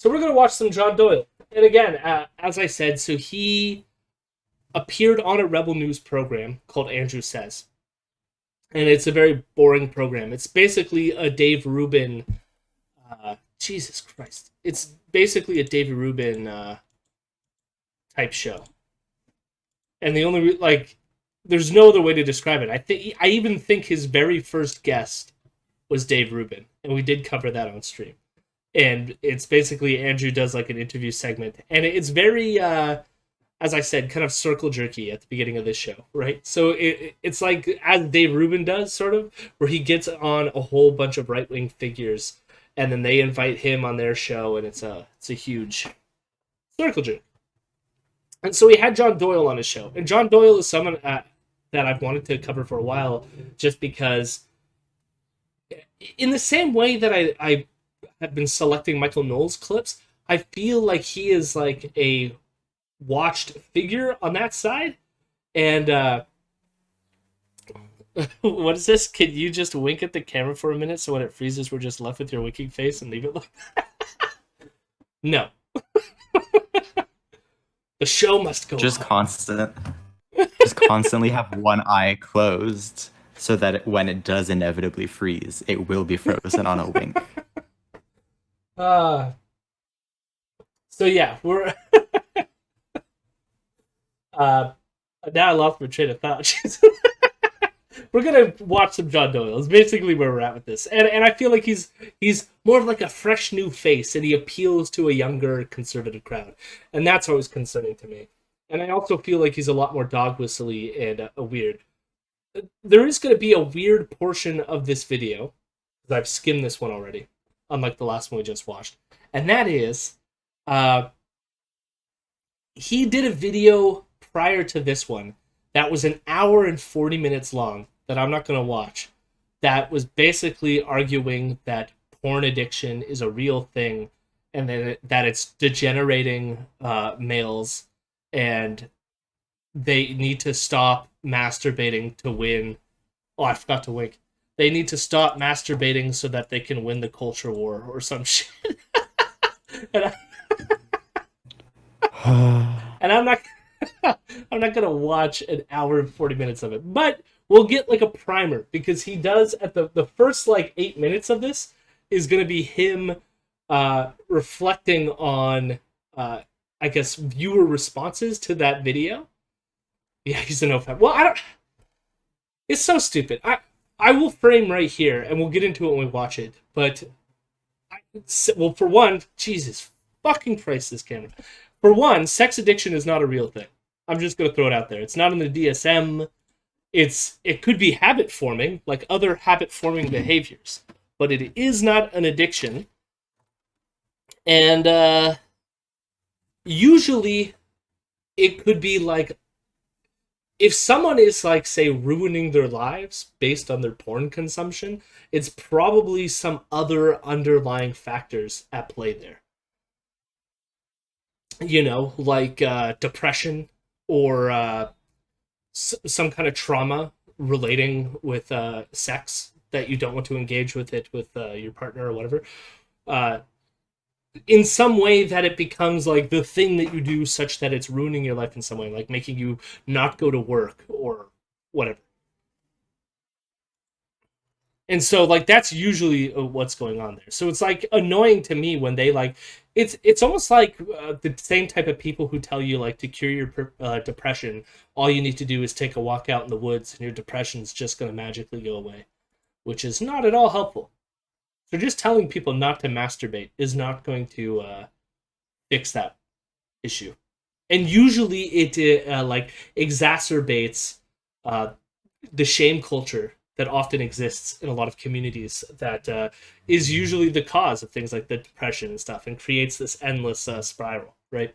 So we're going to watch some John Doyle. And again, as I said, so he appeared on a Rebel News program called Andrew Says. And it's a very boring program. It's basically a Dave Rubin... Jesus Christ. It's basically a Dave Rubin type show. And the only... there's no other way to describe it. I even think his very first guest was Dave Rubin. And we did cover that on stream. And it's basically Andrew does like an interview segment. And it's very, as I said, kind of circle jerky at the beginning of this show, right? So it's like as Dave Rubin does, sort of, where he gets on a whole bunch of right-wing figures and then they invite him on their show, and it's a huge circle jerk. And so we had John Doyle on his show. And John Doyle is someone that I've wanted to cover for a while just because in the same way that I have been selecting Michael Knowles clips, I feel like he is like a watched figure on that side. And what is this? Can you just wink at the camera for a minute so when it freezes we're just left with your winking face and leave it like that? No. The show must go Just on. Just constantly have one eye closed so that when it does inevitably freeze, it will be frozen on a wink. So yeah, we're now I lost my train of thought. We're gonna watch some John Doyle. Is basically where we're at with this, and I feel like he's more of like a fresh new face, and he appeals to a younger conservative crowd, and that's always concerning to me. And I also feel like he's a lot more dog whistly and weird. There is going to be a weird portion of this video because I've skimmed this one already, unlike the last one we just watched, and that is, he did a video prior to this one that was an hour and 40 minutes long that I'm not going to watch, that was basically arguing that porn addiction is a real thing and that it's degenerating males and they need to stop masturbating to win. Oh, I forgot to wink. They need to stop masturbating so that they can win the culture war or some shit. and, and I'm not... I'm not gonna watch an hour and 40 minutes of it, but we'll get like a primer because he does at the first like 8 minutes of this is gonna be him reflecting on I guess viewer responses to that video. Yeah, he's a no-fap. Well, I don't. It's so stupid. I will frame right here and we'll get into it when we watch it. But well, for one, Jesus fucking Christ, this camera. For one, sex addiction is not a real thing. I'm just going to throw it out there. It's not in the DSM. It could be habit forming, like other habit forming behaviors, but it is not an addiction. And usually, it could be like if someone is like, say, ruining their lives based on their porn consumption, it's probably some other underlying factors at play there. You know, like depression or some kind of trauma relating with sex that you don't want to engage with it with your partner or whatever. In some way that it becomes like the thing that you do such that it's ruining your life in some way, like making you not go to work or whatever. And so, like, that's usually what's going on there. So it's, like, annoying to me when they, like... It's almost like the same type of people who tell you, like, to cure your depression, all you need to do is take a walk out in the woods and your depression's just going to magically go away. Which is not at all helpful. So just telling people not to masturbate is not going to fix that issue. And usually it, like, exacerbates the shame culture that often exists in a lot of communities that is usually the cause of things like the depression and stuff and creates this endless spiral, right?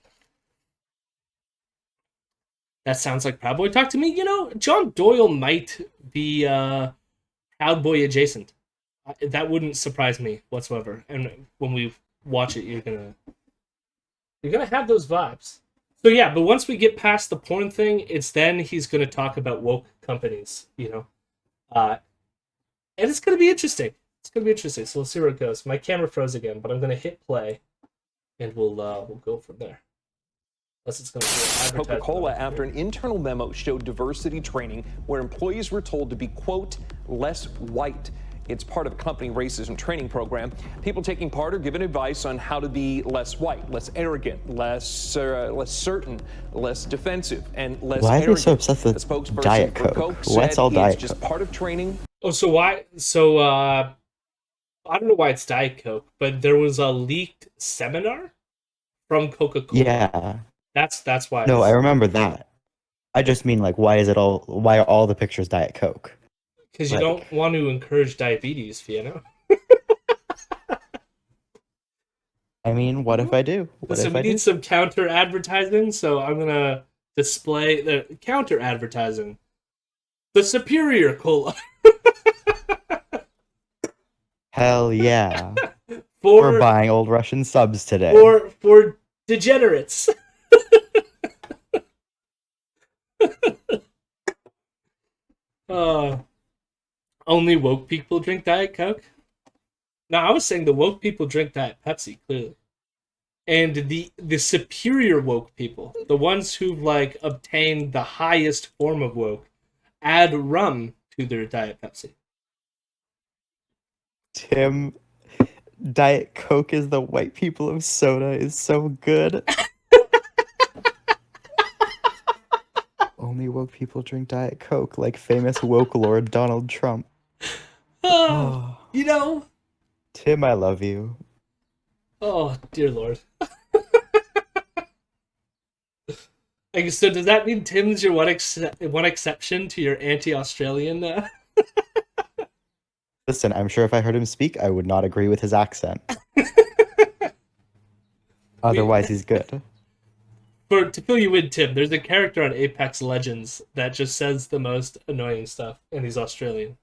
That sounds like Proud Boy talk to me. You know, John Doyle might be Proud Boy adjacent. That wouldn't surprise me whatsoever. And when we watch it, you're gonna have those vibes. So yeah, but once we get past the porn thing, it's then he's gonna talk about woke companies, you know. And it's going to be interesting. It's going to be interesting. So we'll see where it goes. My camera froze again, but I'm going to hit play. and we'll go from there. Unless it's going to be advertised. Coca-Cola, after an internal memo showed diversity training where employees were told to be, quote, less white. It's part of the company racism training program. People taking part are given advice on how to be less white, less arrogant, less certain, less defensive, and less Why are arrogant. they so obsessed with Diet Coke? What's all Diet Coke? It's just part of training. Oh, so why? So I don't know why it's Diet Coke, but there was a leaked seminar from Coca-Cola. Yeah. That's why. No, I remember that. I just mean, like, why are all the pictures Diet Coke? Because you don't want to encourage diabetes, Fiona. I mean, what if I do? Listen, we need some counter advertising, so I'm gonna display the counter advertising. The superior cola. Hell yeah. We're buying old Russian subs today. For degenerates. Only woke people drink Diet Coke? No, I was saying the woke people drink Diet Pepsi, clearly. And the superior woke people, the ones who've, like, obtained the highest form of woke, add rum to their Diet Pepsi. Tim, Diet Coke is the white people of soda is so good. Only woke people drink Diet Coke, like famous woke lord Donald Trump. You know... Tim, I love you. Oh, dear Lord. So does that mean Tim's your one exception to your anti-Australian... Listen, I'm sure if I heard him speak, I would not agree with his accent. Otherwise, he's good. To fill you in, Tim, there's a character on Apex Legends that just says the most annoying stuff, and he's Australian.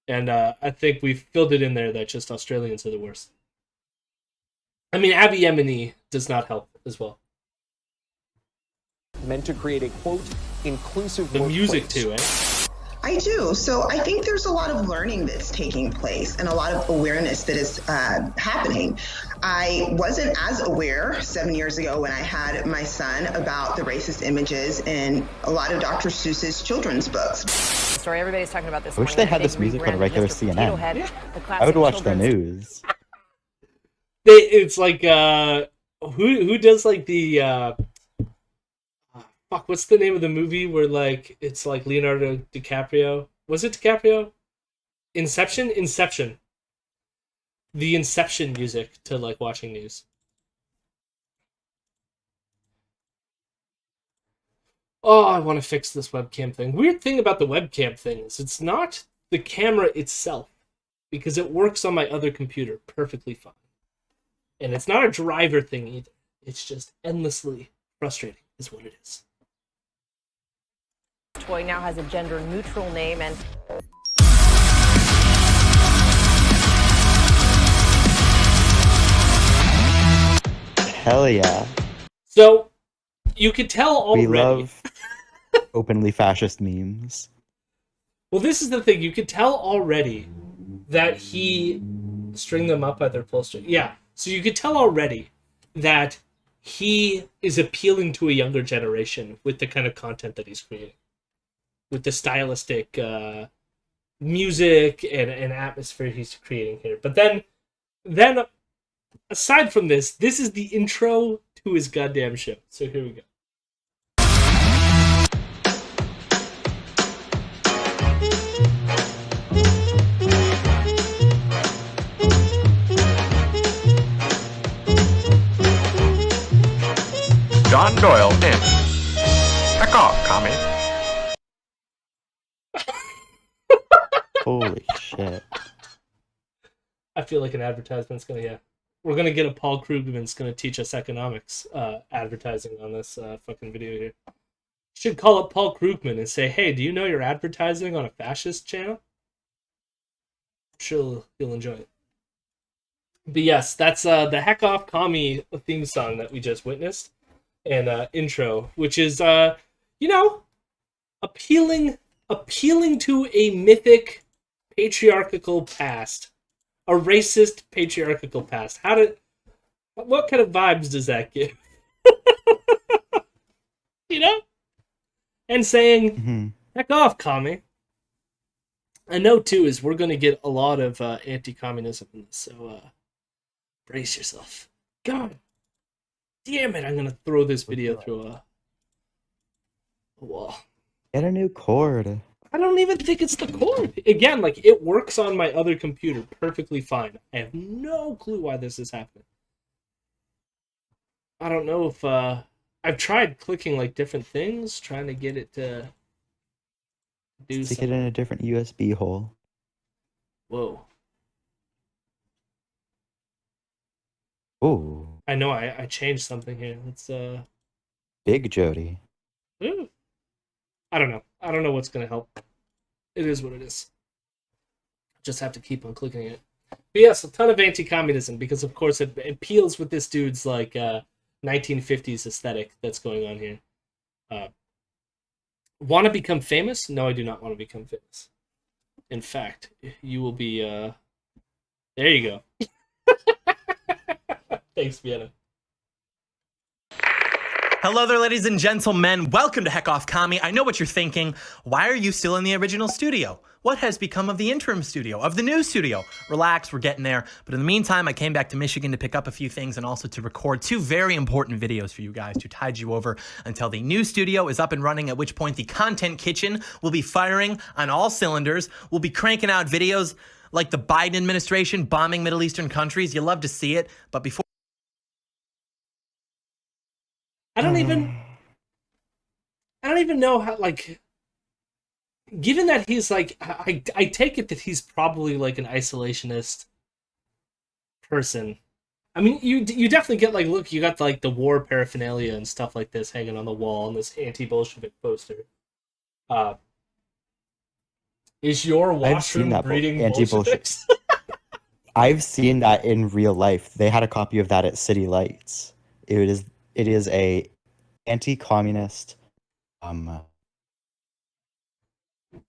And I think we've filled it in there that just Australians are the worst. I mean, Avi Yemeni does not help as well. Meant to create a, quote, inclusive The music workplace. too, eh? I do. So I think there's a lot of learning that's taking place and a lot of awareness that is happening. I wasn't as aware 7 years ago when I had my son about the racist images in a lot of Dr. Seuss's children's books. Story everybody's talking about this. I wish they had this music on regular CNN. I would watch the news. It's like who does like the fuck, what's the name of the movie where, like, it's like Leonardo DiCaprio? Was it DiCaprio? Inception? Inception. The Inception music to, like, watching news. Oh, I want to fix this webcam thing. Weird thing about the webcam thing is it's not the camera itself, because it works on my other computer perfectly fine. And it's not a driver thing either. It's just endlessly frustrating is what it is. Toy now has a gender-neutral name and... Hell yeah. So, you could tell already... We love openly fascist memes. Well, this is the thing. You could tell already that he... String them up by their pull string. Yeah. So you could tell already that he is appealing to a younger generation with the kind of content that he's creating. With the stylistic music and atmosphere he's creating here. But then, aside from this is the intro to his goddamn show. So here we go. John Doyle in. Back off, commie. Holy shit. I feel like an advertisement's gonna, yeah. We're gonna get a Paul Krugman's gonna teach us economics advertising on this fucking video here. You should call up Paul Krugman and say, hey, do you know you're advertising on a fascist channel? I'm sure you'll enjoy it. But yes, that's the Heck Off Commie theme song that we just witnessed. And intro, which is, you know, appealing to a mythic patriarchal past. A racist patriarchal past. What kind of vibes does that give? You know? And saying, heck off, commie. I know, too, is we're going to get a lot of anti-communism in this, so brace yourself. God damn it, I'm going to throw this video through a wall. Get a new cord. I don't even think it's the cord. Again, like, it works on my other computer perfectly fine. I have no clue why this is happening. I don't know if, I've tried clicking, like, different things, trying to get it to do Stick something. it in a different USB hole. Whoa. Ooh, I know, I changed something here. Let's, big Jody. ooh. I don't know. I don't know what's going to help. It is what it is. Just have to keep on clicking it. But yes, a ton of anti-communism, because of course it appeals with this dude's, like, 1950s aesthetic that's going on here. Want to become famous? No, I do not want to become famous. In fact, you will be, there you go. Thanks, Vienna. Hello there, ladies and gentlemen. Welcome to Heck Off Commie. I know what you're thinking. Why are you still in the original studio? What has become of the interim studio, of the new studio? Relax, we're getting there. But in the meantime, I came back to Michigan to pick up a few things and also to record 2 very important videos for you guys to tide you over until the new studio is up and running, at which point the content kitchen will be firing on all cylinders. We'll be cranking out videos like the Biden administration bombing Middle Eastern countries. You love to see it, but before I don't even know how, like, given that he's like, I take it that he's probably like an isolationist person. I mean, you definitely get, like, look, you got like the war paraphernalia and stuff like this hanging on the wall and this anti-Bolshevik poster. Is your washroom breeding Bolsheviks? I've seen that in real life. They had a copy of that at City Lights. It is a anti-communist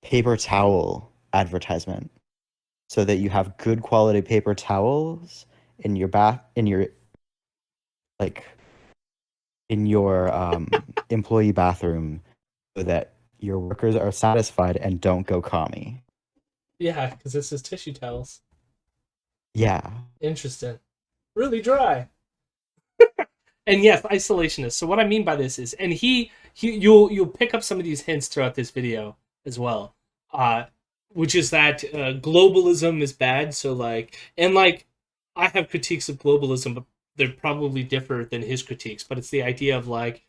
paper towel advertisement, so that you have good quality paper towels in your employee bathroom, so that your workers are satisfied and don't go commie. Yeah, because this is tissue towels. Yeah. Interesting. Really dry. And yes, isolationist. So what I mean by this is, and you'll pick up some of these hints throughout this video as well, which is that globalism is bad. So like, and like, I have critiques of globalism, but they're probably differ than his critiques. But it's the idea of like,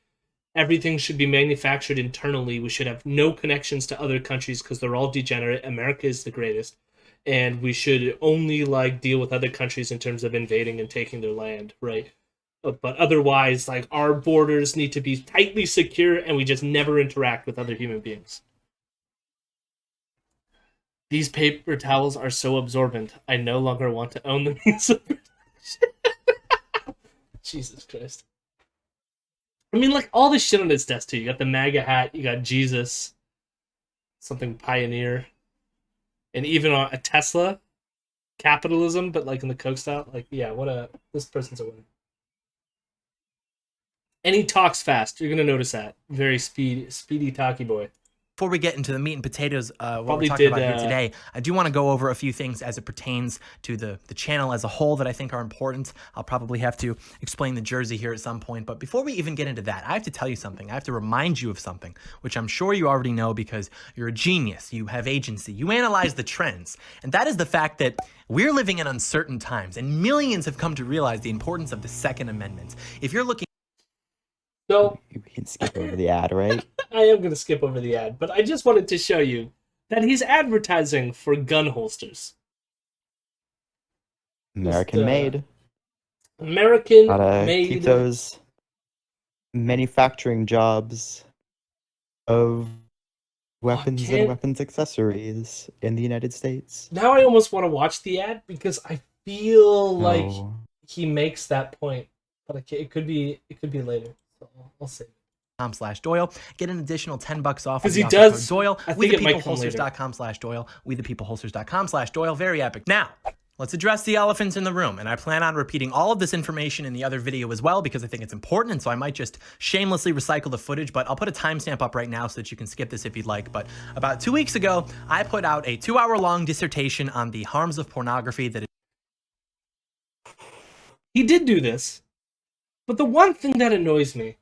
everything should be manufactured internally. We should have no connections to other countries because they're all degenerate. America is the greatest, and we should only like deal with other countries in terms of invading and taking their land, right? But otherwise, like, our borders need to be tightly secure, and we just never interact with other human beings. These paper towels are so absorbent, I no longer want to own them. Jesus Christ. I mean, like, all this shit on his desk, too. You got the MAGA hat, you got Jesus, something pioneer, and even a Tesla, capitalism, but, like, in the Coke style. Like, yeah, this person's a winner. And he talks fast. You're going to notice that. Very speedy talky boy. Before we get into the meat and potatoes, what Probably we're talking did, about here today, I do want to go over a few things as it pertains to the channel as a whole that I think are important. I'll probably have to explain the jersey here at some point, but before we even get into that, I have to tell you something. I have to remind you of something, which I'm sure you already know because you're a genius. You have agency. You analyze the trends, and that is the fact that we're living in uncertain times, and millions have come to realize the importance of the Second Amendment. If you're looking... So, We can skip over the ad, right? I am going to skip over the ad, but I just wanted to show you that he's advertising for gun holsters. American made. American Gotta made. keep those manufacturing jobs of weapons and weapons accessories in the United States. Now I almost want to watch the ad because I feel like No. he makes that point, but it could be later. So I'll see. .com/Doyle. Get an additional $10 off. Because with he the offer does. code Doyle. I think it might come later. WeThePeopleHolsters.com/Doyle. WeThePeopleHolsters.com/Doyle. Very epic. Now, Let's address the elephant in the room, and I plan on repeating all of this information in the other video as well because I think it's important, and so I might just shamelessly recycle the footage, but I'll put a timestamp up right now so that you can skip this if you'd like. But about 2 weeks ago, I put out a 2-hour-long dissertation on the harms of pornography that He did do this, but the one thing that annoys me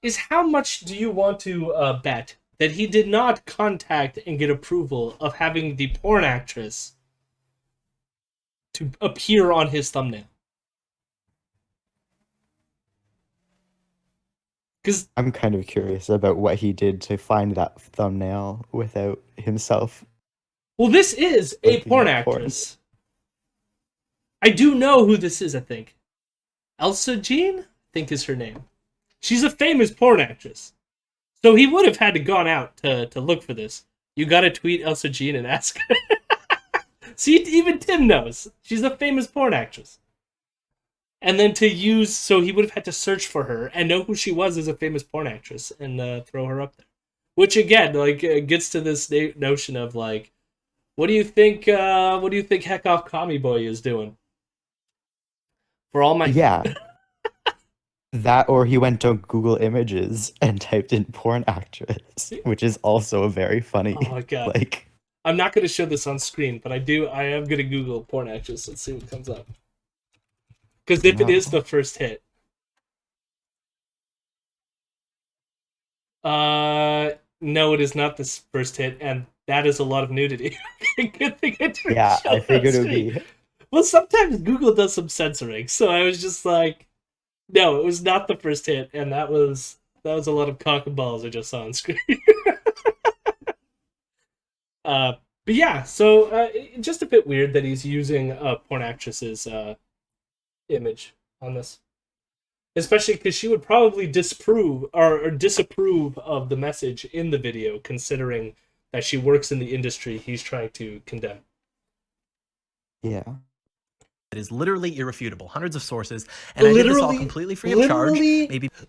is how much do you want to bet that he did not contact and get approval of having the porn actress to appear on his thumbnail? Because I'm kind of curious about what he did to find that thumbnail without himself. well, this is a Looking porn at porn. actress. I do know who this is, I think. Elsa Jean, I think is her name. She's a famous porn actress. So he would have had to gone out to look for this. You gotta tweet Elsa Jean and ask her. See, even Tim knows. She's a famous porn actress. And then so he would have had to search for her and know who she was as a famous porn actress and throw her up there. Which again, gets to this notion of what do you think Heck Off Commie Boy is doing? For all my Yeah. That, or he went to Google Images and typed in porn actress, which is also very funny. Oh my god. I'm not going to show this on screen, but I am going to Google porn actress. Let's see what comes up. Because if it is the first hit. No, it is not the first hit, and that is a lot of nudity. Good thing I didn't Yeah, show I it on figured it would screen. be. Well, sometimes Google does some censoring, so I was just like, no, it was not the first hit, and that was a lot of cock and balls I just saw on screen. But yeah, so just a bit weird that he's using a porn actress's image on this, especially because she would probably disapprove of the message in the video, considering that she works in the industry he's trying to condemn. Yeah. It is literally irrefutable. Hundreds of sources, and I did this all completely free of charge.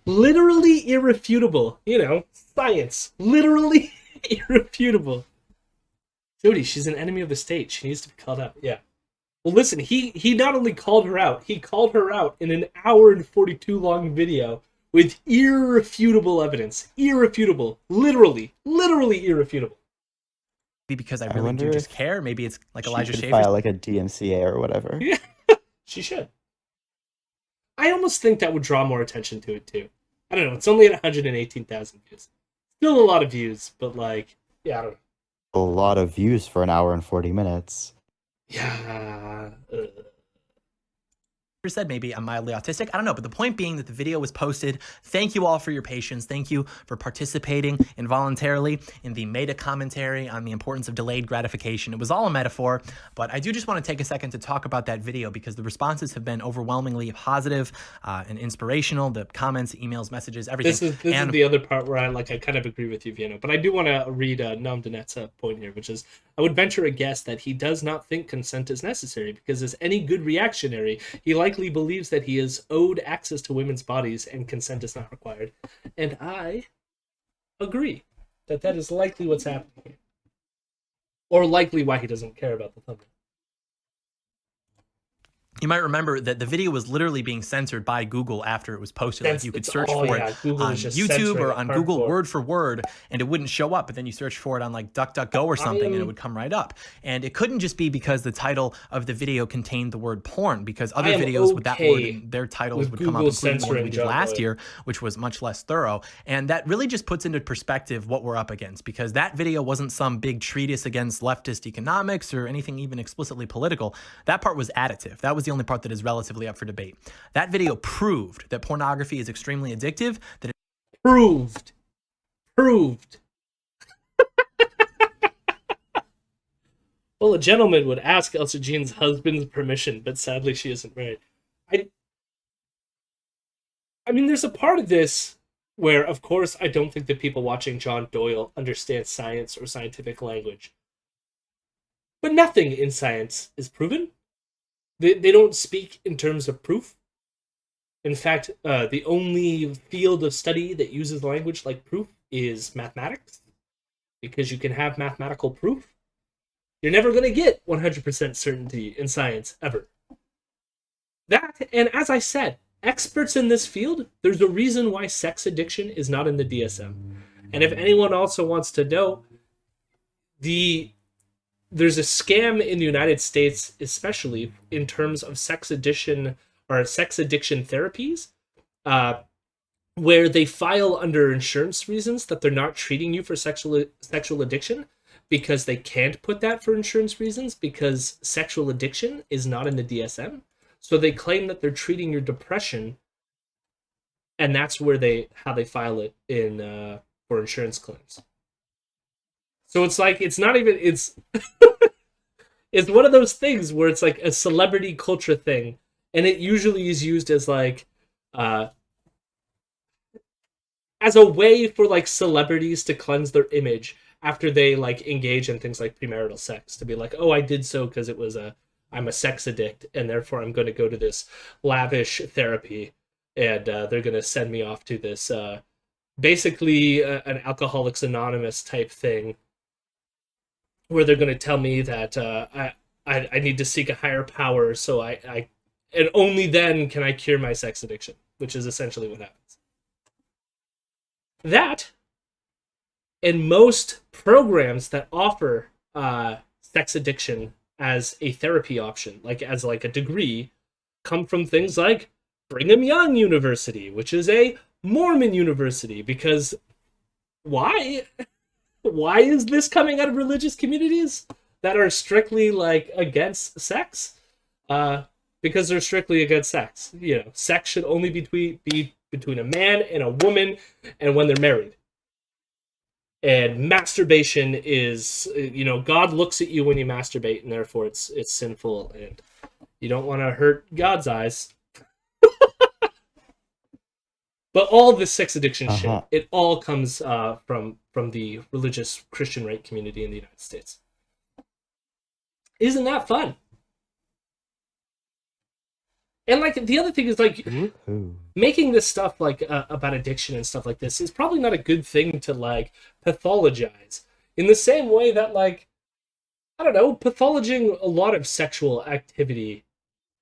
Literally irrefutable. Science. Literally irrefutable. Jody, she's an enemy of the state. She needs to be called out. Yeah. Well, listen, he not only called her out, he called her out in an hour and 42 long video with irrefutable evidence. Irrefutable. Literally irrefutable. Because I really do just care. Maybe it's like Elijah She should Schaefer. file a DMCA or whatever. Yeah, she should. I almost think that would draw more attention to it too. I don't know. It's only at 118,000 views. Still a lot of views, but yeah, I don't know. A lot of views for an hour and 40 minutes. Yeah. Said maybe I'm mildly autistic. I don't know, but the point being that the video was posted. Thank you all for your patience. Thank you for participating involuntarily in the meta commentary on the importance of delayed gratification. It was all a metaphor, but I do just want to take a second to talk about that video because the responses have been overwhelmingly positive and inspirational. The comments, emails, messages, everything. This is the other part where I kind of agree with you, Vienna. But I do want to read Nom Donet's point here, which is, I would venture a guess that he does not think consent is necessary because as any good reactionary, he likely believes that he is owed access to women's bodies and consent is not required. And I agree that is likely what's happening here. Or likely why he doesn't care about the thumbnail. You might remember that the video was literally being censored by Google after it was posted. You could search for it Google on YouTube or on Google word for word, and it wouldn't show up. But then you search for it on DuckDuckGo or something, and it would come right up. And it couldn't just be because the title of the video contained the word porn, because other videos with that word in their titles would come up, including the one we did last year, which was much less thorough. And that really just puts into perspective what we're up against, because that video wasn't some big treatise against leftist economics or anything even explicitly political. That part was additive. That was the only part that is relatively up for debate. That video proved that pornography is extremely addictive. Proved. Well, a gentleman would ask Elsa Jean's husband's permission, but sadly she isn't married. I mean, there's a part of this where, of course, I don't think that people watching John Doyle understand science or scientific language. But nothing in science is proven. They don't speak in terms of proof. In fact, the only field of study that uses language like proof is mathematics, because you can have mathematical proof. You're never going to get 100% certainty in science, ever. That, and as I said, experts in this field, there's a reason why sex addiction is not in the DSM. And if anyone also wants to know, there's a scam in the United States, especially in terms of sex addiction or sex addiction therapies, where they file under insurance reasons that they're not treating you for sexual addiction because they can't put that for insurance reasons because sexual addiction is not in the DSM. So they claim that they're treating your depression, and that's where how they file it in for insurance claims. So it's like it's it's one of those things where it's like a celebrity culture thing, and it usually is used as like as a way for like celebrities to cleanse their image after they like engage in things like premarital sex, to be like, oh, I did so because I'm a sex addict, and therefore I'm going to go to this lavish therapy, and they're going to send me off to this basically an Alcoholics Anonymous type thing, where they're going to tell me that I need to seek a higher power, so I and only then can I cure my sex addiction, which is essentially what happens. That, and most programs that offer sex addiction as a therapy option, like as like a degree, come from things like Brigham Young University, which is a Mormon university, because why? Why is this coming out of religious communities that are strictly like against sex? Because they're strictly against sex. You know, sex should only be between a man and a woman, and when they're married. And masturbation is, you know, God looks at you when you masturbate, and therefore it's sinful, and you don't want to hurt God's eyes. But all this sex addiction shit, it all comes from the religious Christian right community in the United States. Isn't that fun? And like the other thing is like making this stuff like about addiction and stuff like this is probably not a good thing to like pathologize in the same way that like, I don't know, pathologizing a lot of sexual activity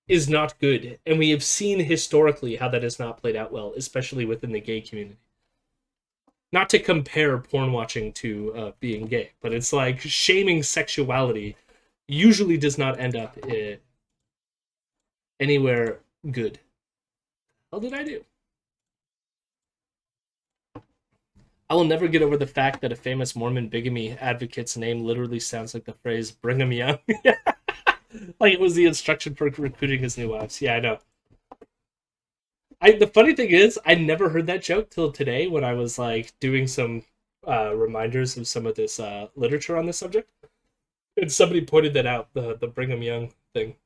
is not good, and we have seen historically how that has not played out well, especially within the gay community. Not to compare porn watching to being gay, but it's like shaming sexuality usually does not end up anywhere good. What did I do? I will never get over the fact that a famous Mormon bigamy advocate's name literally sounds like the phrase Brigham Young. Like it was the instruction for recruiting his new wives. Yeah, I know. The funny thing is, I never heard that joke till today when I was like doing some reminders of some of this literature on this subject. And somebody pointed that out, the Brigham Young thing.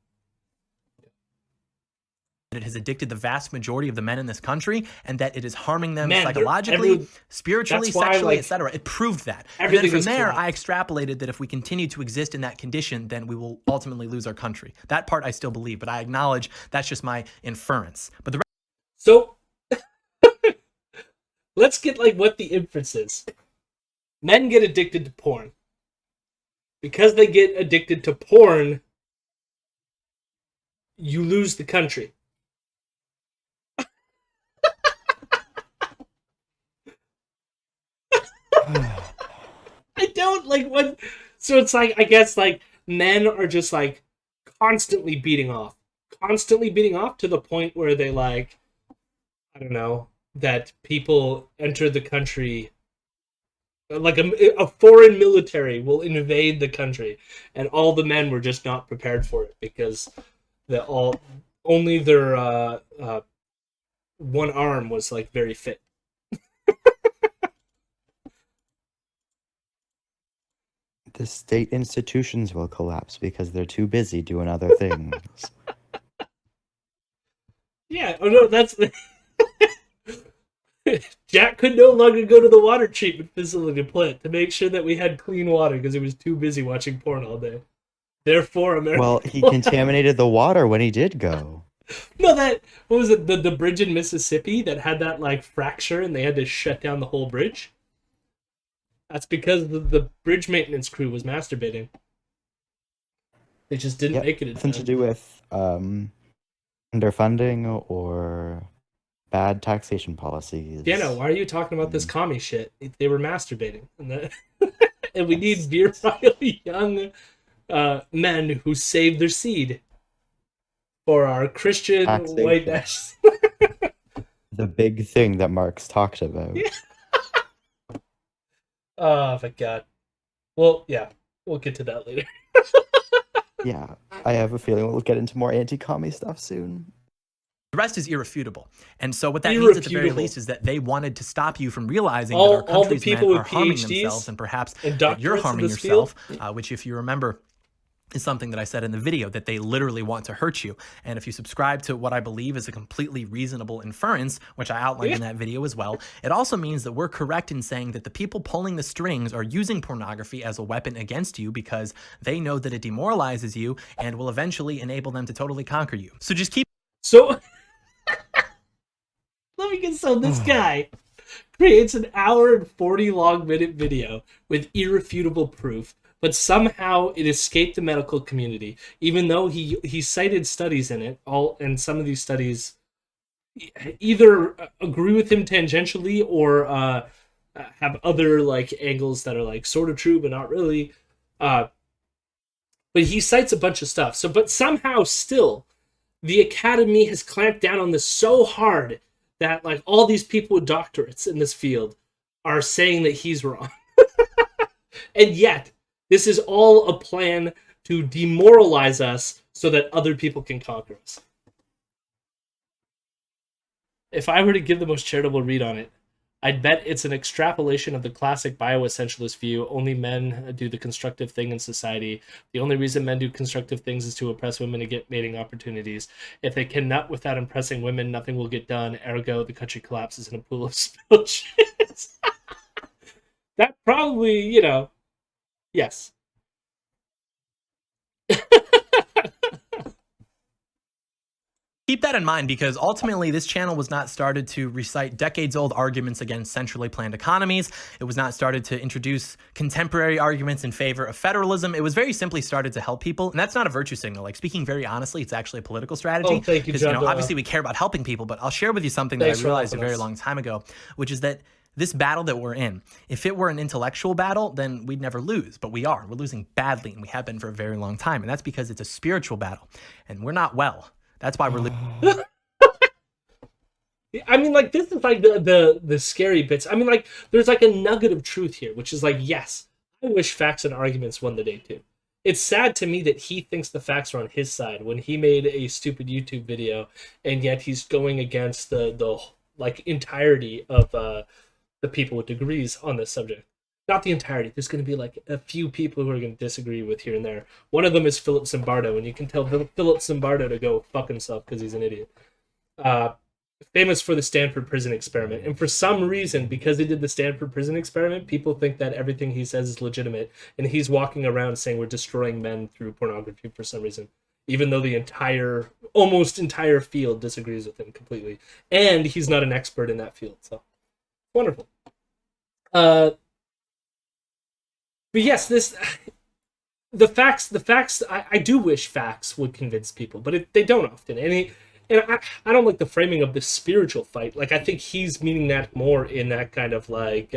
It has addicted the vast majority of the men in this country, and that it is harming them psychologically, spiritually, sexually, etc. It proved that. And then from there, I extrapolated that if we continue to exist in that condition, then we will ultimately lose our country. That part I still believe, but I acknowledge that's just my inference. But so, let's get like what the inference is. Men get addicted to porn. Because they get addicted to porn, you lose the country. I don't like what. So it's like, I guess like men are just like constantly beating off to the point where they like, I don't know, that people enter the country, like a foreign military will invade the country, and all the men were just not prepared for it because only their one arm was like very fit. The state institutions will collapse because they're too busy doing other things. Yeah, oh no, that's... Jack could no longer go to the water treatment facility plant to make sure that we had clean water because he was too busy watching porn all day. Therefore, America... Well, he contaminated the water when he did go. No, what was it, the bridge in Mississippi that had that, like, fracture and they had to shut down the whole bridge? That's because the bridge maintenance crew was masturbating. They just didn't make it. Nothing to do with underfunding or bad taxation policies. Yeah, no, why are you talking about this commie shit? They were masturbating. And we need virile young men who save their seed for our Christian white nationalists. The big thing that Marx talked about. Yeah. Oh my god. Well, yeah, we'll get to that later. Yeah, I have a feeling we'll get into more anti-commie stuff soon. The rest is irrefutable. And so what that means at the very least is that they wanted to stop you from realizing that our country's men are harming themselves, and perhaps that you're harming yourself, which, if you remember, is something that I said in the video, that they literally want to hurt you. And if you subscribe to what I believe is a completely reasonable inference, which I outlined in that video as well, it also means that we're correct in saying that the people pulling the strings are using pornography as a weapon against you because they know that it demoralizes you and will eventually enable them to totally conquer you. So just keep... So, let me get some. This guy creates an hour and 40 long minute video with irrefutable proof, but somehow it escaped the medical community, even though he cited studies in it. And some of these studies either agree with him tangentially or have other like angles that are like sort of true but not really. But he cites a bunch of stuff. So, but somehow still, the Academy has clamped down on this so hard that like all these people with doctorates in this field are saying that he's wrong. And yet, this is all a plan to demoralize us so that other people can conquer us. If I were to give the most charitable read on it, I'd bet it's an extrapolation of the classic bioessentialist view. Only men do the constructive thing in society. The only reason men do constructive things is to oppress women to get mating opportunities. If they can nut without impressing women, nothing will get done. Ergo, the country collapses in a pool of spilled shit. That probably, yes. Keep that in mind, because ultimately this channel was not started to recite decades-old arguments against centrally planned economies. It was not started to introduce contemporary arguments in favor of federalism. It was very simply started to help people, and that's not a virtue signal. Like, speaking very honestly, it's actually a political strategy. Oh, thank you, because, John. obviously we care about helping people, but I'll share with you something that I realized a very long time ago, which is that this battle that we're in, if it were an intellectual battle, then we'd never lose, but we are. We're losing badly, and we have been for a very long time, and that's because it's a spiritual battle, and we're not well. That's why we're I mean, like, this is like the scary bits. I mean, like, there's like a nugget of truth here, which is like, yes, I wish facts and arguments won the day too. It's sad to me that he thinks the facts are on his side when he made a stupid YouTube video, and yet he's going against the like entirety of the people with degrees on this subject. Not the entirety. There's going to be like a few people who are going to disagree with here and there. One of them is Philip Zimbardo, and you can tell Philip Zimbardo to go fuck himself because he's an idiot. Famous for the Stanford prison experiment. And for some reason, because he did the Stanford prison experiment, people think that everything he says is legitimate. And he's walking around saying we're destroying men through pornography for some reason. Even though the almost entire field disagrees with him completely. And he's not an expert in that field. So, wonderful. But yes, the facts. I do wish facts would convince people, but they don't often. And I don't like the framing of the spiritual fight. Like, I think he's meaning that more in that kind of like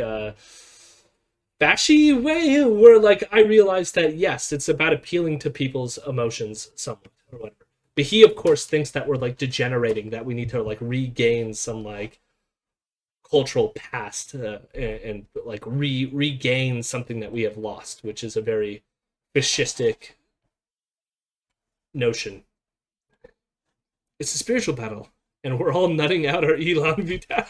bashy way, where like I realize that yes, it's about appealing to people's emotions somewhat or whatever. But he, of course, thinks that we're like degenerating, that we need to like regain some like cultural past and like regain something that we have lost, which is a very fascistic notion. It's a spiritual battle, and we're all nutting out our Elon Vital.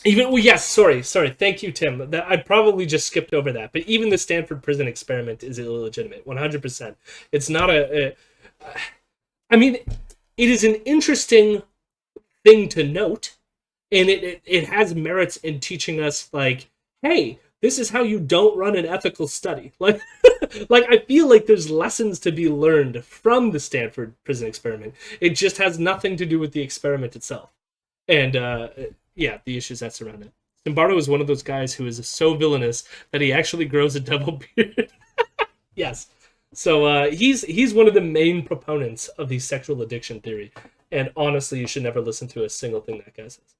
Yes, sorry. Thank you, Tim. I probably just skipped over that. But even the Stanford prison experiment is illegitimate, 100%. It's not I mean, it is an interesting thing to note, and it has merits in teaching us, like, hey, this is how you don't run an ethical study. Like, like I feel like there's lessons to be learned from the Stanford prison experiment. It just has nothing to do with the experiment itself, and the issues that surround it. Zimbardo is one of those guys who is so villainous that he actually grows a double beard. Yes. So he's one of the main proponents of the sexual addiction theory. And honestly, you should never listen to a single thing that guy says.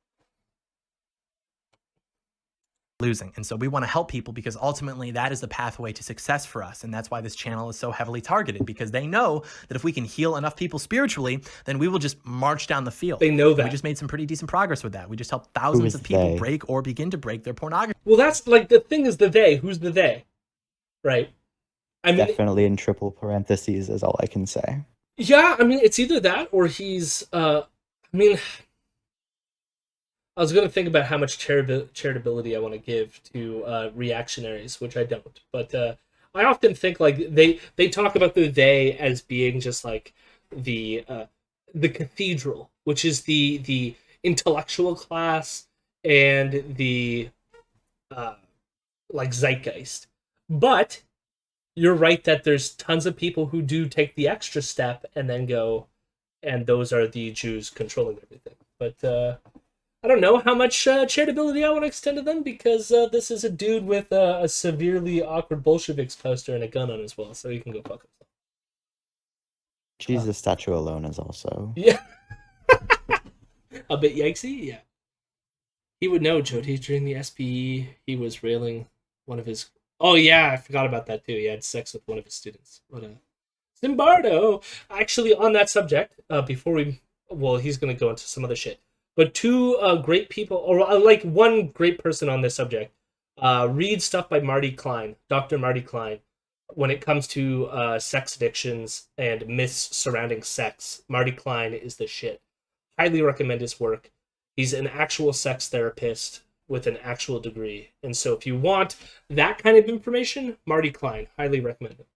losing. And so we want to help people because ultimately that is the pathway to success for us. And that's why this channel is so heavily targeted, because they know that if we can heal enough people spiritually, then we will just march down the field. They know that. And we just made some pretty decent progress with that. We just helped thousands of people break or begin to break their pornography. Well, that's like the thing is the they. Who's the they? Right? I mean, definitely in triple parentheses is all I can say. Yeah, I mean, it's either that or he's, I mean, I was going to think about how much charitability I want to give to reactionaries, which I don't. But I often think like they talk about the they as being just like the cathedral, which is the intellectual class and the like zeitgeist. But you're right that there's tons of people who do take the extra step and then go, and those are the Jews controlling everything. But I don't know how much charitability I want to extend to them, because this is a dude with a severely awkward Bolsheviks poster and a gun on his wall, so you can go fuck himself. Jesus statue alone is also... Yeah. A bit yikesy, yeah. He would know, Jody, during the SPE, he was railing one of his... Oh, yeah, I forgot about that, too. He had sex with one of his students. What a... Zimbardo! Actually, on that subject, before we... Well, he's going to go into some other shit. But two great people, or like one great person on this subject, read stuff by Marty Klein, Dr. Marty Klein, when it comes to sex addictions and myths surrounding sex. Marty Klein is the shit. Highly recommend his work. He's an actual sex therapist with an actual degree. And so if you want that kind of information, Marty Klein, highly recommend it.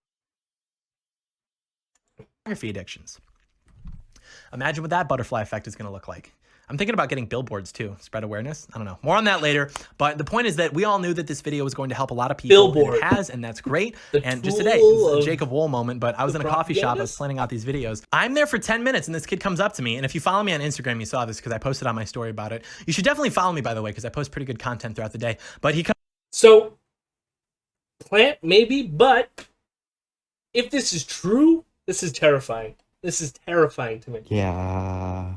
Pornography addictions. Imagine what that butterfly effect is going to look like. I'm thinking about getting billboards too, spread awareness. I don't know. More on that later. But the point is that we all knew that this video was going to help a lot of people. Billboard. And it has, and that's great. And just today, this is a Jacob Wool moment, but I was in a coffee shop. I was planning out these videos. I'm there for 10 minutes and this kid comes up to me. And if you follow me on Instagram, you saw this because I posted on my story about it. You should definitely follow me, by the way, because I post pretty good content throughout the day. But he comes. So, plant maybe, but if this is true, this is terrifying. This is terrifying to me. Yeah.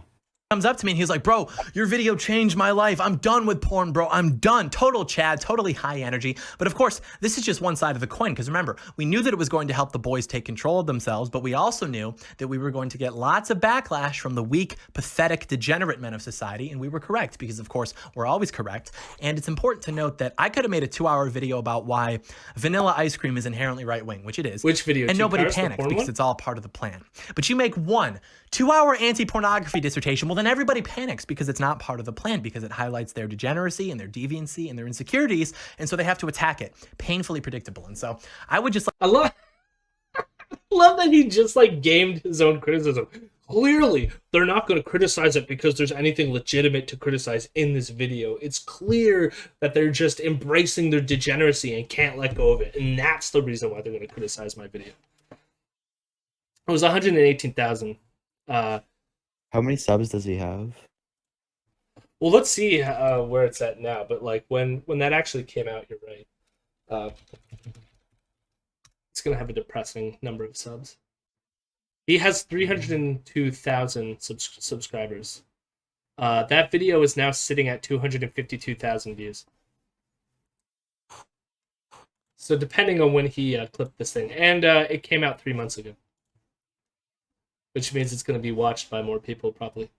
Comes up to me and he's like, bro, your video changed my life. I'm done with porn, bro. I'm done. Total Chad, totally high energy. But of course, this is just one side of the coin, because remember, we knew that it was going to help the boys take control of themselves, but we also knew that we were going to get lots of backlash from the weak, pathetic, degenerate men of society. And we were correct, because of course, we're always correct. And it's important to note that I could have made a 2-hour video about why vanilla ice cream is inherently right-wing, which it is. Which video? And nobody panics because it's all part of the plan. But you make one 2-hour anti-pornography dissertation, well, then everybody panics because it's not part of the plan, because it highlights their degeneracy and their deviancy and their insecurities, and so they have to attack it. Painfully predictable. And so I would just like... I love that he just like gamed his own criticism. Clearly, they're not going to criticize it because there's anything legitimate to criticize in this video. It's clear that they're just embracing their degeneracy and can't let go of it, and that's the reason why they're going to criticize my video. It was 118,000. How many subs does he have? Well, let's see where it's at now. But like when that actually came out, you're right. It's gonna have a depressing number of subs. He has 302,000 subscribers. That video is now sitting at 252,000 views. So depending on when he clipped this thing, and it came out 3 months ago. Which means it's going to be watched by more people, probably.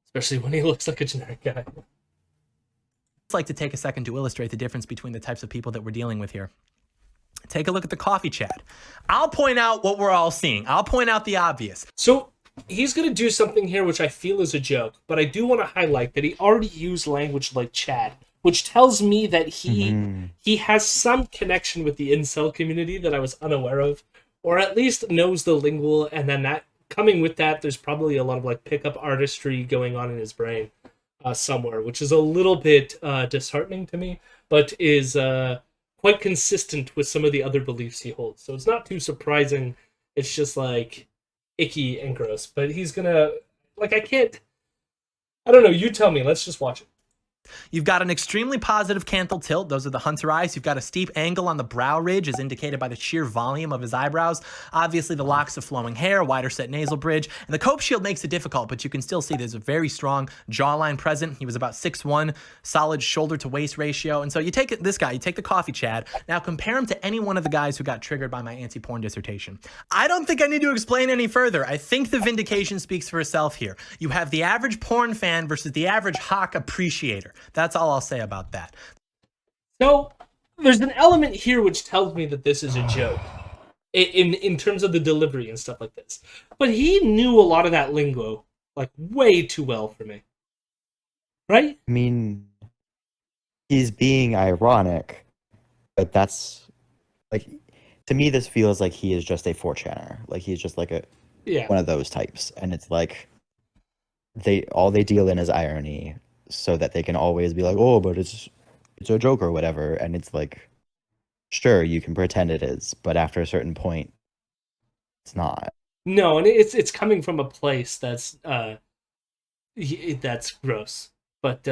Especially when he looks like a generic guy. I'd like to take a second to illustrate the difference between the types of people that we're dealing with here. Take a look at the coffee chat. I'll point out what we're all seeing. I'll point out the obvious. So he's going to do something here which I feel is a joke, but I do want to highlight that he already used language like Chad, which tells me that he has some connection with the incel community that I was unaware of. Or at least knows the lingual, and then that coming with that, there's probably a lot of like pickup artistry going on in his brain somewhere, which is a little bit disheartening to me, but is quite consistent with some of the other beliefs he holds. So it's not too surprising. It's just like icky and gross. But he's gonna like I don't know. You tell me. Let's just watch it. You've got an extremely positive canthal tilt. Those are the hunter eyes. You've got a steep angle on the brow ridge as indicated by the sheer volume of his eyebrows. Obviously, the locks of flowing hair, wider set nasal bridge, and the cope shield makes it difficult, but you can still see there's a very strong jawline present. He was about 6'1", solid shoulder to waist ratio. And so you take this guy, you take the coffee Chad. Now compare him to any one of the guys who got triggered by my anti-porn dissertation. I don't think I need to explain any further. I think the vindication speaks for itself here. You have the average porn fan versus the average hawk appreciator. That's all I'll say about that. So there's an element here which tells me that this is a joke in terms of the delivery and stuff like this. But he knew a lot of that lingo like way too well for me. Right? I mean, he's being ironic, but that's like, to me, this feels like he is just a 4chaner. Like he's just like one of those types, and it's like all they deal in is irony, so that they can always be like, oh, but it's a joke or whatever. And it's like, sure, you can pretend it is, but after a certain point, it's not. No, and it's coming from a place that's gross. But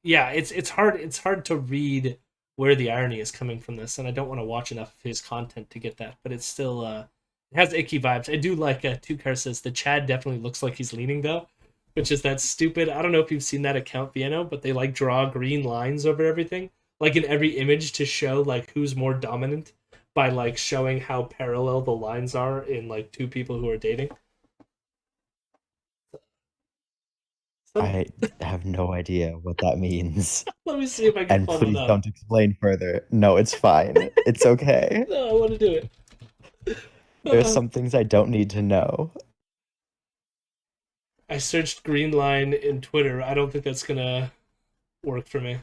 yeah, it's hard to read where the irony is coming from this, and I don't want to watch enough of his content to get that. But it's still it has icky vibes. I do like Tukar says the Chad definitely looks like he's leaning though, which is that stupid. I don't know if you've seen that account, Vienno, but they like draw green lines over everything, like in every image to show like who's more dominant by like showing how parallel the lines are in like two people who are dating. I have no idea what that means. Let me see if I can And pull please it up. don't explain further. No, it's fine. It's okay. No, I want to do it. There's some things I don't need to know. I searched green line in Twitter. I don't think that's gonna work for me.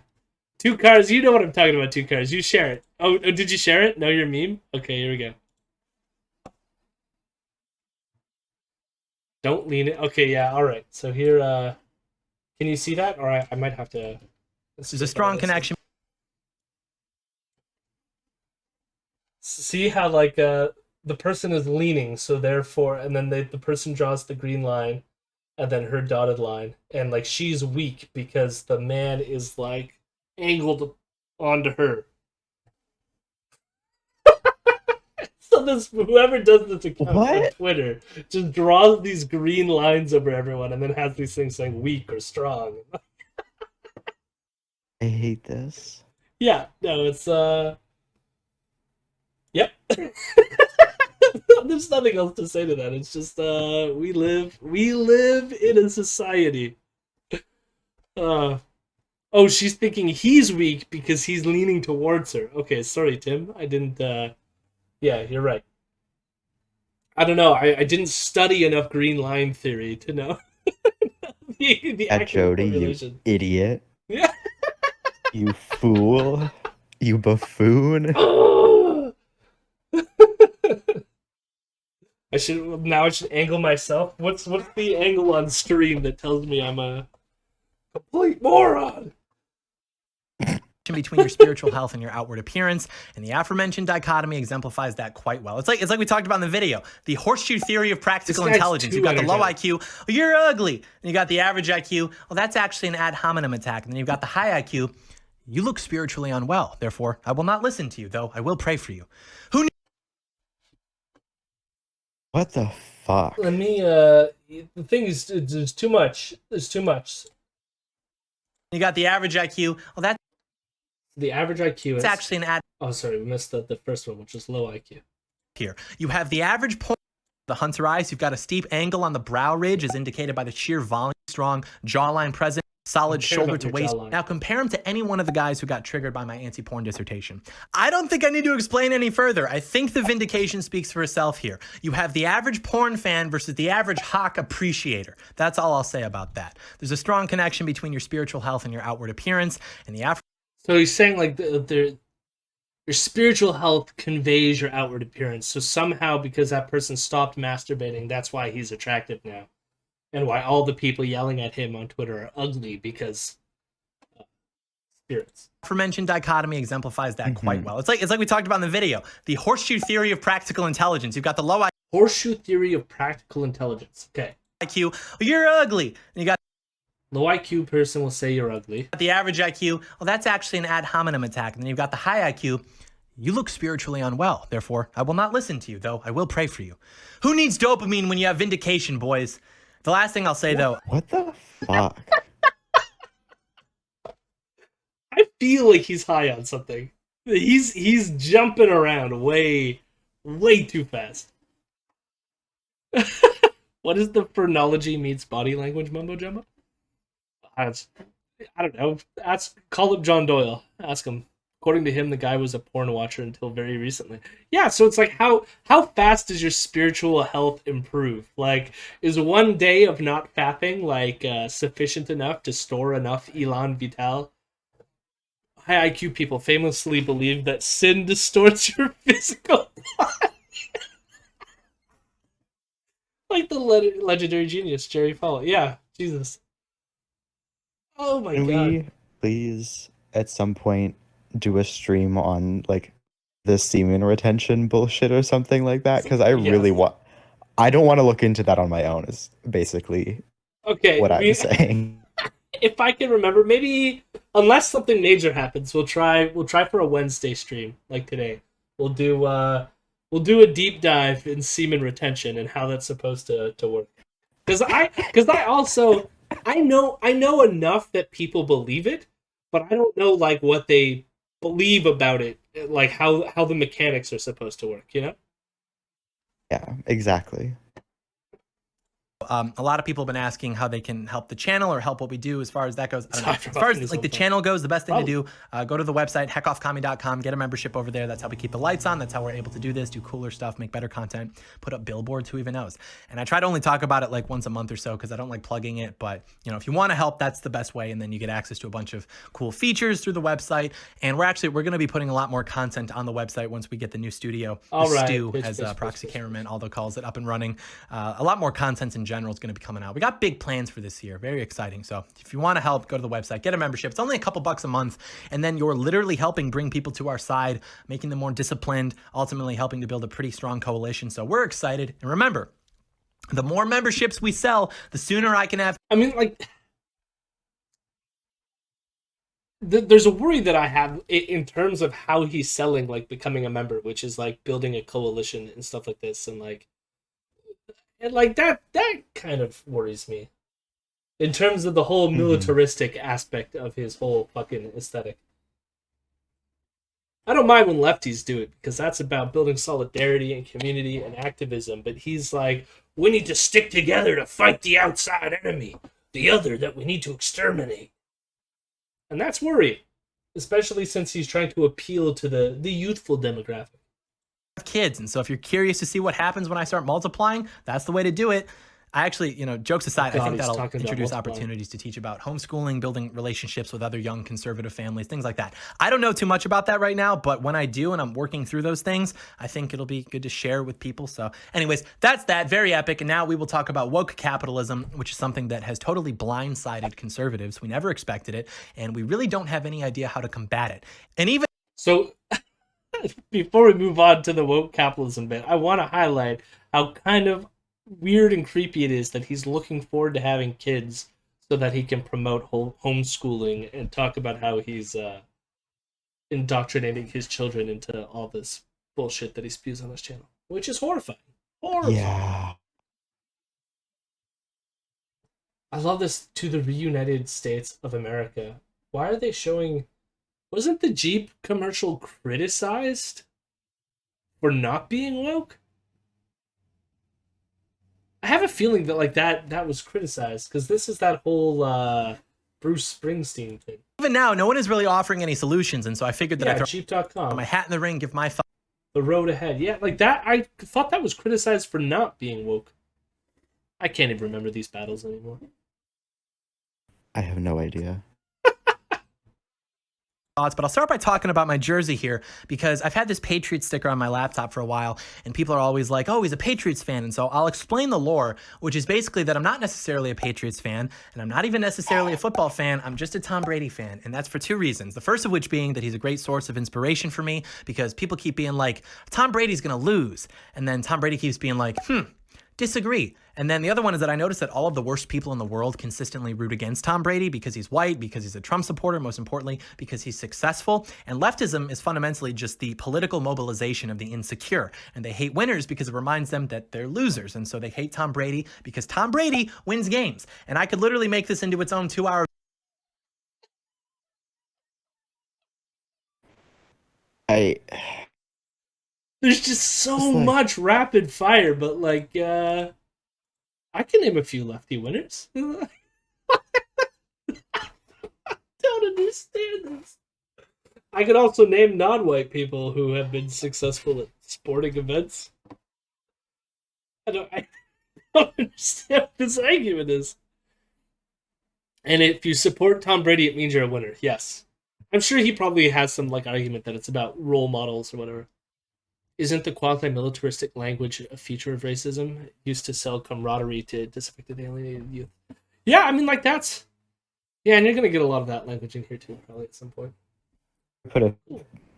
2 cars, you know what I'm talking about. 2 cars, you share it. Oh, did you share it? No, your meme. Okay, here we go. Don't lean it. Okay, yeah, all right. So here, can you see that? Or I might have to. There's a strong connection. See how like the person is leaning, so therefore, and then the person draws the green line. And then her dotted line. And, like, she's weak because the man is, like, angled onto her. So this whoever does this account on Twitter just draws these green lines over everyone and then has these things saying weak or strong. I hate this. Yeah, no, it's, Yep. There's nothing else to say to that. It's just we live in a society. Oh, she's thinking he's weak because he's leaning towards her. Okay, sorry, Tim. I didn't yeah, you're right. I don't know. I didn't study enough green line theory to know the accurate Jody, you formulation. idiot. Yeah. You fool. You buffoon. I should angle myself. What's the angle on stream that tells me I'm a complete moron? Between your spiritual health and your outward appearance, and the aforementioned dichotomy exemplifies that quite well. It's like we talked about in the video. The horseshoe theory of practical intelligence. You've got the low IQ, oh, you're ugly, and you got the average IQ. Well, that's actually an ad hominem attack. And then you've got the high IQ. You look spiritually unwell. Therefore, I will not listen to you, though I will pray for you. Who? What the fuck? Let me. The thing is, there's too much. There's too much. You got the average IQ. Well, that's the average IQ. It's actually an ad. Oh, sorry, we missed the first one, which is low IQ. Here, you have the average point. The hunter eyes. You've got a steep angle on the brow ridge, as indicated by the sheer volume, strong jawline present. Solid shoulder to waist. Now compare him to any one of the guys who got triggered by my anti-porn dissertation. I don't think I need to explain any further. I think the vindication speaks for itself here. You have the average porn fan versus the average hawk appreciator. That's all I'll say about that. There's a strong connection between your spiritual health and your outward appearance, and the So he's saying like your spiritual health conveys your outward appearance. So somehow, because that person stopped masturbating, that's why he's attractive now. And why all the people yelling at him on Twitter are ugly because spirits. Aforementioned dichotomy exemplifies that quite well. It's like we talked about in the video. The horseshoe theory of practical intelligence. You've got the low IQ. Horseshoe theory of practical intelligence. Okay. IQ. You're ugly. And you got Low IQ person will say you're ugly. The average IQ, well, that's actually an ad hominem attack. And then you've got the high IQ, you look spiritually unwell. Therefore, I will not listen to you, though I will pray for you. Who needs dopamine when you have vindication, boys? The last thing I'll say, though. What the fuck? I feel like he's high on something. He's jumping around way too fast. What is the phrenology meets body language mumbo jumbo? I don't know. Call up John Doyle. Ask him. According to him, the guy was a porn watcher until very recently. Yeah, so it's like how fast does your spiritual health improve? Like, is one day of not fapping like sufficient enough to store enough Elan Vital? High IQ people famously believe that sin distorts your physical body. Like the legendary genius Jerry Fowler. Yeah, Jesus. Oh my God. Can we please at some point do a stream on like the semen retention bullshit or something like that? Because I really I don't want to look into that on my own is basically what I'm saying. If I can remember, maybe unless something major happens, we'll try for a Wednesday stream like today. We'll do a deep dive in semen retention and how that's supposed to work. Because I know enough that people believe it, but I don't know like what they believe about it, like how the mechanics are supposed to work, you know? Yeah, exactly. A lot of people have been asking how they can help the channel or help what we do as far as that goes. I don't know. As far as like the channel goes, the best thing to do, go to the website, heckoffcommie.com, get a membership over there. That's how we keep the lights on. That's how we're able to do this, do cooler stuff, make better content, put up billboards, who even knows? And I try to only talk about it like once a month or so because I don't like plugging it. But, you know, if you want to help, that's the best way. And then you get access to a bunch of cool features through the website. And we're going to be putting a lot more content on the website once we get the new studio. Stu, as proxy cameraman, Aldo calls it, up and running. A lot more content in general is going to be coming out. We got big plans for this year. Very exciting. So if you want to help, go to the website, get a membership. It's only a couple bucks a month. And then you're literally helping bring people to our side, making them more disciplined, ultimately helping to build a pretty strong coalition. So we're excited. And remember, the more memberships we sell, the sooner I can have. I mean, like, there's a worry that I have in terms of how he's selling, like, becoming a member, which is like building a coalition and stuff like this. And like that kind of worries me in terms of the whole militaristic aspect of his whole fucking aesthetic. I don't mind when lefties do it because that's about building solidarity and community and activism, but he's like, we need to stick together to fight the outside enemy, the other that we need to exterminate. And that's worrying, especially since he's trying to appeal to the youthful demographic. Kids, and so if you're curious to see what happens when I start multiplying, that's the way to do it. I actually, jokes aside, I think that'll introduce opportunities to teach about homeschooling, building relationships with other young conservative families, things like that. I don't know too much about that right now, but when I do and I'm working through those things, I think it'll be good to share with people. So anyways, that's that. Very epic. And now we will talk about woke capitalism, which is something that has totally blindsided conservatives. We never expected it, and we really don't have any idea how to combat it. And even so, before we move on to the woke capitalism bit, I want to highlight how kind of weird and creepy it is that he's looking forward to having kids so that he can promote homeschooling and talk about how he's indoctrinating his children into all this bullshit that he spews on his channel, which is horrifying. Yeah. I love this. To the reunited states of America. Why are they showing... Wasn't the Jeep commercial criticized for not being woke? I have a feeling that like that was criticized because this is that whole Bruce Springsteen thing. Even now, no one is really offering any solutions, and so I figured that I'd throw Jeep.com. my hat in the ring, give my thoughts. The road ahead. Yeah, like that. I thought that was criticized for not being woke. I can't even remember these battles anymore. I have no idea. But I'll start by talking about my jersey here because I've had this Patriots sticker on my laptop for a while and people are always like, oh, he's a Patriots fan. And so I'll explain the lore, which is basically that I'm not necessarily a Patriots fan and I'm not even necessarily a football fan. I'm just a Tom Brady fan. And that's for two reasons. The first of which being that he's a great source of inspiration for me because people keep being like, Tom Brady's going to lose. And then Tom Brady keeps being like, disagree. And then the other one is that I noticed that all of the worst people in the world consistently root against Tom Brady because he's white, because he's a Trump supporter, most importantly, because he's successful. And leftism is fundamentally just the political mobilization of the insecure. And they hate winners because it reminds them that they're losers. And so they hate Tom Brady because Tom Brady wins games. And I could literally make this into its own 2-hour. There's just so much rapid fire, but like, I can name a few lefty winners. I don't understand this. I could also name non-white people who have been successful at sporting events. I don't understand what this argument is. And if you support Tom Brady, it means you're a winner. Yes. I'm sure he probably has some like argument that it's about role models or whatever. Isn't the quasi-militaristic language a feature of racism? It used to sell camaraderie to disaffected alienated youth. Yeah, I mean, like, that's... Yeah, and you're going to get a lot of that language in here, too, probably, at some point. Put it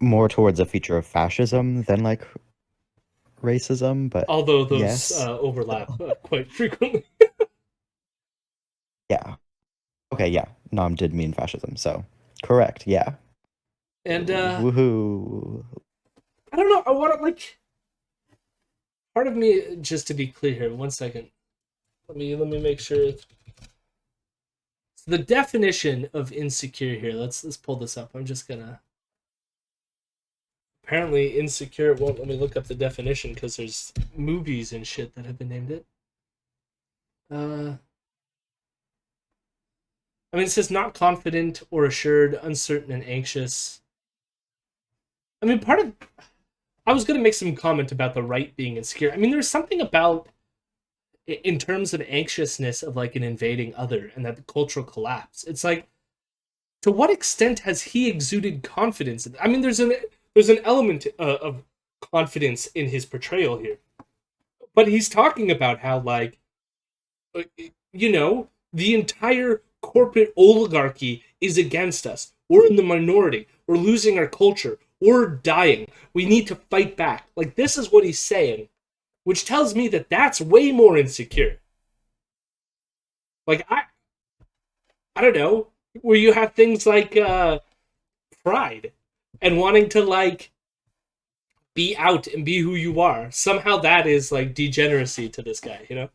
more towards a feature of fascism than, like, racism, but... Although those yes. Overlap quite frequently. Yeah. Okay, yeah. Nom did mean fascism, so... Correct, yeah. And, woohoo... I don't know, I want to, like... Part of me, just to be clear here, 1 second. Let me make sure... So the definition of insecure here, let's pull this up. I'm just gonna... Apparently insecure won't let me look up the definition because there's movies and shit that have been named it. I mean, it says not confident or assured, uncertain and anxious. I mean, I was going to make some comment about the right being insecure. I mean, there's something about, in terms of anxiousness of like an invading other and that the cultural collapse. It's like, to what extent has he exuded confidence? I mean, there's an element of confidence in his portrayal here. But he's talking about how, like, you know, the entire corporate oligarchy is against us. We're in the minority. We're losing our culture. We're dying. We need to fight back. Like, this is what he's saying, which tells me that that's way more insecure. Like, I don't know, where you have things like pride and wanting to, like, be out and be who you are. Somehow that is, like, degeneracy to this guy, you know?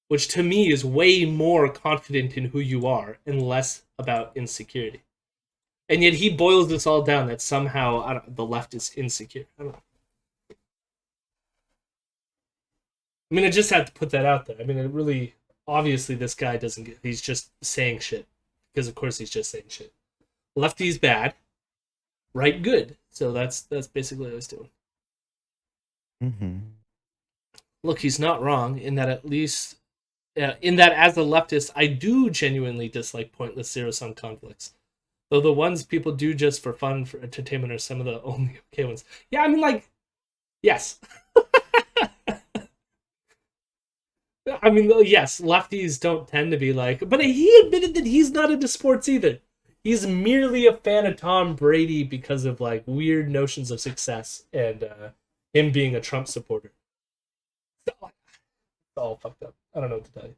Which to me is way more confident in who you are and less about insecurity. And yet he boils this all down that somehow the left is insecure. I don't know. I mean, I just had to put that out there. I mean, it really, obviously this guy doesn't get, he's just saying shit. Because of course he's just saying shit. Lefty's bad, right good. So that's basically what I was doing. Mm-hmm. Look, he's not wrong in that at least, in that as a leftist, I do genuinely dislike pointless zero-sum conflicts. Though the ones people do just for fun, for entertainment, are some of the only okay ones. Yeah, I mean, like, yes. I mean, yes, lefties don't tend to be like... But he admitted that he's not into sports either. He's merely a fan of Tom Brady because of, like, weird notions of success and him being a Trump supporter. It's all fucked up. I don't know what to tell you.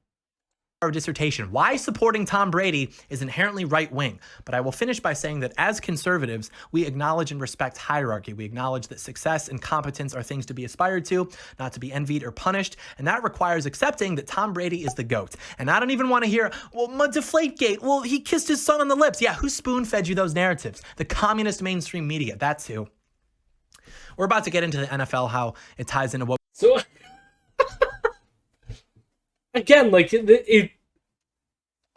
Our dissertation, why supporting Tom Brady is inherently right-wing. But I will finish by saying that as conservatives, we acknowledge and respect hierarchy. We acknowledge that success and competence are things to be aspired to, not to be envied or punished. And that requires accepting that Tom Brady is the GOAT. And I don't even want to hear, well, Deflategate, well, he kissed his son on the lips. Yeah, who spoon-fed you those narratives? The communist mainstream media, that's who. We're about to get into the NFL, how it ties into what... So... Again, like, it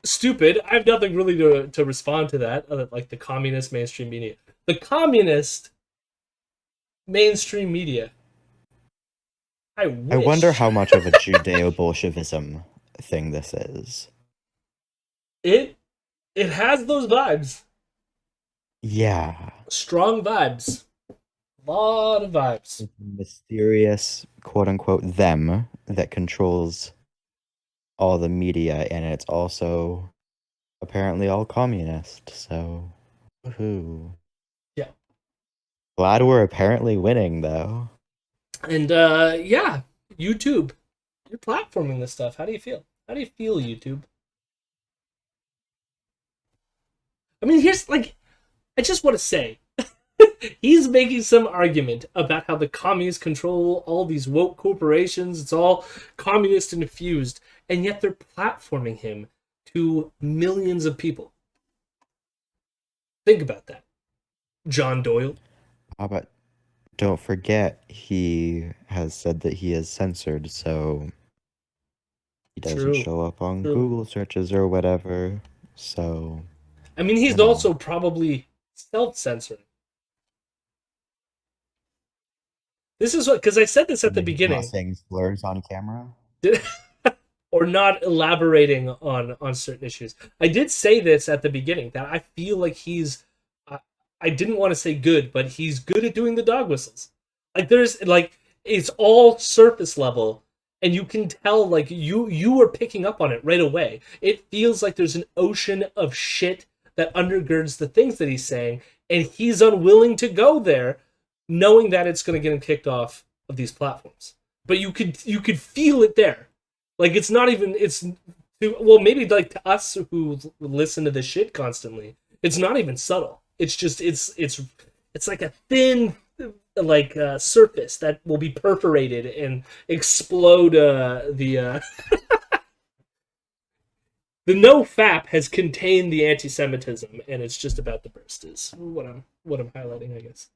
stupid. I have nothing really to respond to that, other like the communist mainstream media. The communist mainstream media. I wonder how much of a Judeo-Bolshevism thing this is. It has those vibes. Yeah. Strong vibes. A lot of vibes. Mysterious, quote-unquote, them that controls all the media, and it's also apparently all communist, so woohoo. Yeah. Glad we're apparently winning, though. And, yeah, YouTube. You're platforming this stuff. How do you feel? How do you feel, YouTube? I mean, here's like, I just want to say, he's making some argument about how the communists control all these woke corporations. It's all communist infused, and yet they're platforming him to millions of people. Think about that, John Doyle. But don't forget, he has said that he is censored, so he doesn't show up on Google searches or whatever. So, I mean, he's also probably self-censoring. This is what, because I said this at the beginning. Not saying slurs on camera? Or not elaborating on certain issues. I did say this at the beginning, that I feel like he's, I didn't want to say good, but he's good at doing the dog whistles. Like, there's, like, it's all surface level, and you can tell, like, you are picking up on it right away. It feels like there's an ocean of shit that undergirds the things that he's saying, and he's unwilling to go there, knowing that it's going to get him kicked off of these platforms. But you could feel it there. Like, it's not even, it's, well, maybe like to us who listen to this shit constantly, it's not even subtle. It's just, it's like a thin, like, surface that will be perforated and explode the the no-fap has contained the anti-Semitism, and it's just about to burst, is what I'm highlighting, I guess.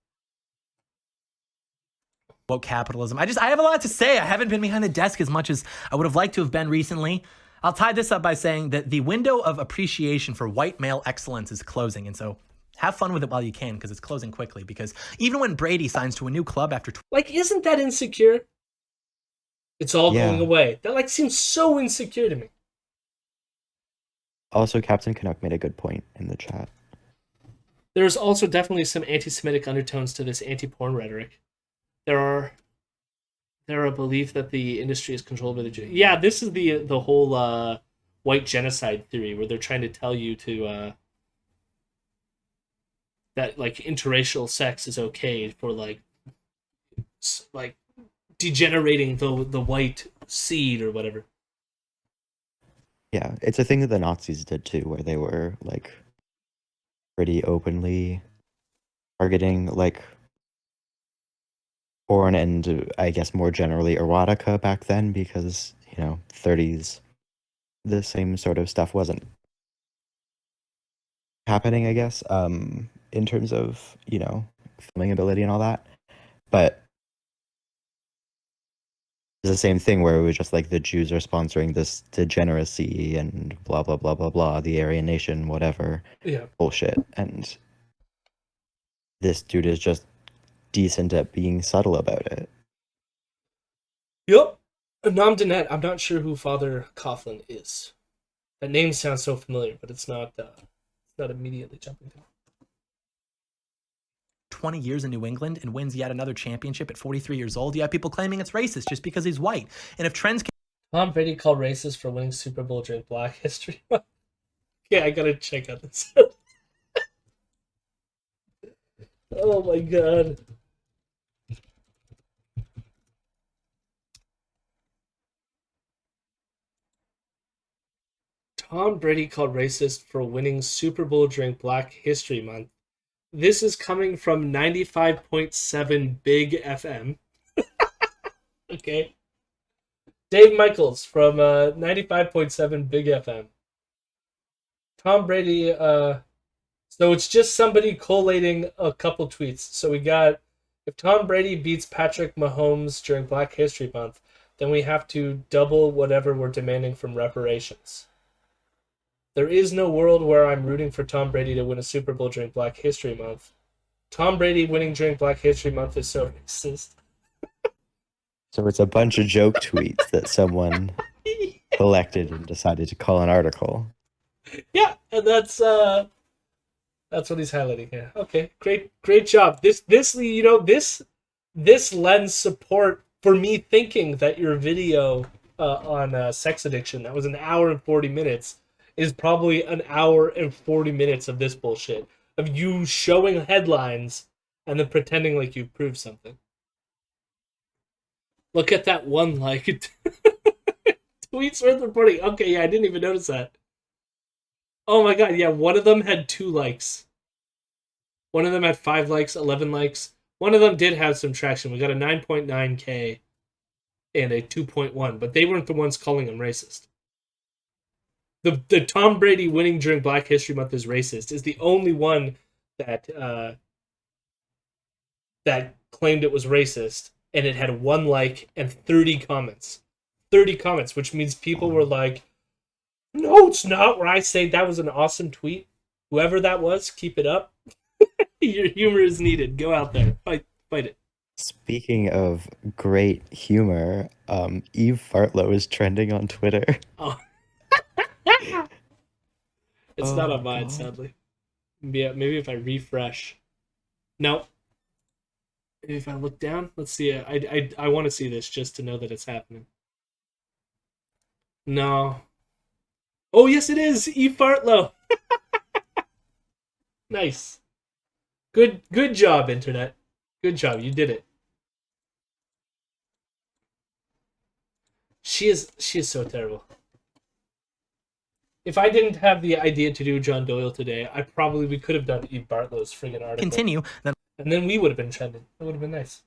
Woke capitalism. I have a lot to say. I haven't been behind the desk as much as I would have liked to have been recently. I'll tie this up by saying that the window of appreciation for white male excellence is closing, and so have fun with it while you can, because it's closing quickly. Because even when Brady signs to a new club after... Like, isn't that insecure? It's all going away. That, like, seems so insecure to me. Also, Captain Canuck made a good point in the chat. There's also definitely some anti-Semitic undertones to this anti-porn rhetoric. There are a belief that the industry is controlled by the Jews. Yeah, this is the whole white genocide theory, where they're trying to tell you to that, like, interracial sex is okay for like degenerating the white seed or whatever. Yeah, it's a thing that the Nazis did too, where they were like pretty openly targeting like porn and I guess more generally erotica back then, because, you know, 30s, the same sort of stuff wasn't happening, I guess, in terms of, you know, filming ability and all that. But it's the same thing where it was just like the Jews are sponsoring this degeneracy and blah, blah, blah, blah, blah, the Aryan nation, whatever. Yeah. Bullshit. And this dude is just decent at being subtle about it. Yep. Nam Danette, I'm not sure who Father Coughlin is. That name sounds so familiar, but it's not immediately jumping to. 20 years in New England and wins yet another championship at 43 years old. You have people claiming it's racist just because he's white. And if trends... Tom Brady called racist for winning Super Bowl during Black History Month. Yeah, I gotta check out this. Oh my god. Tom Brady called racist for winning Super Bowl during Black History Month. This is coming from 95.7 Big FM. Okay. Dave Michaels from 95.7 Big FM. Tom Brady, so it's just somebody collating a couple tweets. So we got, if Tom Brady beats Patrick Mahomes during Black History Month, then we have to double whatever we're demanding from reparations. There is no world where I'm rooting for Tom Brady to win a Super Bowl during Black History Month. Tom Brady winning during Black History Month is so racist. So it's a bunch of joke tweets that someone collected and decided to call an article. Yeah, and that's what he's highlighting here. Okay, great job. This you know, this lends support for me thinking that your video on sex addiction, that was an hour and 40 minutes, is probably an hour and 40 minutes of this bullshit. Of you showing headlines and then pretending like you proved something. Look at that one like. Tweets worth reporting. Okay, yeah, I didn't even notice that. Oh my god, yeah, one of them had 2 likes. One of them had 5 likes, 11 likes. One of them did have some traction. We got a 9.9K and a 2.1, but they weren't the ones calling him racist. The Tom Brady winning during Black History Month is racist is the only one that that claimed it was racist, and it had 1 like and 30 comments. 30 comments, which means people were like, no, it's not, where I say that was an awesome tweet. Whoever that was, keep it up. Your humor is needed. Go out there. Fight it. Speaking of great humor, Eve Fartlow is trending on Twitter. Oh. It's not on mine, sadly. Yeah, maybe if I refresh. No. Maybe if I look down. Let's see. I want to see this just to know that it's happening. No. Oh, yes, it is. Eve Fartlow. Nice. Good job, Internet. Good job. You did it. She is so terrible. If I didn't have the idea to do John Doyle today, we could have done Eve Bartlow's friggin' article. Continue. And then we would have been trending. That would have been nice.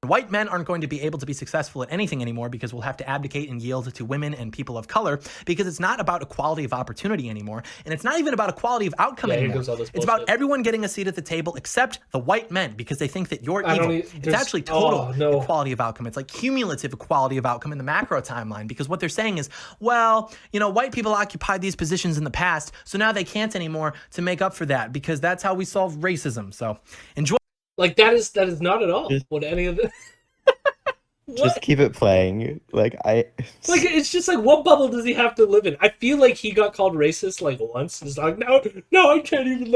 White men aren't going to be able to be successful at anything anymore because we'll have to abdicate and yield to women and people of color, because it's not about equality of opportunity anymore, and it's not even about equality of outcome anymore. It's about everyone getting a seat at the table except the white men, because they think that you're evil. It's actually total equality of outcome. It's like cumulative equality of outcome in the macro timeline, because what they're saying is, well, white people occupied these positions in the past, so now they can't anymore to make up for that, because that's how we solve racism. So enjoy. Like, that is not at all what any of the... Just keep it playing. It's just like, what bubble does he have to live in? I feel like he got called racist like once. It's like, no, I can't even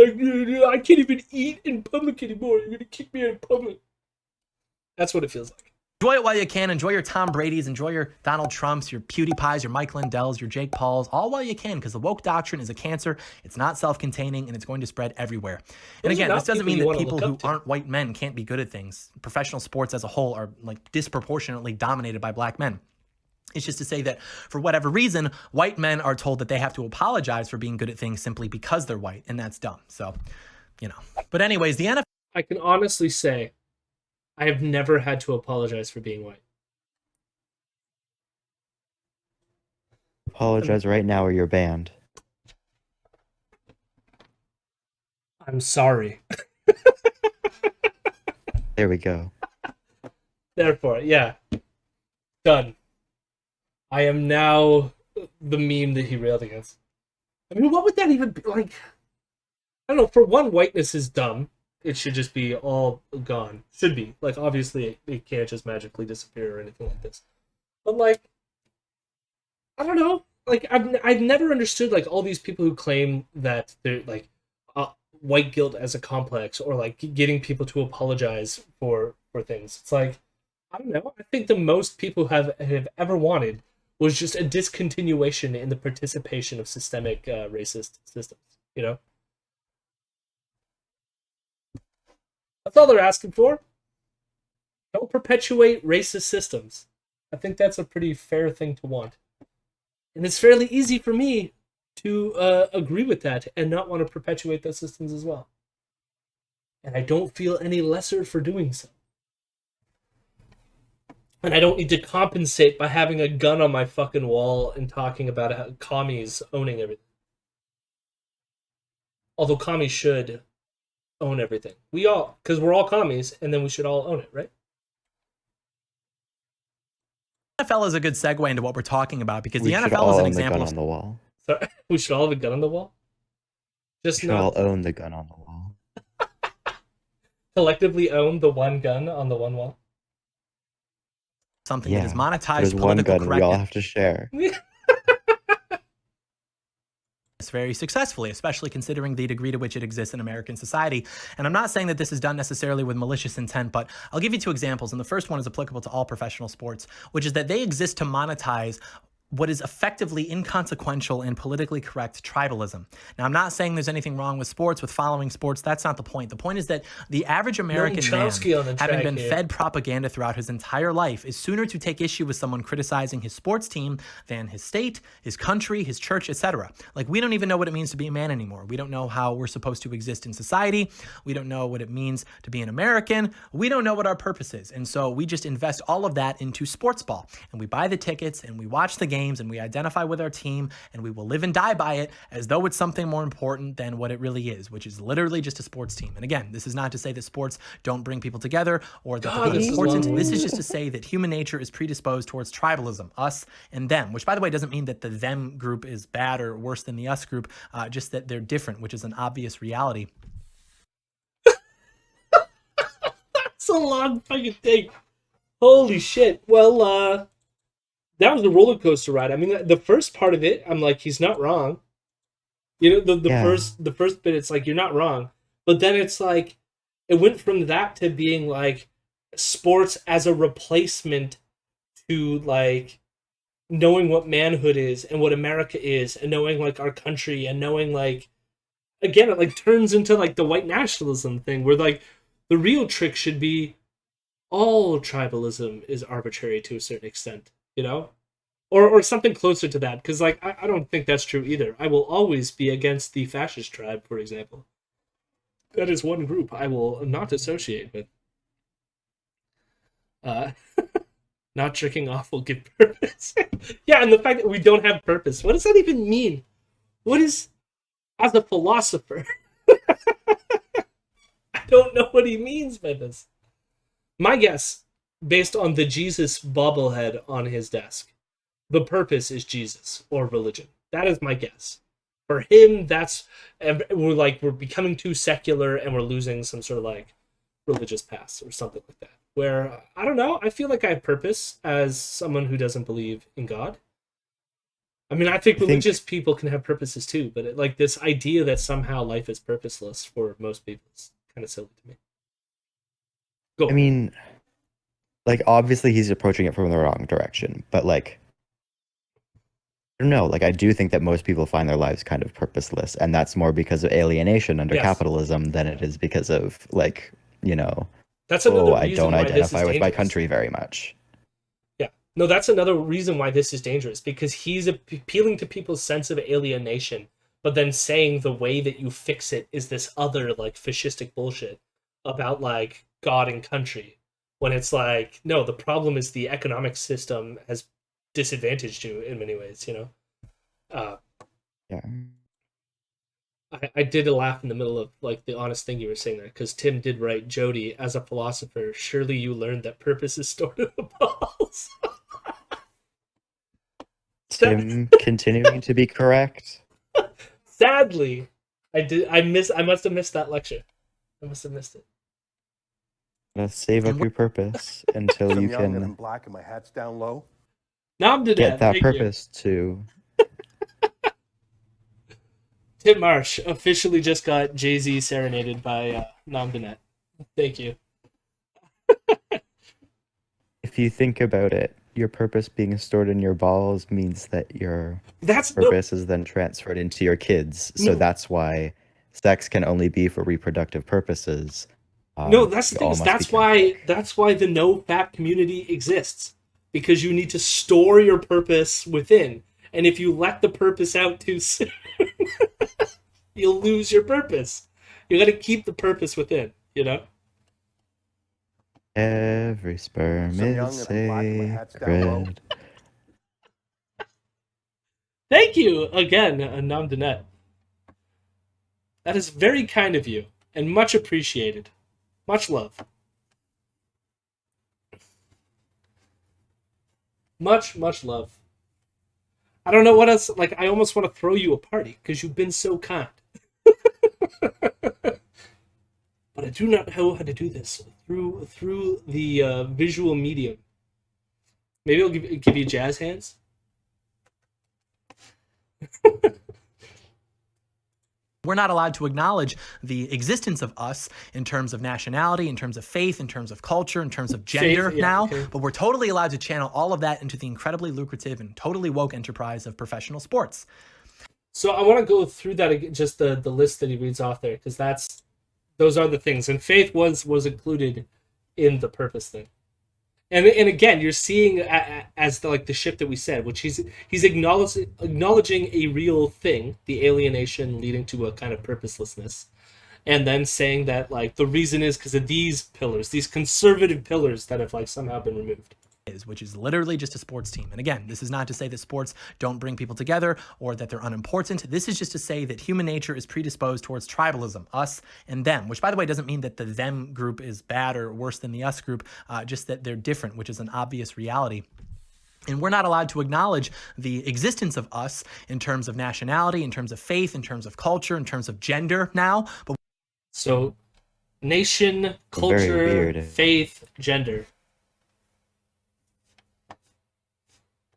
I can't even eat in public anymore. You're gonna kick me out in public. That's what it feels like. Enjoy it while you can. Enjoy your Tom Brady's, enjoy your Donald Trumps, your PewDiePies, your Mike Lindells, your Jake Pauls, all while you can, because the woke doctrine is a cancer. It's not self-containing, and it's going to spread everywhere. And again, this doesn't mean that people who aren't white men can't be good at things. Professional sports as a whole are disproportionately dominated by black men. It's just to say that for whatever reason, white men are told that they have to apologize for being good at things simply because they're white, and that's dumb. So, But anyways, the NFL... I can honestly say I have never had to apologize for being white. Apologize right now or you're banned. I'm sorry. There we go. Therefore, yeah. Done. I am now the meme that he railed against. I mean, what would that even be? Like, I don't know. For one, whiteness is dumb. It should just be all gone. Should be. Like, obviously, it can't just magically disappear or anything like this. But, like, I don't know. Like, I've never understood, like, all these people who claim that they're, like, white guilt as a complex, or, like, getting people to apologize for things. It's like, I don't know. I think the most people have ever wanted was just a discontinuation in the participation of systemic racist systems, That's all they're asking for. Don't perpetuate racist systems. I think that's a pretty fair thing to want. And it's fairly easy for me to agree with that and not want to perpetuate those systems as well. And I don't feel any lesser for doing so. And I don't need to compensate by having a gun on my fucking wall and talking about how commies owning everything. Although commies should own everything. Because we're all commies, and then we should all own it, right? NFL is a good segue into what we're talking about, because the NFL is an example of the wall. Sorry, we should all have a gun on the wall? We should all own the gun on the wall. Collectively own the one gun on the one wall? Something that is monetized There's one gun we all have to share. Very successfully, especially considering the degree to which it exists in American society. And I'm not saying that this is done necessarily with malicious intent, but I'll give you 2 examples. And the first one is applicable to all professional sports, which is that they exist to monetize what is effectively inconsequential and politically correct tribalism. Now, I'm not saying there's anything wrong with sports, with following sports. That's not the point. The point is that the average American man, having been fed propaganda throughout his entire life, is sooner to take issue with someone criticizing his sports team than his state, his country, his church, etc. Like, we don't even know what it means to be a man anymore. We don't know how we're supposed to exist in society. We don't know what it means to be an American. We don't know what our purpose is. And so we just invest all of that into sports ball. And we buy the tickets and we watch the games and we identify with our team and we will live and die by it as though it's something more important than what it really is, which is literally just a sports team. And again, this is not to say that sports don't bring people together or that this is just to say that human nature is predisposed towards tribalism, us and them, which, by the way, doesn't mean that the them group is bad or worse than the us group, just that they're different, which is an obvious reality. That's a long fucking thing. Holy shit. Well, that was a roller coaster ride. I mean, the first part of it, I'm like, he's not wrong. You know, the first bit, it's like, you're not wrong. But then it's like, it went from that to being like sports as a replacement to like knowing what manhood is and what America is and knowing like our country and knowing like, again, it like turns into like the white nationalism thing where like the real trick should be all tribalism is arbitrary to a certain extent. You know, or something closer to that, because like I don't think that's true either. I will always be against the fascist tribe, for example. That is one group I will not associate with. Not jerking off will give purpose. Yeah, and the fact that we don't have purpose. What does that even mean? What is, as a philosopher? I don't know what he means by this. My guess, based on the Jesus bobblehead on his desk, the purpose is Jesus or religion. That is my guess. For him, we're becoming too secular and we're losing some sort of like religious paths or something like that. Where, I don't know, I feel like I have purpose as someone who doesn't believe in God. I mean, I think religious people can have purposes too, but like this idea that somehow life is purposeless for most people is kind of silly to me. Go on. I mean, like, obviously he's approaching it from the wrong direction, but like, I don't know, like, I do think that most people find their lives kind of purposeless, and that's more because of alienation under capitalism than it is because of, like, you know, that's another reason I don't why identify with my country very much. Yeah. No, that's another reason why this is dangerous, because he's appealing to people's sense of alienation, but then saying the way that you fix it is this other, like, fascistic bullshit about, like, God and country. When it's like, no, the problem is the economic system has disadvantaged you in many ways, you know? Yeah. I did laugh in the middle of, like, the honest thing you were saying there, because Tim did write, Jody, as a philosopher, surely you learned that purpose is stored in the balls. Tim continuing to be correct. Sadly, I must have missed that lecture. I must have missed it. Save up your purpose until you can and black and my hat's down low. Now I'm get that purpose too. Tim Marsh officially just got Jay-Z serenaded by Nam Dinet. Thank you. If you think about it, your purpose being stored in your balls means that your purpose is then transferred into your kids. So that's why sex can only be for reproductive purposes. No, that's the thing. That's why the no-fap community exists, because you need to store your purpose within, and if you let the purpose out too soon, you'll lose your purpose. You got to keep the purpose within, you know. Every sperm is sacred. Thank you again, Nam Dinet. That is very kind of you and much appreciated. Much love. Much love. I don't know what else, like, I almost want to throw you a party because you've been so kind. But I do not know how to do this through the visual medium. Maybe I'll give you jazz hands. We're not allowed to acknowledge the existence of us in terms of nationality, in terms of faith, in terms of culture, in terms of gender but we're totally allowed to channel all of that into the incredibly lucrative and totally woke enterprise of professional sports. So I want to go through that again, just the list that he reads off there, because those are the things, and faith was included in the purpose thing. And again, you're seeing as the shift that we said, which he's acknowledging a real thing, the alienation leading to a kind of purposelessness, and then saying that like the reason is because of these pillars, these conservative pillars that have like somehow been removed. Which is literally just a sports team. And again, this is not to say that sports don't bring people together or that they're unimportant. This is just to say that human nature is predisposed towards tribalism, us and them, which by the way doesn't mean that the them group is bad or worse than the us group, just that they're different, which is an obvious reality. And we're not allowed to acknowledge the existence of us in terms of nationality, in terms of faith, in terms of culture, in terms of gender now. So nation, culture, faith, gender.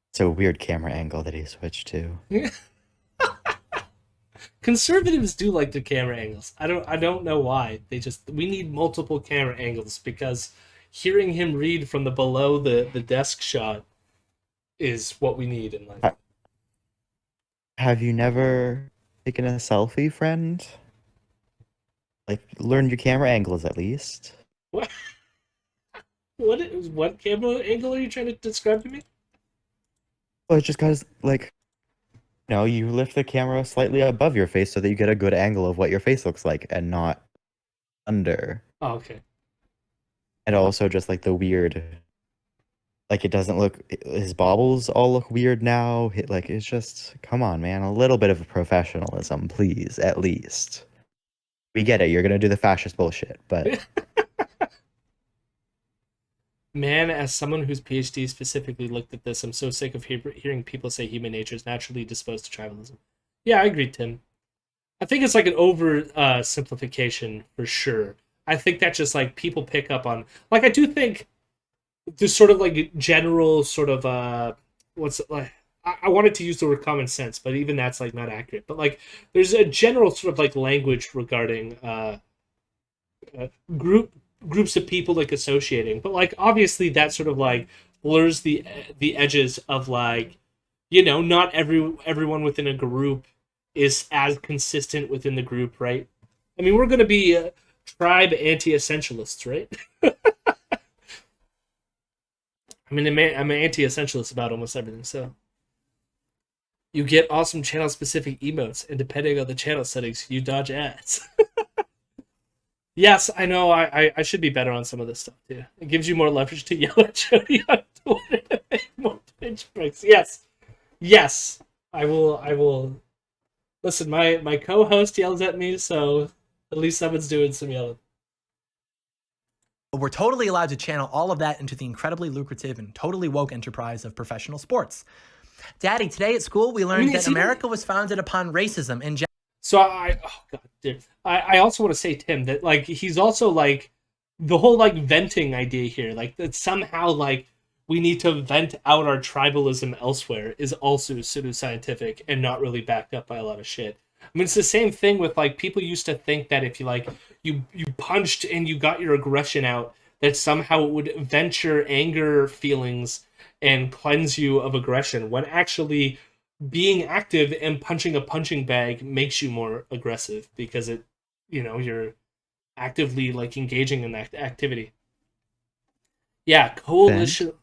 It's a weird camera angle that he switched to. Conservatives do like the camera angles. I don't know why. We need multiple camera angles because hearing him read from the below the desk shot is what we need in life. Have you never taken a selfie, friend? Like, learn your camera angles at least. What? What camera angle are you trying to describe to me? Well, it's just because, like, you lift the camera slightly above your face so that you get a good angle of what your face looks like and not under. Oh, okay. And also just, like, the weird... Like, it doesn't look... His baubles all look weird now. Like, it's just... Come on, man. A little bit of professionalism, please, at least. We get it. You're going to do the fascist bullshit, but... Man, as someone whose PhD specifically looked at this, I'm so sick of hearing people say human nature is naturally disposed to tribalism. Yeah, I agree, Tim. I think it's like an simplification for sure. I think that just like people pick up on, like, I do think this sort of like general sort of I wanted to use the word common sense, but even that's like not accurate. But like there's a general sort of like language regarding groups of people like associating, but like obviously that sort of like blurs the edges of like, not everyone within a group is as consistent within the group, right? I mean, we're going to be tribe anti-essentialists, right? I mean, I'm an anti-essentialist about almost everything, so. You get awesome channel-specific emotes, and depending on the channel settings, you dodge ads. Yes, I know. I should be better on some of this stuff too. It gives you more leverage to yell at Jody on Twitter to make more pitch breaks. Yes, I will. Listen, my co-host yells at me, so at least someone's doing some yelling. We're totally allowed to channel all of that into the incredibly lucrative and totally woke enterprise of professional sports. Daddy, today at school we learned that America was founded upon racism and. So I also want to say, Tim, that like he's also like the whole like venting idea here, like that somehow like we need to vent out our tribalism elsewhere is also pseudoscientific and not really backed up by a lot of shit. I mean, it's the same thing with like people used to think that if you like you punched and you got your aggression out, that somehow it would vent your anger feelings and cleanse you of aggression, when actually being active and punching a punching bag makes you more aggressive because it, you're actively like engaging in that activity. Yeah, coalition.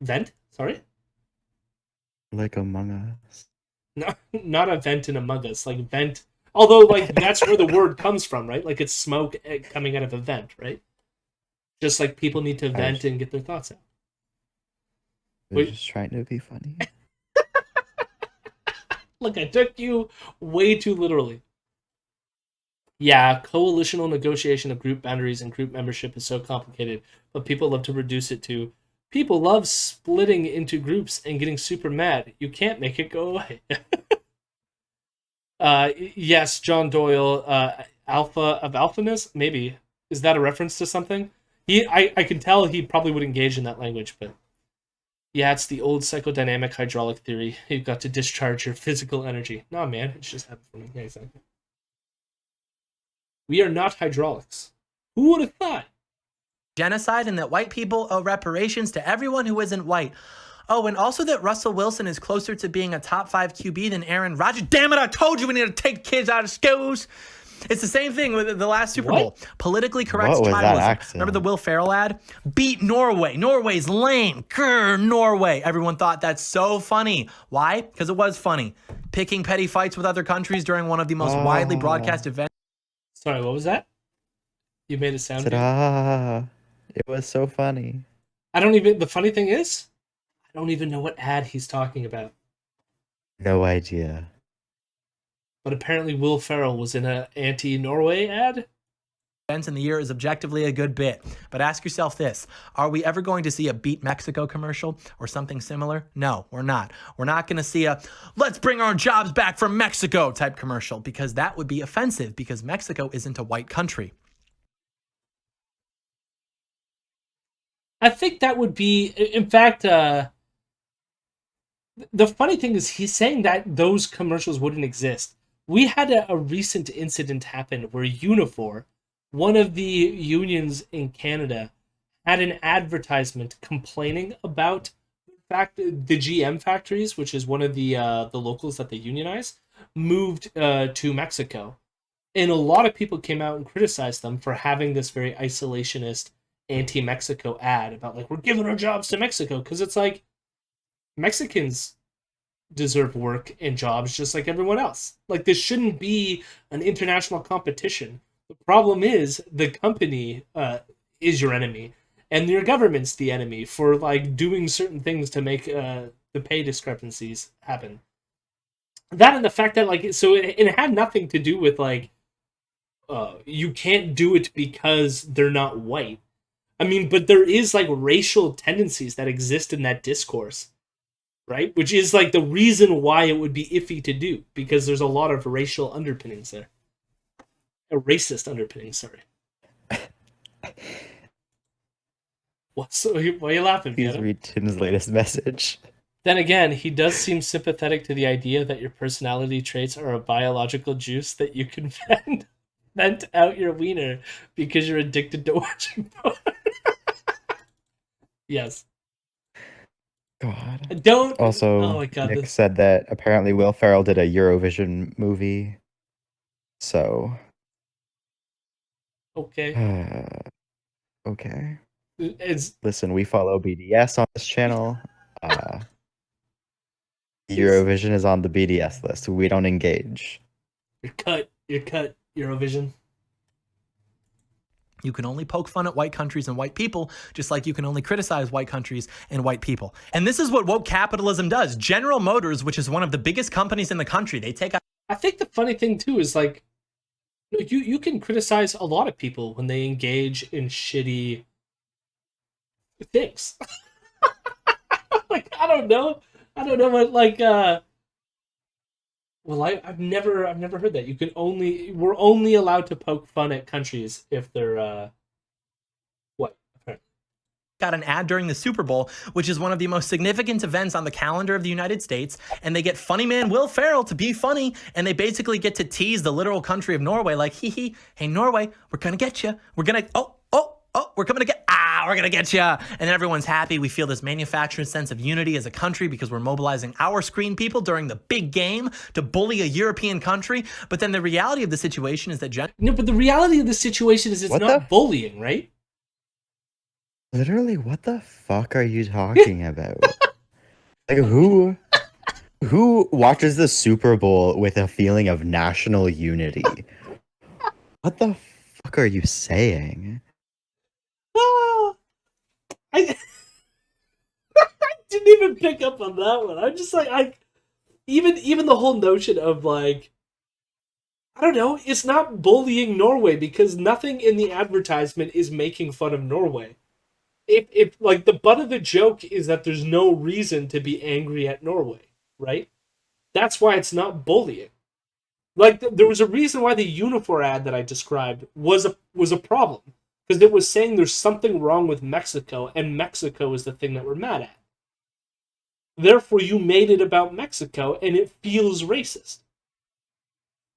Vent? Sorry? Like Among Us. No, not a vent in Among Us, like vent. Although, like, that's where the word comes from, right? Like, it's smoke coming out of a vent, right? Just like people need to vent and get their thoughts out. We're just trying to be funny. Look, I took you way too literally. Yeah, coalitional negotiation of group boundaries and group membership is so complicated, but people love to reduce it to, people love splitting into groups and getting super mad. You can't make it go away. Yes, John Doyle, Alpha of Alphaness, maybe. Is that a reference to something? I can tell he probably would engage in that language, but yeah, it's the old psychodynamic hydraulic theory. You've got to discharge your physical energy. No, man, it's just happened for me. Yeah, exactly. We are not hydraulics. Who would have thought? Genocide, and that white people owe reparations to everyone who isn't white. Oh, and also that Russell Wilson is closer to being a top 5 QB than Aaron Rodgers. Damn it, I told you we need to take kids out of schools. It's the same thing with the last Super Bowl. Politically correct tribalism. Remember the Will Ferrell ad? Beat Norway. Norway's lame. Grr, Norway. Everyone thought that's so funny. Why? Because it was funny. Picking petty fights with other countries during one of the most widely broadcast events. Sorry, what was that? You made a sound. It was so funny. The funny thing is, I don't even know what ad he's talking about. No idea. But apparently Will Ferrell was in an anti-Norway ad. In the year is objectively a good bit. But ask yourself this. Are we ever going to see a Beat Mexico commercial or something similar? No, we're not. We're not going to see a let's bring our jobs back from Mexico type commercial, because that would be offensive, because Mexico isn't a white country. I think that would be, in fact, the funny thing is he's saying that those commercials wouldn't exist. We had a recent incident happen where Unifor, one of the unions in Canada, had an advertisement complaining about the GM factories, which is one of the locals that they unionize, moved to Mexico. And a lot of people came out and criticized them for having this very isolationist anti-Mexico ad about, like, we're giving our jobs to Mexico, because it's like Mexicans deserve work and jobs just like everyone else. Like, this shouldn't be an international competition. The problem is the company is your enemy, and your government's the enemy for, like, doing certain things to make the pay discrepancies happen. That, and the fact that, like, so it had nothing to do with, like, you can't do it because they're not white. I mean, but there is, like, racial tendencies that exist in that discourse, right? Which is, like, the reason why it would be iffy to do, because there's a lot of racial underpinnings there. A racist underpinnings, sorry. Why are you laughing, Please Piano? read Tim's latest message. Then again, he does seem sympathetic to the idea that your personality traits are a biological juice that you can vent out your wiener because you're addicted to watching porn. Yes. God. Don't. Also, oh my God, Nick said that apparently Will Ferrell did a Eurovision movie. So. Okay. Okay. It's Listen, we follow BDS on this channel. Eurovision is on the BDS list. We don't engage. You're cut, Eurovision. You can only poke fun at white countries and white people, just like you can only criticize white countries and white people. And this is what woke capitalism does. General Motors, which is one of the biggest companies in the country, they take out... I think the funny thing, too, is, like, you can criticize a lot of people when they engage in shitty things. Like, I don't know what, like, well, I've never heard that. We're only allowed to poke fun at countries if they're, what? Apparently. Got an ad during the Super Bowl, which is one of the most significant events on the calendar of the United States, and they get funny man Will Ferrell to be funny, and they basically get to tease the literal country of Norway, like, hey, Norway, we're gonna get you. We're gonna, we're coming to get, we're gonna get you. And then everyone's happy. We feel this manufactured sense of unity as a country because we're mobilizing our screen people during the big game to bully a European country. But then the reality of the situation is that... No, but the reality of the situation is it's not bullying, right? Literally, what the fuck are you talking about? Like, who watches the Super Bowl with a feeling of national unity? What the fuck are you saying? I didn't even pick up on that one. I'm just like, even the whole notion of, like, I don't know, it's not bullying Norway because nothing in the advertisement is making fun of Norway. If like, the butt of the joke is that there's no reason to be angry at Norway, right? That's why it's not bullying. Like, there was a reason why the Unifor ad that I described was a problem. Because it was saying there's something wrong with Mexico, and Mexico is the thing that we're mad at. Therefore, you made it about Mexico, and it feels racist.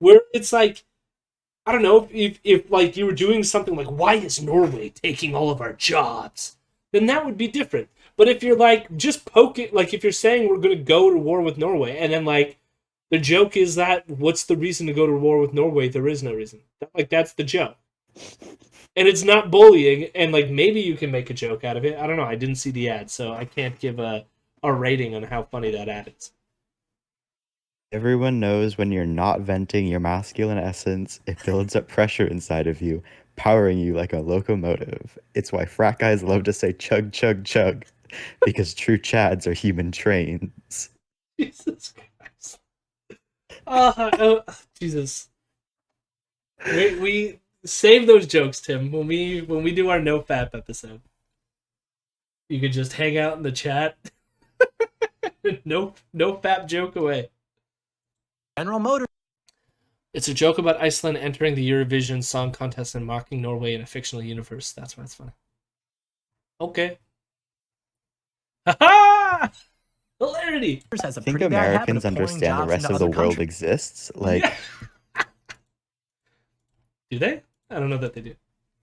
Where it's like, I don't know, if like you were doing something like, why is Norway taking all of our jobs? Then that would be different. But if you're like just poking, like if you're saying we're going to go to war with Norway, and then like the joke is that what's the reason to go to war with Norway? There is no reason. Like that's the joke. And it's not bullying, and like maybe you can make a joke out of it. I don't know. I didn't see the ad, so I can't give a rating on how funny that ad is. Everyone knows when you're not venting your masculine essence, it builds up pressure inside of you, powering you like a locomotive. It's why frat guys love to say chug, chug, chug, because true chads are human trains. Jesus Christ. Oh, Jesus. We save those jokes, Tim. When we do our no fap episode, you could just hang out in the chat. no fap joke away. General Motors. It's a joke about Iceland entering the Eurovision Song Contest and mocking Norway in a fictional universe. That's why it's funny. Okay. Ha-ha! Hilarity! I think Americans understand the rest of the world exists. Like, do they? I don't know that they do.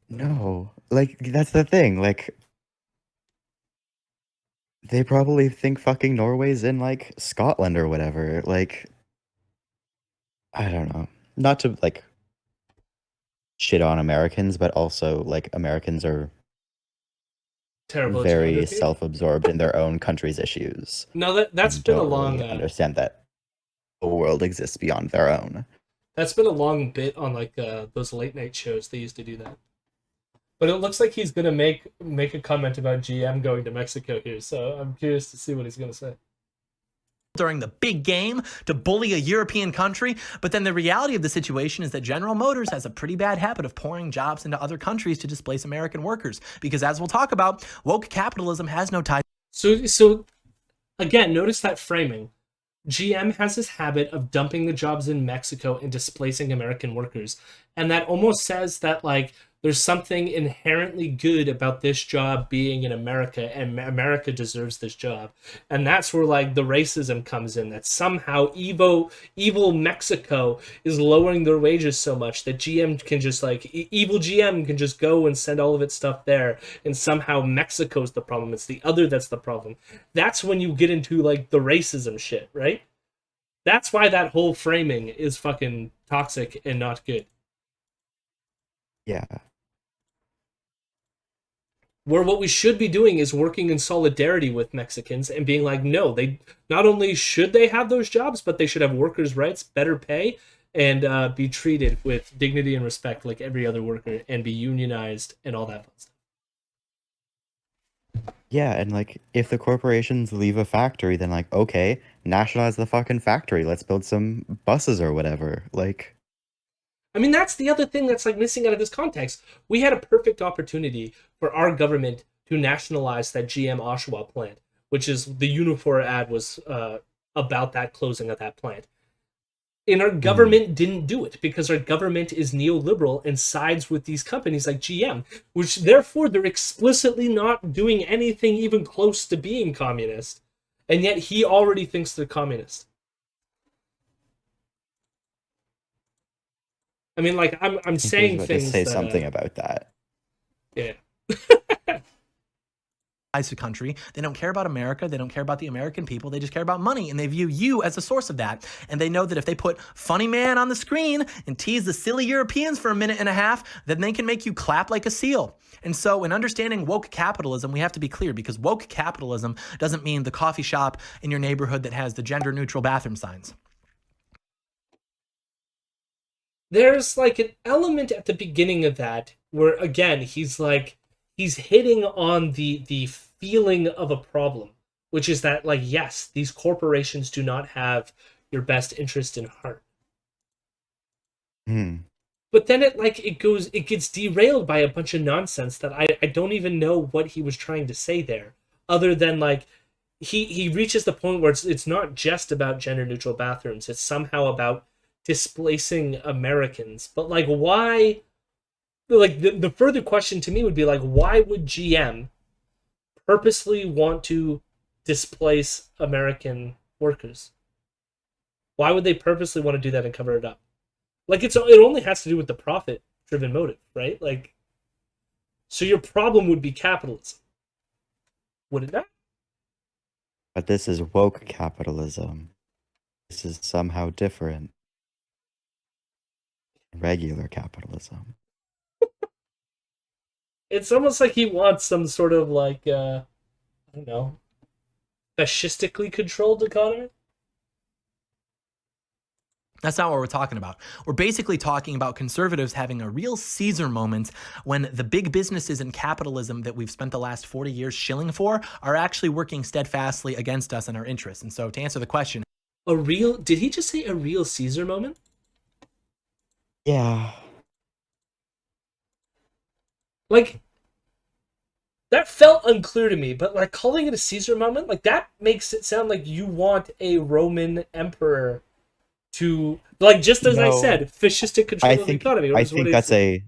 No, like that's the thing. Like, they probably think fucking Norway's in like Scotland or whatever. Like, I don't know. Not to like shit on Americans, but also like Americans are terrible, very self-absorbed in their own country's issues. No, that's been a long really understand that the world exists beyond their own. That's been a long bit on like those late night shows. They used to do that. But it looks like he's gonna make a comment about GM going to Mexico here, so I'm curious to see what he's gonna say. During the big game to bully a European country, but then the reality of the situation is that General Motors has a pretty bad habit of pouring jobs into other countries to displace American workers, because as we'll talk about, woke capitalism has no ties. So again, notice that framing. GM has this habit of dumping the jobs in Mexico and displacing American workers, and that almost says that like there's something inherently good about this job being in America, and America deserves this job. And that's where like the racism comes in, that somehow evil Mexico is lowering their wages so much that GM can just like, evil GM can just go and send all of its stuff there, and somehow Mexico's the problem. It's the other that's the problem. That's when you get into like the racism shit, right? That's why that whole framing is fucking toxic and not good. Yeah. Where what we should be doing is working in solidarity with Mexicans and being like, no, they not only should they have those jobs, but they should have workers' rights, better pay, and be treated with dignity and respect like every other worker, and be unionized and all that fun stuff. Yeah, and like if the corporations leave a factory, then like, okay, nationalize the fucking factory. Let's build some buses or whatever. Like, I mean, that's the other thing that's like missing out of this context. We had a perfect opportunity for our government to nationalize that GM Oshawa plant, which is the Unifor ad was about that closing of that plant. And our government didn't do it because our government is neoliberal and sides with these companies like GM, which therefore they're explicitly not doing anything even close to being communist. And yet he already thinks they're communist. I mean, like, I'm saying things. Say something about that. Yeah. The country. They don't care about America. They don't care about the American people. They just care about money, and they view you as a source of that. And they know that if they put funny man on the screen and tease the silly Europeans for a minute and a half, then they can make you clap like a seal. And so in understanding woke capitalism, we have to be clear, because woke capitalism doesn't mean the coffee shop in your neighborhood that has the gender-neutral bathroom signs. There's like an element at the beginning of that where, again, he's hitting on the feeling of a problem, which is that, like, yes, these corporations do not have your best interest in heart. But then it gets derailed by a bunch of nonsense that I don't even know what he was trying to say there, other than like he reaches the point where it's not just about gender neutral bathrooms, it's somehow about displacing Americans. But like, why? Like, the further question to me would be like, why would GM purposely want to displace American workers? Why would they purposely want to do that and cover it up? Like it only has to do with the profit-driven motive, right? Like, so your problem would be capitalism, would it not? But this is woke capitalism. This is somehow different. Regular capitalism. It's almost like he wants some sort of like, I don't know, fascistically controlled economy. That's not what we're talking about. We're basically talking about conservatives having a real Caesar moment when the big businesses in capitalism that we've spent the last 40 years shilling for are actually working steadfastly against us and our interests. And so to answer the question... Did he just say a real Caesar moment? Yeah. Like, that felt unclear to me, but like calling it a Caesar moment, like that makes it sound like you want a Roman emperor to, like, just as I said, fascistic control of the economy. I think that's a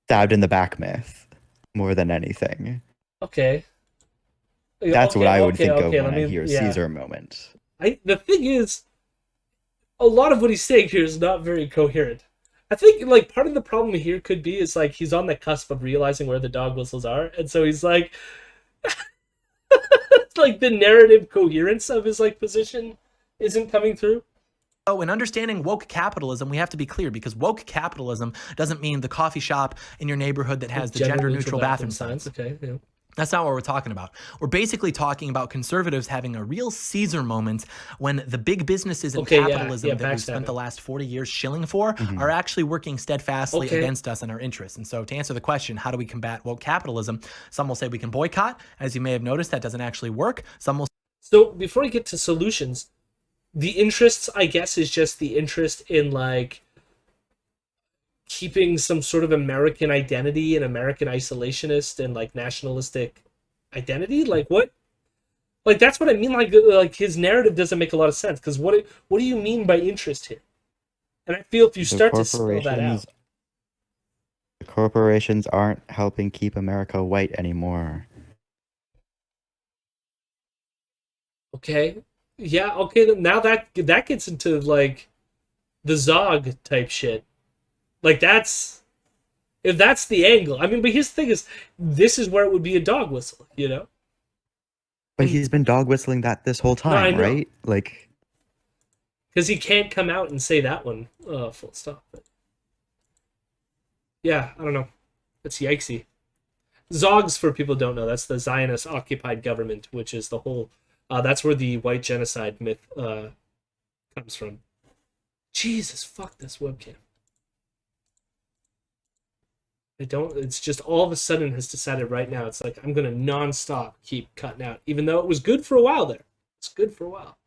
stabbed in the back myth more than anything. Okay. That's what I would think of when I hear Caesar moment. The thing is, a lot of what he's saying here is not very coherent. I think, like, part of the problem here could be is, like, he's on the cusp of realizing where the dog whistles are, and so he's like, like, the narrative coherence of his, like, position isn't coming through. Oh, in understanding woke capitalism, we have to be clear, because woke capitalism doesn't mean the coffee shop in your neighborhood that has the gender-neutral bathroom signs. Okay, yeah. That's not what we're talking about. We're basically talking about conservatives having a real Caesar moment when the big businesses in capitalism that we've spent the last 40 years shilling for are actually working steadfastly against us and our interests. And so to answer the question, how do we combat woke capitalism? Some will say we can boycott. As you may have noticed, that doesn't actually work. Some will... So before we get to solutions, the interests, I guess, is just the interest in, like, keeping some sort of American identity and American isolationist and, like, nationalistic identity. Like, what? Like, that's what I mean. Like his narrative doesn't make a lot of sense, because what do you mean by interest here? And I feel if you start to spell that out, the corporations aren't helping keep America white anymore. Okay. Yeah, okay, now that gets into, like, the Zog type shit. Like, if that's the angle. I mean, but his thing is, this is where it would be a dog whistle, you know? But he's been dog whistling that this whole time, right? Like, because he can't come out and say that one full stop. But yeah, I don't know. It's yikesy. Zogs, for people who don't know, that's the Zionist occupied government, which is the whole... that's where the white genocide myth comes from. Jesus, fuck this webcam. It's just all of a sudden has decided right now, it's like, I'm going to non-stop keep cutting out, even though it was good for a while there. It's good for a while.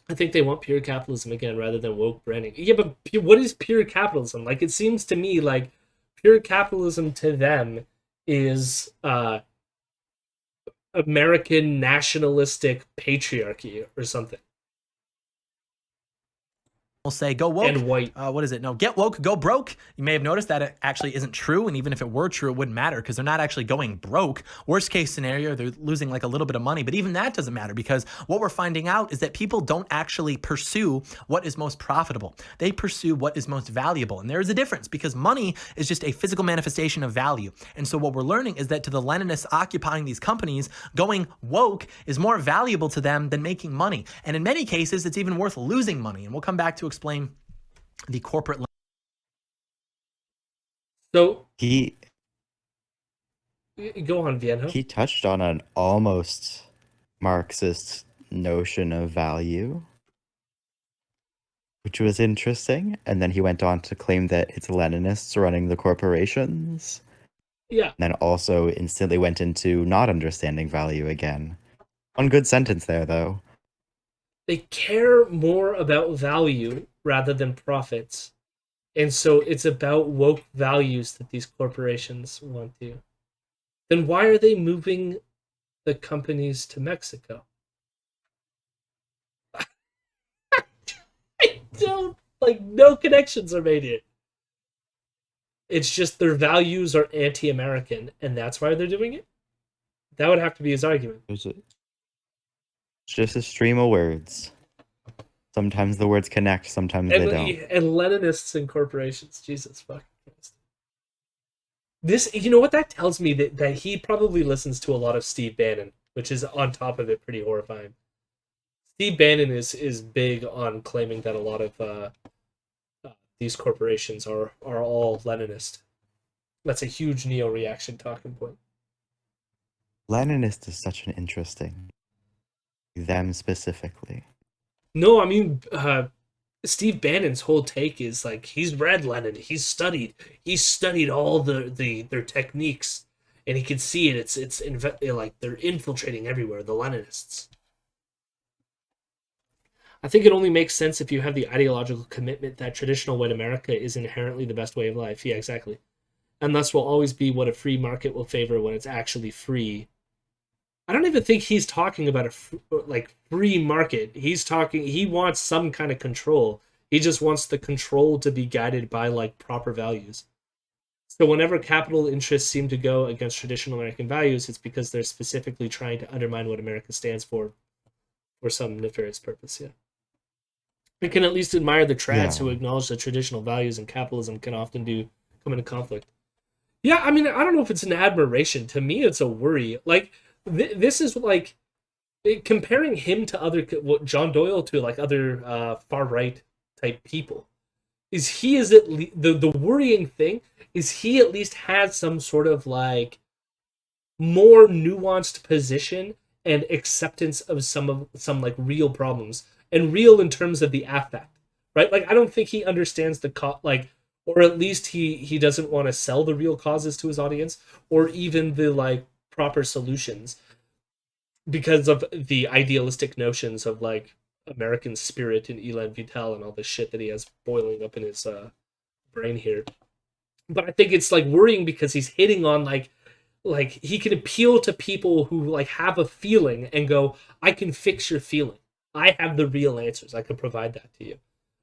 I think they want pure capitalism again rather than woke branding. Yeah, but what is pure capitalism? Like, it seems to me like pure capitalism to them is American nationalistic patriarchy or something. Will say go woke and white. What is it? No, get woke, go broke. You may have noticed that it actually isn't true, and even if it were true, it wouldn't matter because they're not actually going broke. Worst case scenario, they're losing like a little bit of money, but even that doesn't matter because what we're finding out is that people don't actually pursue what is most profitable. They pursue what is most valuable, and there is a difference because money is just a physical manifestation of value. And so what we're learning is that to the Leninists occupying these companies, going woke is more valuable to them than making money. And in many cases, it's even worth losing money. And we'll come back to explain the corporate. So he go on, Vienna. He touched on an almost Marxist notion of value, which was interesting. And then he went on to claim that it's Leninists running the corporations. Yeah. And then also instantly went into not understanding value again. One good sentence there, though. They care more about value rather than profits. And so it's about woke values that these corporations want to. Then why are they moving the companies to Mexico? I don't, like, no connections are made here. It's just their values are anti-American, and that's why they're doing it? That would have to be his argument. It's just a stream of words. Sometimes the words connect, sometimes they don't. And Leninists and corporations. Jesus fucking Christ. This, you know what that tells me? That he probably listens to a lot of Steve Bannon, which is on top of it pretty horrifying. Steve Bannon is big on claiming that a lot of these corporations are all Leninist. That's a huge neo-reaction talking point. Leninist is such an interesting... them specifically. No, I mean, Steve Bannon's whole take is like, he's read Lenin, he's studied all their techniques, and he can see it. It's like they're infiltrating everywhere, the Leninists. I think it only makes sense if you have the ideological commitment that traditional white America is inherently the best way of life. Yeah, exactly. And thus will always be what a free market will favor when it's actually free. I don't even think he's talking about a free market. He wants some kind of control. He just wants the control to be guided by like proper values. So whenever capital interests seem to go against traditional American values, it's because they're specifically trying to undermine what America stands for some nefarious purpose. Yeah. We can at least admire the trads who acknowledge that traditional values and capitalism can often come into conflict. Yeah, I mean, I don't know if it's an admiration. To me, it's a worry. Like, this is like comparing him to John Doyle to like other far right type people. The worrying thing is he at least has some sort of like more nuanced position and acceptance of some like real problems, and real in terms of the affect, right? Like, I don't think he understands or at least he doesn't want to sell the real causes to his audience, or even the like proper solutions, because of the idealistic notions of like American spirit and Elan Vital and all this shit that he has boiling up in his brain here. But I think it's like worrying because he's hitting on like he can appeal to people who like have a feeling and go, I can fix your feeling. I have the real answers. I can provide that to you.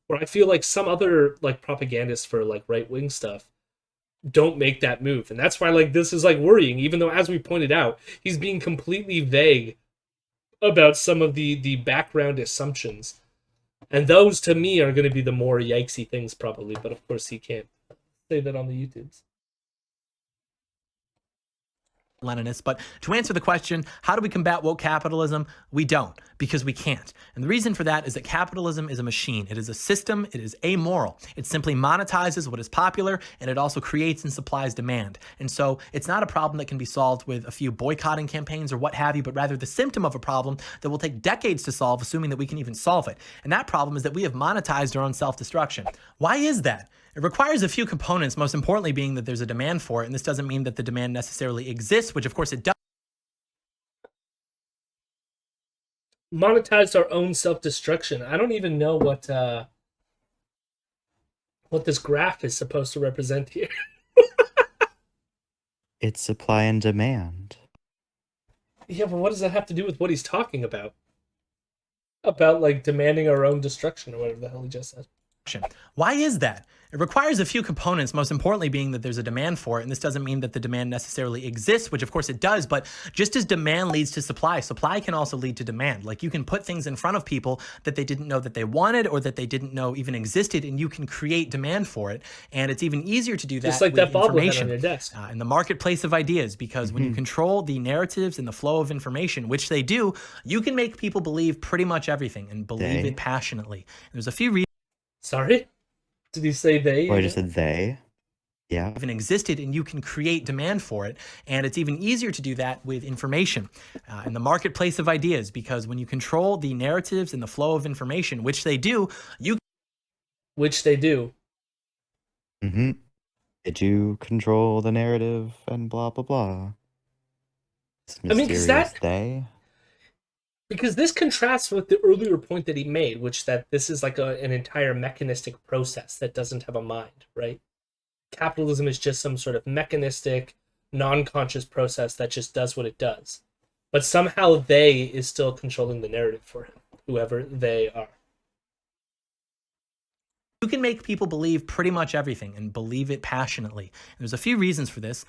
Where I feel like some other like propagandists for like right-wing stuff don't make that move. And that's why like this is like worrying, even though, as we pointed out, he's being completely vague about some of the background assumptions. And those to me are going to be the more yikesy things probably, but of course he can't say that on the YouTubes. Leninist. But to answer the question, how do we combat woke capitalism? We don't, because we can't. And the reason for that is that capitalism is a machine. It is a system. It is amoral. It simply monetizes what is popular, and it also creates and supplies demand. And so it's not a problem that can be solved with a few boycotting campaigns or what have you, but rather the symptom of a problem that will take decades to solve, assuming that we can even solve it. And that problem is that we have monetized our own self-destruction. Why is that? It requires a few components, most importantly being that there's a demand for it, and this doesn't mean that the demand necessarily exists, which of course it does. Monetize our own self-destruction. I don't even know what this graph is supposed to represent here. It's supply and demand. Yeah, but what does that have to do with what he's talking about? About like demanding our own destruction or whatever the hell he just said. Why is that? It requires a few components, most importantly being that there's a demand for it, and this doesn't mean that the demand necessarily exists, which of course it does, but just as demand leads to supply, supply can also lead to demand. Like, you can put things in front of people that they didn't know that they wanted or that they didn't know even existed, and you can create demand for it, and it's even easier to do that just like with that information on your desk. In the marketplace of ideas, because when you control the narratives and the flow of information, which they do, you can make people believe pretty much everything and believe it passionately. And there's a few reasons. Sorry? Did he say they? Oh, I just said they. Yeah. Even existed, and you can create demand for it. And it's even easier to do that with information in the marketplace of ideas, because when you control the narratives and the flow of information, which they do, Which they do. Mm-hmm. They do control the narrative and blah, blah, blah. I mean, because this contrasts with the earlier point that he made, which that this is like an entire mechanistic process that doesn't have a mind, right? Capitalism is just some sort of mechanistic, non-conscious process that just does what it does. But somehow they is still controlling the narrative for him, whoever they are. You can make people believe pretty much everything and believe it passionately. And there's a few reasons for this.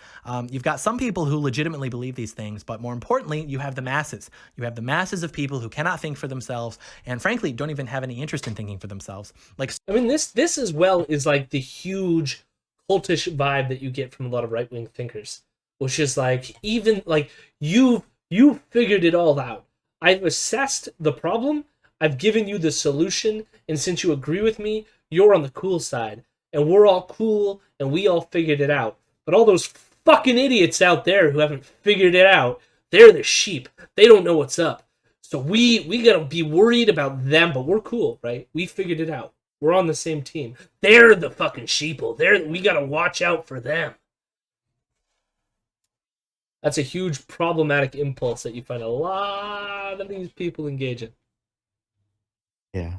You've got some people who legitimately believe these things, but more importantly, you have the masses. You have the masses of people who cannot think for themselves and frankly don't even have any interest in thinking for themselves. This as well is like the huge cultish vibe that you get from a lot of right-wing thinkers, which is like, even like you figured it all out. I've assessed the problem, I've given you the solution, and since you agree with me, you're on the cool side, and we're all cool, and we all figured it out. But all those fucking idiots out there who haven't figured it out, they're the sheep. They don't know what's up. So we gotta be worried about them, but we're cool, right? We figured it out. We're on the same team. They're the fucking sheeple. We gotta watch out for them. That's a huge problematic impulse that you find a lot of these people engage in. Yeah.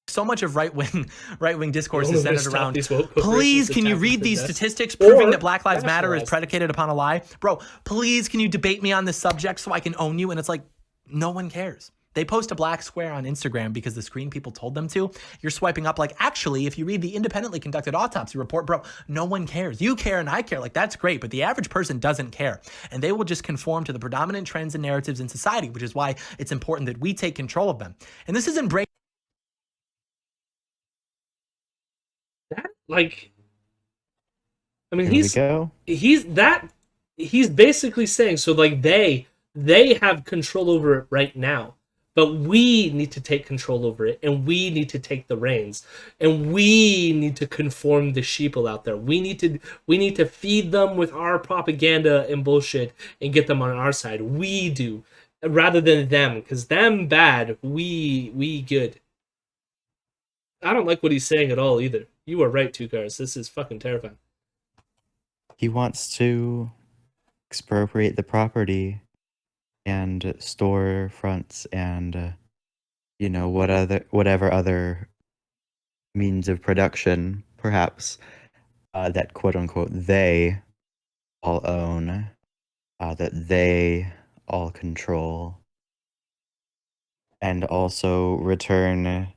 So much of right-wing discourse is centered around, please can you read these statistics proving that Black Lives Matter is predicated upon a lie? Bro, please can you debate me on this subject so I can own you? And it's like, no one cares. They post a black square on Instagram because the screen people told them to. You're swiping up like, actually, if you read the independently conducted autopsy report, bro, no one cares. You care and I care. Like, that's great, but the average person doesn't care. And they will just conform to the predominant trends and narratives in society, which is why it's important that we take control of them. And this isn't he's basically saying, so like they have control over it right now, but we need to take control over it, and we need to take the reins, and we need to conform the sheeple out there. We need to feed them with our propaganda and bullshit and get them on our side. We do, rather than them, because them bad, we good. I don't like what he's saying at all either. You are right, Two Cars. This is fucking terrifying. He wants to expropriate the property and storefronts and whatever other means of production, perhaps, that quote unquote they all own, that they all control, and also return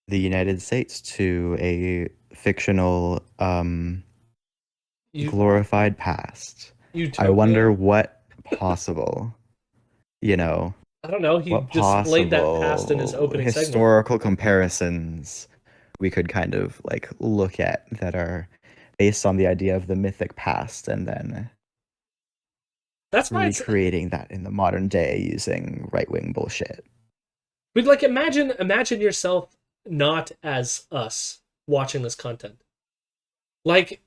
the United States to a fictional glorified past. I wonder what possible, I don't know, he displayed that past in his opening historical comparisons we could kind of like look at that are based on the idea of the mythic past, and then that's recreating that in the modern day using right-wing bullshit. But like, imagine yourself not as us watching this content. Like,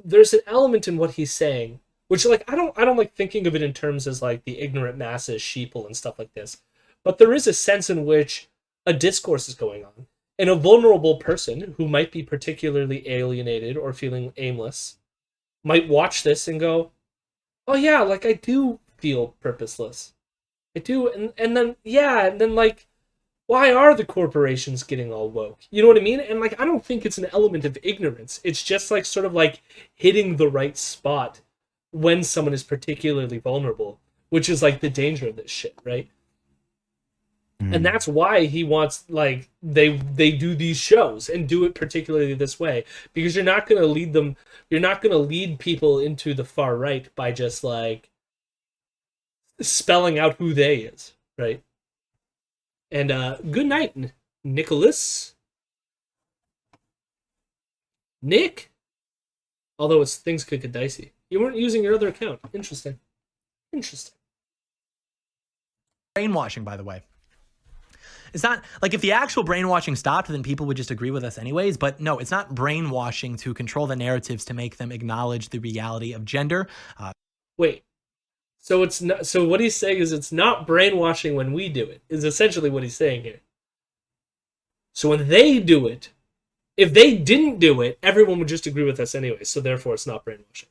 there's an element in what he's saying, which like I don't like thinking of it in terms as like the ignorant masses, sheeple, and stuff like this. But there is a sense in which a discourse is going on, and a vulnerable person who might be particularly alienated or feeling aimless might watch this and go, "Oh yeah, like I do feel purposeless. I do," and then like, why are the corporations getting all woke? You know what I mean? And like, I don't think it's an element of ignorance. It's just like sort of like hitting the right spot when someone is particularly vulnerable, which is like the danger of this shit, right? And that's why he wants, like, they do these shows and do it particularly this way, because you're not going to lead people into the far right by just like spelling out who they is, right? And good night, Nicholas. Nick? Although things could get dicey. You weren't using your other account. Interesting. Brainwashing, by the way. It's not like if the actual brainwashing stopped, then people would just agree with us anyways. But no, it's not brainwashing to control the narratives to make them acknowledge the reality of gender. Wait. So it's not. So what he's saying is it's not brainwashing when we do it, is essentially what he's saying here. So when they do it, if they didn't do it, everyone would just agree with us anyway. So therefore, it's not brainwashing.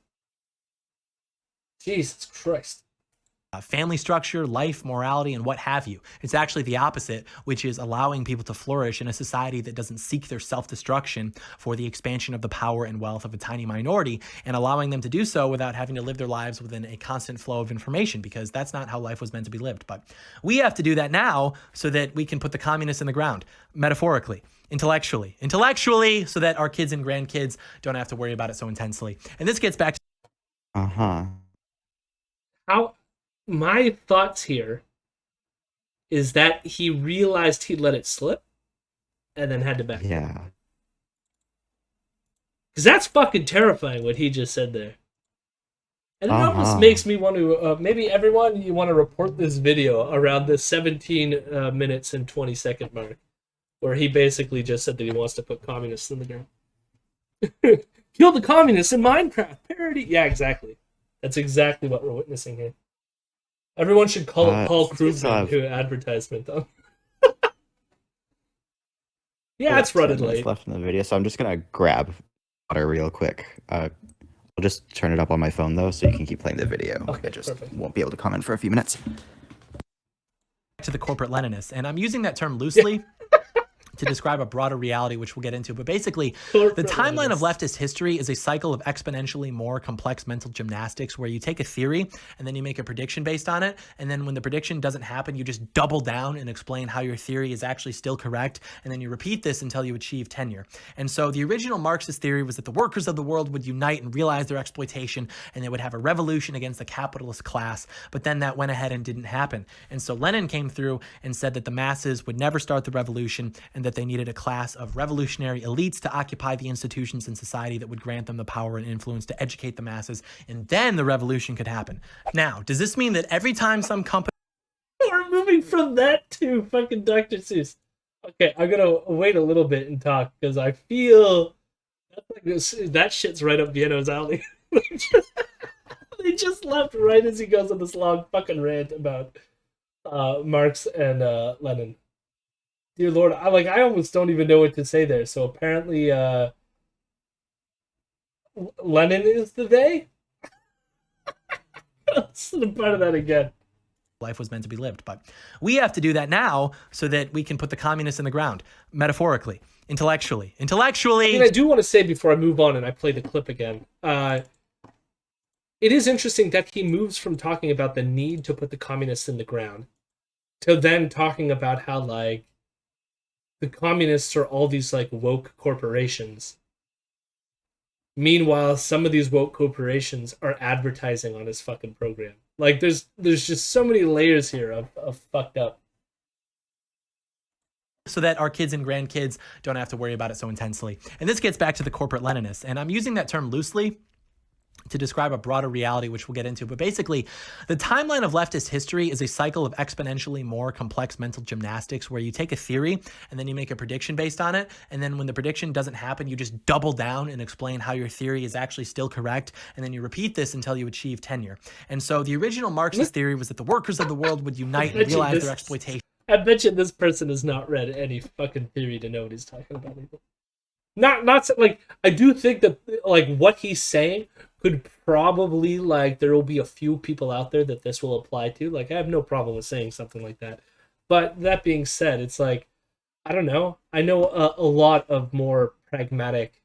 Jesus Christ. Family structure, life, morality, and what have you. It's actually the opposite, which is allowing people to flourish in a society that doesn't seek their self-destruction for the expansion of the power and wealth of a tiny minority, and allowing them to do so without having to live their lives within a constant flow of information, because that's not how life was meant to be lived. But we have to do that now so that we can put the communists in the ground, metaphorically. intellectually, so that our kids and grandkids don't have to worry about it so intensely. And this gets back to how my thoughts here is that he realized he let it slip and then had to back down. Because that's fucking terrifying what he just said there. And it almost makes me want to, maybe everyone, you want to report this video around the 17 minutes and 20 second mark, where he basically just said that he wants to put communists in the ground. Kill the communists in Minecraft parody. Yeah, exactly. That's exactly what we're witnessing here. Everyone should call it Paul Krugman who advertisement though. Yeah, it's running late. Left in the video, so I'm just gonna grab water real quick. I'll just turn it up on my phone though, so you can keep playing the video. Okay, I just won't be able to comment for a few minutes. To the corporate Leninists, and I'm using that term loosely to describe a broader reality, which we'll get into. But basically, the timeline of leftist history is a cycle of exponentially more complex mental gymnastics where you take a theory and then you make a prediction based on it. And then when the prediction doesn't happen, you just double down and explain how your theory is actually still correct. And then you repeat this until you achieve tenure. And so the original Marxist theory was that the workers of the world would unite and realize their exploitation, and they would have a revolution against the capitalist class. But then that went ahead and didn't happen. And so Lenin came through and said that the masses would never start the revolution, and that they needed a class of revolutionary elites to occupy the institutions in society that would grant them the power and influence to educate the masses, and then the revolution could happen. Now, does this mean that every time some company... We're moving from that to fucking Dr. Seuss. Okay, I'm gonna wait a little bit and talk, because I feel that shit's right up Vienno's alley. They just left right as he goes on this long fucking rant about Marx and Lenin. Dear Lord, I almost don't even know what to say there. So apparently, Lenin is the they? Let's part of that again. Life was meant to be lived, but we have to do that now so that we can put the communists in the ground, metaphorically, intellectually. I mean, I do want to say before I move on and I play the clip again, it is interesting that he moves from talking about the need to put the communists in the ground to then talking about how, like, the communists are all these, like, woke corporations. Meanwhile, some of these woke corporations are advertising on his fucking program. Like, there's just so many layers here of fucked up. So that our kids and grandkids don't have to worry about it so intensely. And this gets back to the corporate Leninists, and I'm using that term loosely to describe a broader reality, which we'll get into. But basically, the timeline of leftist history is a cycle of exponentially more complex mental gymnastics where you take a theory and then you make a prediction based on it. And then when the prediction doesn't happen, you just double down and explain how your theory is actually still correct. And then you repeat this until you achieve tenure. And so the original Marxist theory was that the workers of the world would unite and realize their exploitation. I bet you this person has not read any fucking theory to know what he's talking about. Not like, I do think that, like, what he's saying could probably, like, there will be a few people out there that this will apply to. Like, I have no problem with saying something like that. But that being said, it's like, I don't know. I know a lot of more pragmatic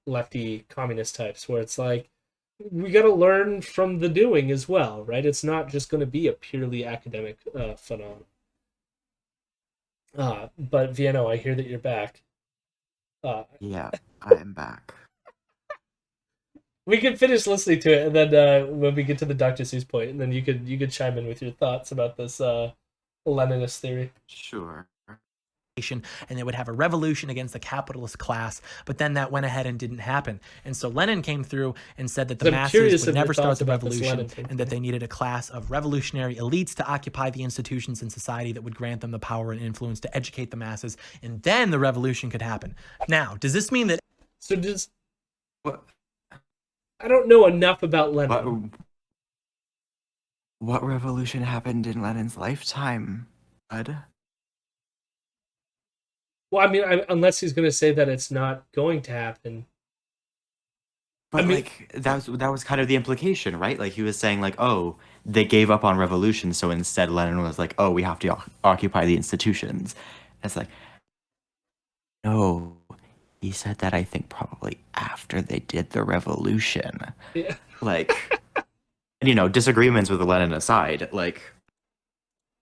lefty communist types where it's like, we got to learn from the doing as well, right? It's not just going to be a purely academic phenomenon. But Vienno, I hear that you're back. Yeah, I am back. We can finish listening to it, and then when we get to the Dr. Seuss point, and then you could chime in with your thoughts about this Leninist theory. Sure. And they would have a revolution against the capitalist class, but then that went ahead and didn't happen. And so Lenin came through and said that the masses would never start the revolution, and that they needed a class of revolutionary elites to occupy the institutions in society that would grant them the power and influence to educate the masses, and then the revolution could happen. Now, does this mean that... So does... What? I don't know enough about Lenin. What revolution happened in Lenin's lifetime, bud? Well, I mean, unless he's going to say that it's not going to happen. But, I mean, like, that was kind of the implication, right? Like, he was saying, like, oh, they gave up on revolution, so instead Lenin was like, oh, we have to occupy the institutions. And it's like, no, he said that, I think, probably after they did the revolution. Yeah. Like, and, you know, disagreements with Lenin aside, like...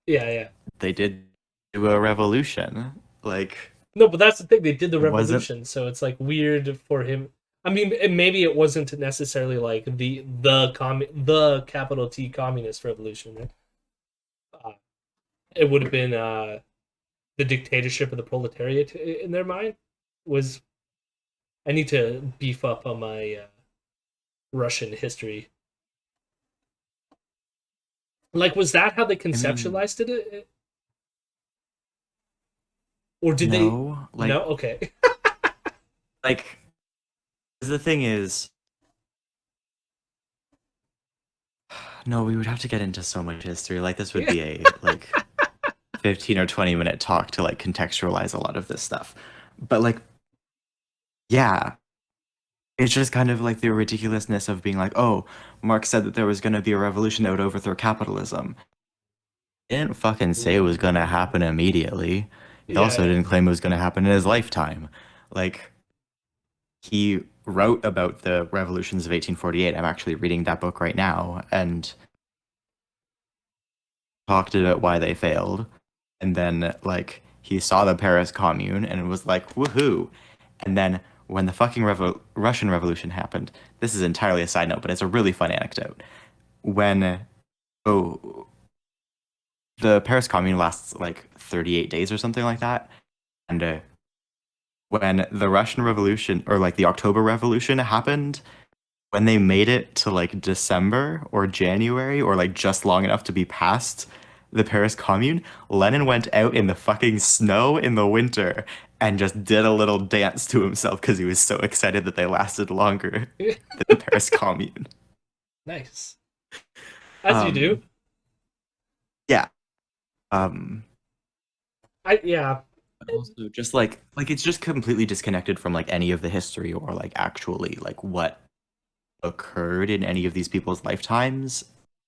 Yeah. They did do a revolution. Like... No, but that's the thing. They did the It wasn't- revolution, so it's like weird for him. I mean, maybe it wasn't necessarily like the capital T communist revolution. Right? It would have been the dictatorship of the proletariat in their mind. Was I need to beef up on my Russian history. Like, was that how they conceptualized it? Or did they? Like, No, okay. like, the thing is, no, we would have to get into so much history. Like, this would be a like 15 or 20-minute talk to like contextualize a lot of this stuff. But like, yeah, it's just kind of like the ridiculousness of being like, oh, Marx said that there was going to be a revolution that would overthrow capitalism. He didn't fucking say it was going to happen immediately. He also didn't claim it was going to happen in his lifetime. Like, he wrote about the revolutions of 1848. I'm actually reading that book right now, and talked about why they failed. And then, like, he saw the Paris Commune and was like, woohoo. And then when the fucking Russian Revolution happened, this is entirely a side note, but it's a really fun anecdote. When, the Paris Commune lasts like 38 days or something like that. And when the Russian Revolution, or like the October Revolution happened, when they made it to like December or January, or like just long enough to be past the Paris Commune, Lenin went out in the fucking snow in the winter and just did a little dance to himself because he was so excited that they lasted longer than the Paris Commune. Nice. As you do. Yeah. Also just like it's just completely disconnected from like any of the history or like actually like what occurred in any of these people's lifetimes,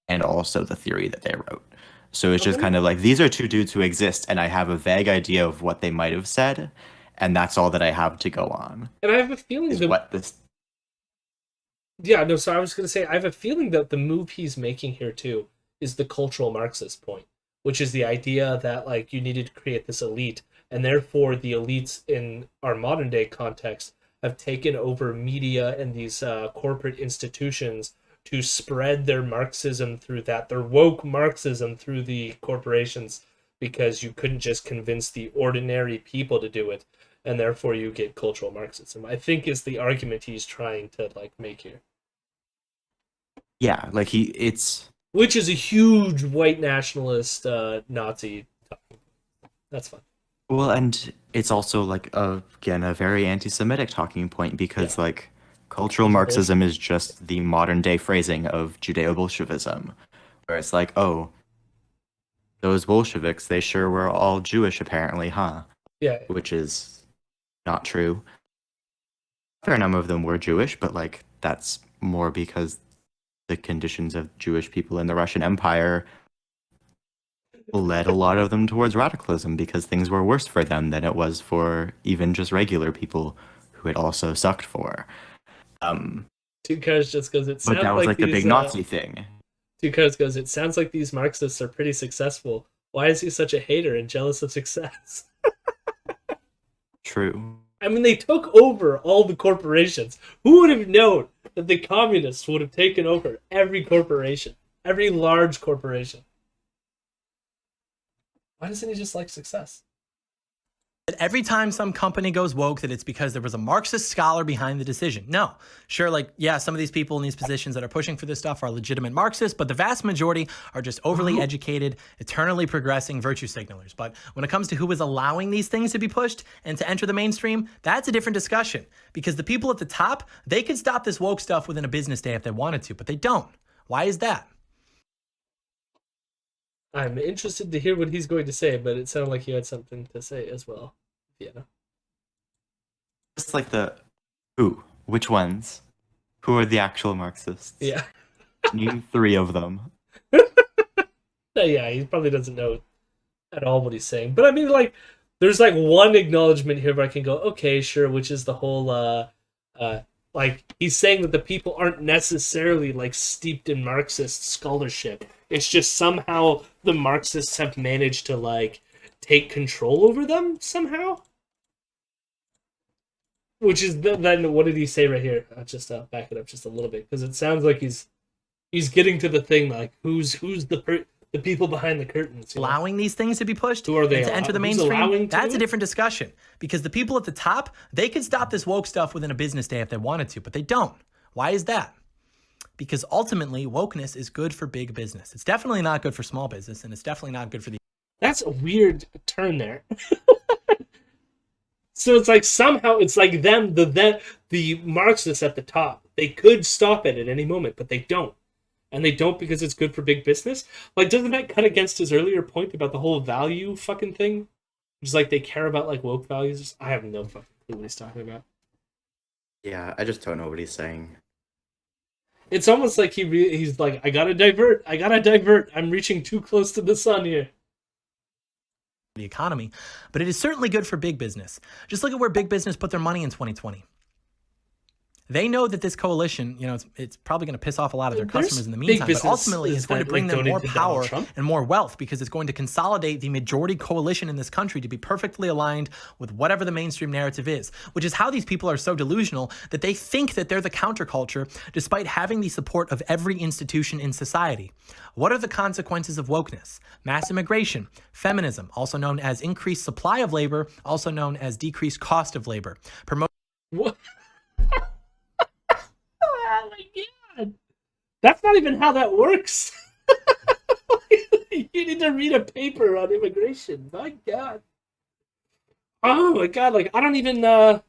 and also the theory that they wrote. So it's just kind of like, these are two dudes who exist, and I have a vague idea of what they might have said, and that's all that I have to go on. And I have a feeling that what this. Yeah, no. So I was going to say, I have a feeling that the move he's making here too is the cultural Marxist point, which is the idea that like you needed to create this elite, and therefore the elites in our modern day context have taken over media and these corporate institutions to spread their Marxism through that, their woke Marxism through the corporations, because you couldn't just convince the ordinary people to do it, and therefore you get cultural Marxism, I think is the argument he's trying to like make here. Yeah, like which is a huge white nationalist Nazi topic. That's fun. Well, and it's also like again a very anti-Semitic talking point, because like cultural Marxism is just the modern day phrasing of Judeo-Bolshevism, where it's like, oh, those Bolsheviks, they sure were all Jewish apparently, huh? Yeah. Which is not true. A fair number of them were Jewish, but like that's more because the conditions of Jewish people in the Russian Empire led a lot of them towards radicalism, because things were worse for them than it was for even just regular people who it also sucked for. Two Cars just goes, it sounds but that was like these, the big Nazi thing. Two Cars goes, it sounds like these Marxists are pretty successful. Why is he such a hater and jealous of success? True. I mean, they took over all the corporations. Who would have known that the communists would have taken over every corporation, every large corporation? Why doesn't he just like success? Every time some company goes woke, that it's because there was a Marxist scholar behind the decision. No. Sure, like, yeah, some of these people in these positions that are pushing for this stuff are legitimate Marxists, but the vast majority are just overly educated, eternally progressing virtue signalers. But when it comes to who is allowing these things to be pushed and to enter the mainstream, that's a different discussion. Because the people at the top, they could stop this woke stuff within a business day if they wanted to, but they don't. Why is that? I'm interested to hear what he's going to say, but it sounded like you had something to say as well. Yeah. Just like which ones? Who are the actual Marxists? Yeah. Name 3 of them. Yeah, he probably doesn't know at all what he's saying. But I mean, like, there's like one acknowledgement here where I can go, okay, sure, which is the whole, like, he's saying that the people aren't necessarily like steeped in Marxist scholarship. It's just somehow the Marxists have managed to like take control over them somehow. Which is then what did he say right here? I'll just back it up just a little bit because it sounds like he's getting to the thing like who's the people behind the curtains, allowing these things to be pushed Who are they and to enter the mainstream. That's a different discussion because the people at the top, they could stop this woke stuff within a business day if they wanted to, but they don't. Why is that? Because ultimately wokeness is good for big business. It's definitely not good for small business, and it's definitely not good for the... That's a weird turn there. So it's like somehow it's like the Marxists at the top. They could stop it at any moment, but they don't. And they don't because it's good for big business? Like, doesn't that cut against his earlier point about the whole value fucking thing? Just like they care about like woke values? I have no fucking clue what he's talking about. Yeah, I just don't know what he's saying. It's almost like he's like, I gotta divert. I'm reaching too close to the sun here. The economy, but it is certainly good for big business. Just look at where big business put their money in 2020. They know that this coalition, it's probably going to piss off a lot of their customers in the meantime, but ultimately it's going to bring them more power and more wealth because it's going to consolidate the majority coalition in this country to be perfectly aligned with whatever the mainstream narrative is, which is how these people are so delusional that they think that they're the counterculture despite having the support of every institution in society. What are the consequences of wokeness? Mass immigration, feminism, also known as increased supply of labor, also known as decreased cost of labor. What? Oh my god. That's not even how that works. You need to read a paper on immigration. My god. Oh my god, like I don't even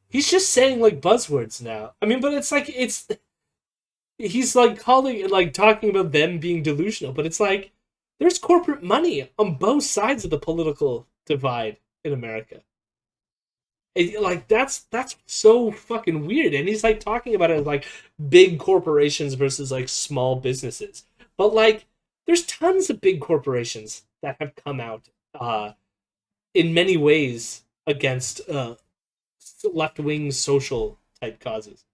he's just saying like buzzwords now. I mean, but it's like he's like calling like talking about them being delusional, but it's like there's corporate money on both sides of the political divide in America. Like that's so fucking weird, and he's like talking about it as like big corporations versus like small businesses, but like there's tons of big corporations that have come out in many ways against left-wing social type causes,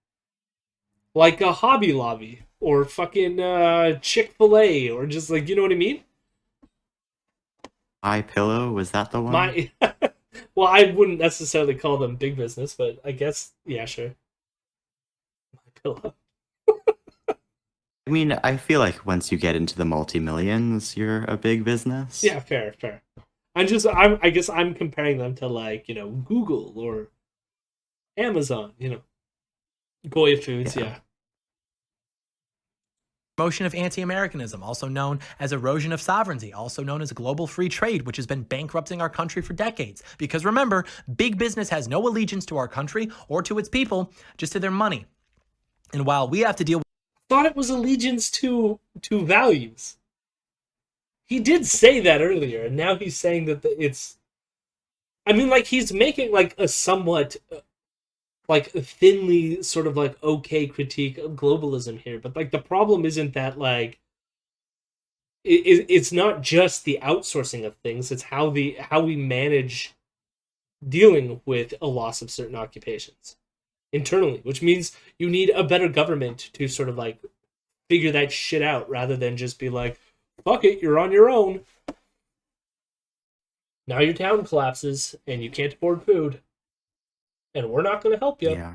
like a Hobby Lobby or fucking Chick-fil-A, or just like, you know what I mean? My Pillow, was that the one? Well, I wouldn't necessarily call them big business, but I guess, yeah, sure. My Pillow. I mean, I feel like once you get into the multi-millions, you're a big business. Yeah, fair. I guess I'm comparing them to like, Google or Amazon, Goya Foods, yeah. Promotion of anti-Americanism, also known as erosion of sovereignty, also known as global free trade, which has been bankrupting our country for decades. Because remember, big business has no allegiance to our country or to its people, just to their money. And while we have to deal with... I thought it was allegiance to values. He did say that earlier, and now he's saying that it's... I mean, like, he's making, like, a somewhat... like thinly sort of like okay critique of globalism here, but like the problem isn't that like it's not just the outsourcing of things, it's how we manage dealing with a loss of certain occupations internally, which means you need a better government to sort of like figure that shit out rather than just be like, fuck it, you're on your own. Now your town collapses and you can't afford food. And we're not going to help you. Yeah.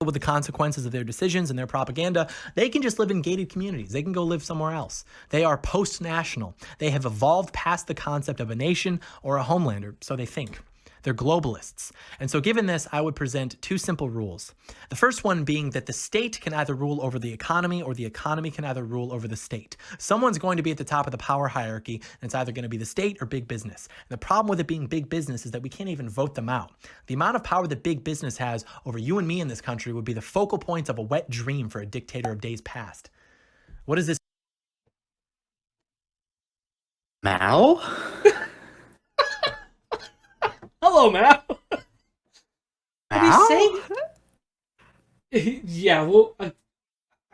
With the consequences of their decisions and their propaganda, they can just live in gated communities. They can go live somewhere else. They are post-national. They have evolved past the concept of a nation or a homeland, or so they think. They're globalists. And so given this, I would present two simple rules. The first one being that the state can either rule over the economy or the economy can either rule over the state. Someone's going to be at the top of the power hierarchy, and it's either going to be the state or big business. And the problem with it being big business is that we can't even vote them out. The amount of power that big business has over you and me in this country would be the focal point of a wet dream for a dictator of days past. What is this? Mao? Hello, Mao. Mao? What did he say? Yeah, well,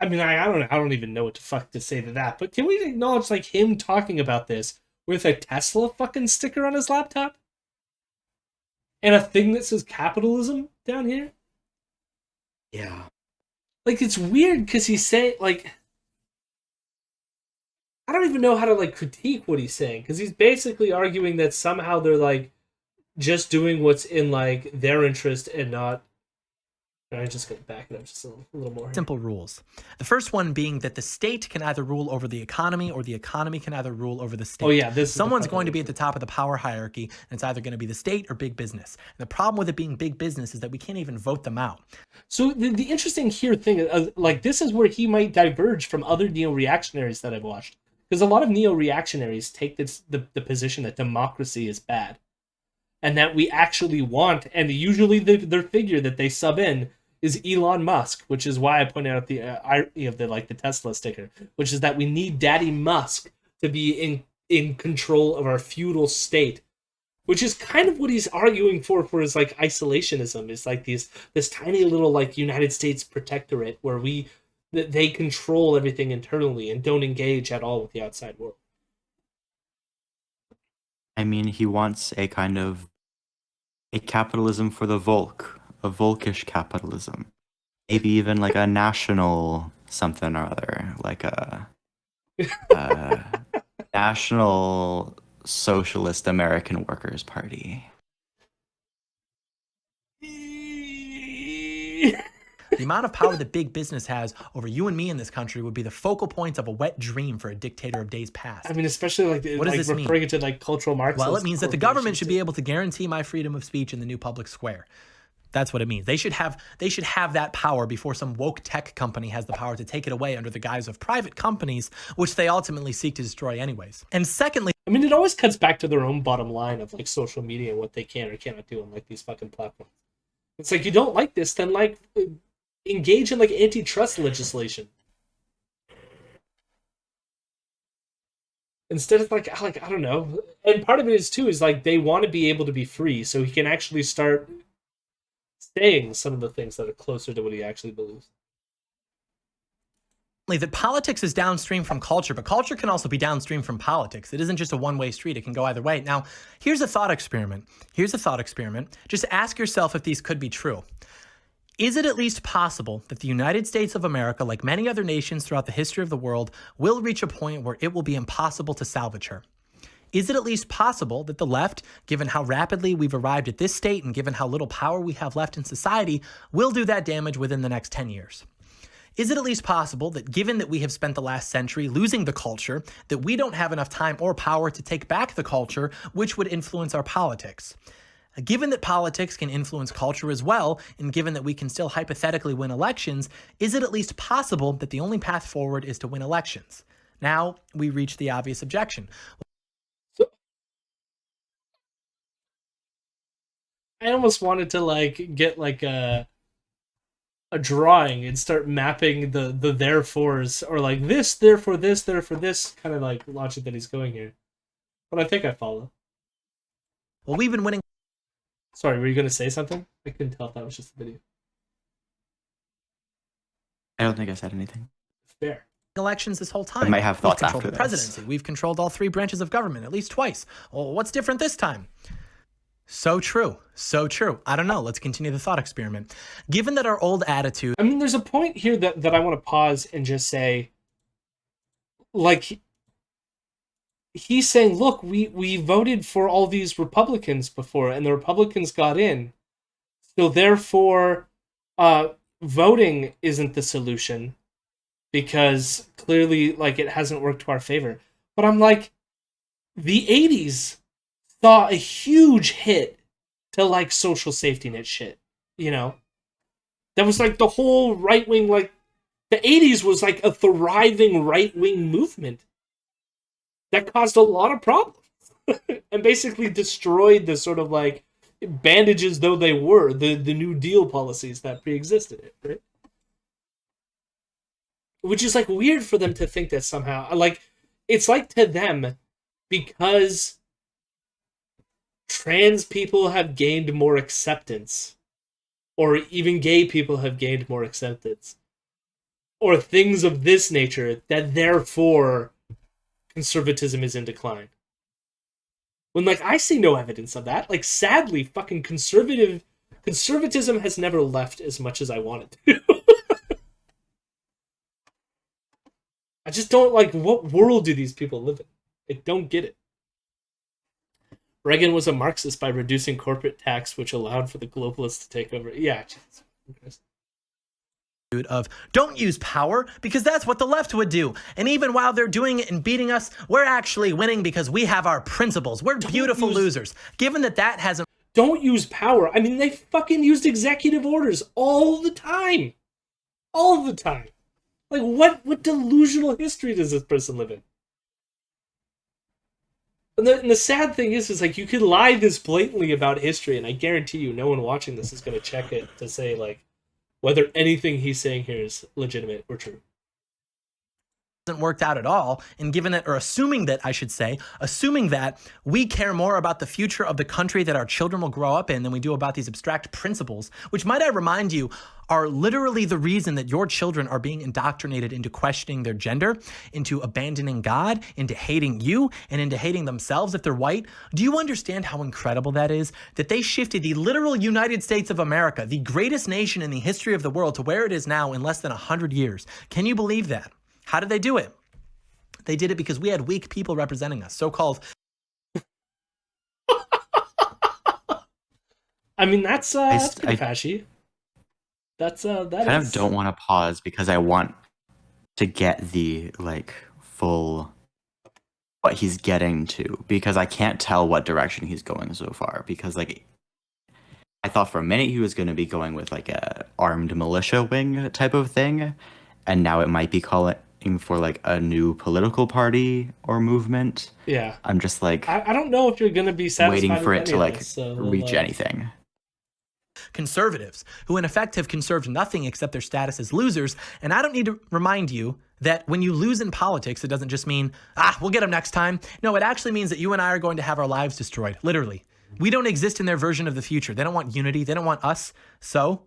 I mean, I don't even know what the fuck to say to that. But can we acknowledge like him talking about this with a Tesla fucking sticker on his laptop and a thing that says capitalism down here? Yeah. Like, it's weird because he's saying like, I don't even know how to like critique what he's saying, because he's basically arguing that somehow they're like just doing what's in like their interest and not. I'm just going to back it up just a little more. Simple rules. The first one being that the state can either rule over the economy or the economy can either rule over the state. Oh yeah, someone's going to be at the top of the power hierarchy, and it's either going to be the state or big business. And the problem with it being big business is that we can't even vote them out. So the interesting here thing, like this is where he might diverge from other neo-reactionaries that I've watched, because a lot of neo-reactionaries take the position that democracy is bad, and that we actually want, and usually their figure that they sub in is Elon Musk, which is why I pointed out the irony of the Tesla sticker, which is that we need Daddy Musk to be in control of our feudal state, which is kind of what he's arguing for his like isolationism. Is like this tiny little like United States protectorate where they control everything internally and don't engage at all with the outside world. I mean, he wants a kind of a capitalism for the Volk. A Volkish capitalism, maybe even like a national something or other, like a National Socialist American Workers' Party. The amount of power that big business has over you and me in this country would be the focal point of a wet dream for a dictator of days past. I mean, especially like what does like this referring mean? to like cultural Marxism. Well, it means that the government should be able to guarantee my freedom of speech in the new public square. That's what it means. They should have that power before some woke tech company has the power to take it away under the guise of private companies, which they ultimately seek to destroy anyways. And secondly, I mean, it always cuts back to their own bottom line of like social media and what they can or cannot do on like these fucking platforms. It's like, you don't like this, then like engage in like antitrust legislation. Instead of like I don't know. And part of it is too is like they want to be able to be free so he can actually start saying some of the things that are closer to what he actually believes. That politics is downstream from culture, but culture can also be downstream from politics. It isn't just a one-way street. It can go either way. Now, here's a thought experiment. Just ask yourself if these could be true. Is it at least possible that the United States of America, like many other nations throughout the history of the world, will reach a point where it will be impossible to salvage her? Is it at least possible that the left, given how rapidly we've arrived at this state and given how little power we have left in society, will do that damage within the next 10 years? Is it at least possible that given that we have spent the last century losing the culture, that we don't have enough time or power to take back the culture, which would influence our politics? Given that politics can influence culture as well, and given that we can still hypothetically win elections, is it at least possible that the only path forward is to win elections? Now, we reach the obvious objection. I almost wanted to like get like a drawing and start mapping the therefores, or like this, therefore this, therefore this, kind of like logic that he's going here. But I think I follow. Well, we've been winning. Sorry, were you going to say something? I couldn't tell if that was just a video. I don't think I said anything. Fair. Elections this whole time. I might have thoughts We've controlled after the presidency. We've controlled all three branches of government at least twice. Well, what's different this time? So true. So true. I don't know. Let's continue the thought experiment. Given that our old attitude... I mean, there's a point here that I want to pause and just say, like, he's saying, look, we voted for all these Republicans before, and the Republicans got in. So therefore, voting isn't the solution, because clearly, like, it hasn't worked to our favor. But I'm like, the 80s saw a huge hit to like social safety net shit, you know? That was like the whole right-wing, like the 80s was like a thriving right-wing movement that caused a lot of problems and basically destroyed the sort of like bandages though they were, the New Deal policies that pre-existed it, right? Which is like weird for them to think that somehow, like, it's like to them, because trans people have gained more acceptance, or even gay people have gained more acceptance, or things of this nature, that therefore conservatism is in decline. When, like, I see no evidence of that. Like, sadly, fucking conservatism has never left as much as I want it to. I just don't, like, what world do these people live in? I don't get it. Reagan was a Marxist by reducing corporate tax, which allowed for the globalists to take over. Yeah. Of don't use power because that's what the left would do. And even while they're doing it and beating us, we're actually winning because we have our principles. We're beautiful losers. Given that that hasn't... Don't use power. I mean, they fucking used executive orders all the time. All the time. Like, what delusional history does this person live in? And the sad thing is like, you could lie this blatantly about history, and I guarantee you no one watching this is going to check it to say, like, whether anything he's saying here is legitimate or true. Hasn't worked out at all, and given that, or assuming that, I should say, assuming that we care more about the future of the country that our children will grow up in than we do about these abstract principles, which, might I remind you, are literally the reason that your children are being indoctrinated into questioning their gender, into abandoning God, into hating you, and into hating themselves if they're white. Do you understand how incredible that is? That they shifted the literal United States of America, the greatest nation in the history of the world, to where it is now in less than 100 years. Can you believe that? How did they do it? They did it because we had weak people representing us, so-called... I mean, that's pretty fashy. That's I kind of don't want to pause because I want to get the, like, full what he's getting to, because I can't tell what direction he's going so far, because, like, I thought for a minute he was going to be going with, like, a armed militia wing type of thing, and now it might be calling for, like, a new political party or movement. Yeah. I'm just, like... I don't know if you're going to be satisfied waiting for with it to, like, this, so reach anything. Conservatives, who in effect have conserved nothing except their status as losers. And I don't need to remind you that when you lose in politics, it doesn't just mean, we'll get them next time. No, it actually means that you and I are going to have our lives destroyed, literally. We don't exist in their version of the future. They don't want unity. They don't want us. So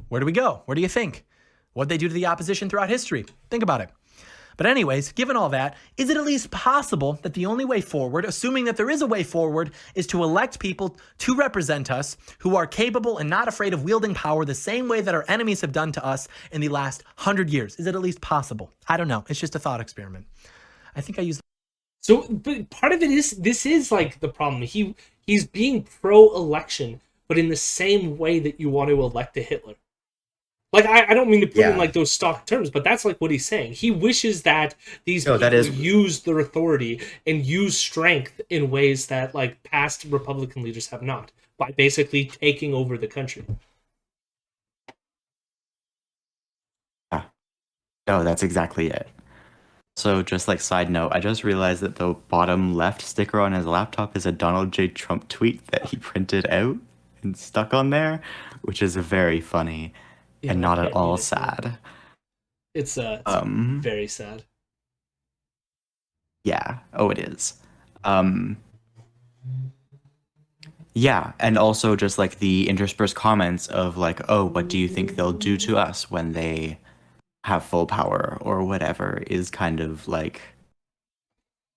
where do we go? Where do you think? What'd they do to the opposition throughout history? Think about it. But anyways, given all that, is it at least possible that the only way forward, assuming that there is a way forward, is to elect people to represent us who are capable and not afraid of wielding power the same way that our enemies have done to us in the last 100 years? Is it at least possible? I don't know. It's just a thought experiment. I think I used... So, but part of it is, this is like the problem. He's being pro-election, but in the same way that you want to elect a Hitler. Like, I don't mean to put in, like, those stock terms, but that's, like, what he's saying. He wishes that these people use their authority and use strength in ways that, like, past Republican leaders have not, by basically taking over the country. Yeah. No, that's exactly it. So, just, like, side note, I just realized that the bottom left sticker on his laptop is a Donald J. Trump tweet that he printed out and stuck on there, which is very funny. Yeah, and not at all sad. It's very sad. Yeah. Oh, it is. Yeah, and also just like the interspersed comments of like, oh, what do you think they'll do to us when they have full power or whatever is kind of like,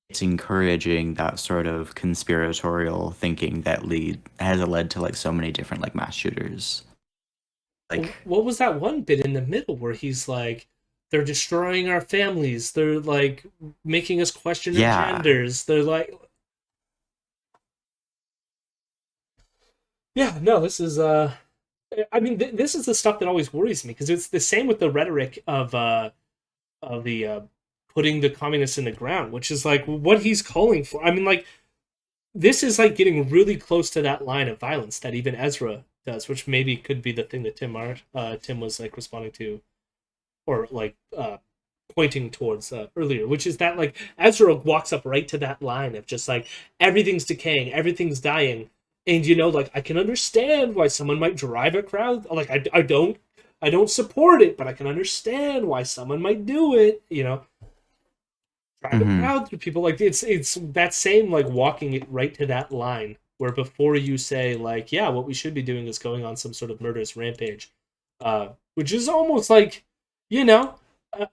it's encouraging that sort of conspiratorial thinking that has led to like so many different like mass shooters. Like, what was that one bit in the middle where he's like, they're destroying our families, they're like making us question our genders, they're like, this is I mean, this is the stuff that always worries me, because it's the same with the rhetoric of the putting the communists in the ground, which is like what he's calling for. I mean, like, this is like getting really close to that line of violence that even Ezra does, which maybe could be the thing that Tim was like responding to, or like pointing towards earlier, which is that like Ezra walks up right to that line of just like everything's decaying, everything's dying, and you know, like, I can understand why someone might drive a crowd. Like, I don't support it, but I can understand why someone might do it. You know, drive a crowd through people. Like, it's that same like walking it right to that line. Where before you say, like, yeah, what we should be doing is going on some sort of murderous rampage, which is almost like, you know,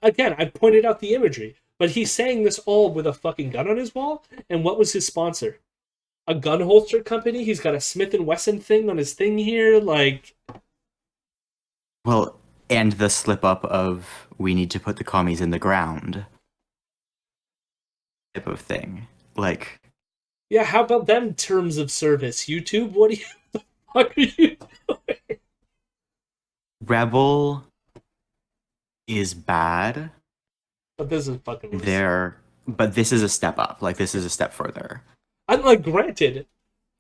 again, I pointed out the imagery, but he's saying this all with a fucking gun on his wall, and what was his sponsor? A gun holster company? He's got a Smith & Wesson thing on his thing here, like... Well, and the slip-up of, we need to put the commies in the ground type of thing. Like... Yeah, how about them terms of service? YouTube, what the fuck are you doing? Rebel is bad. But this is fucking worse. But this is a step up. Like, this is a step further. I'm like, granted,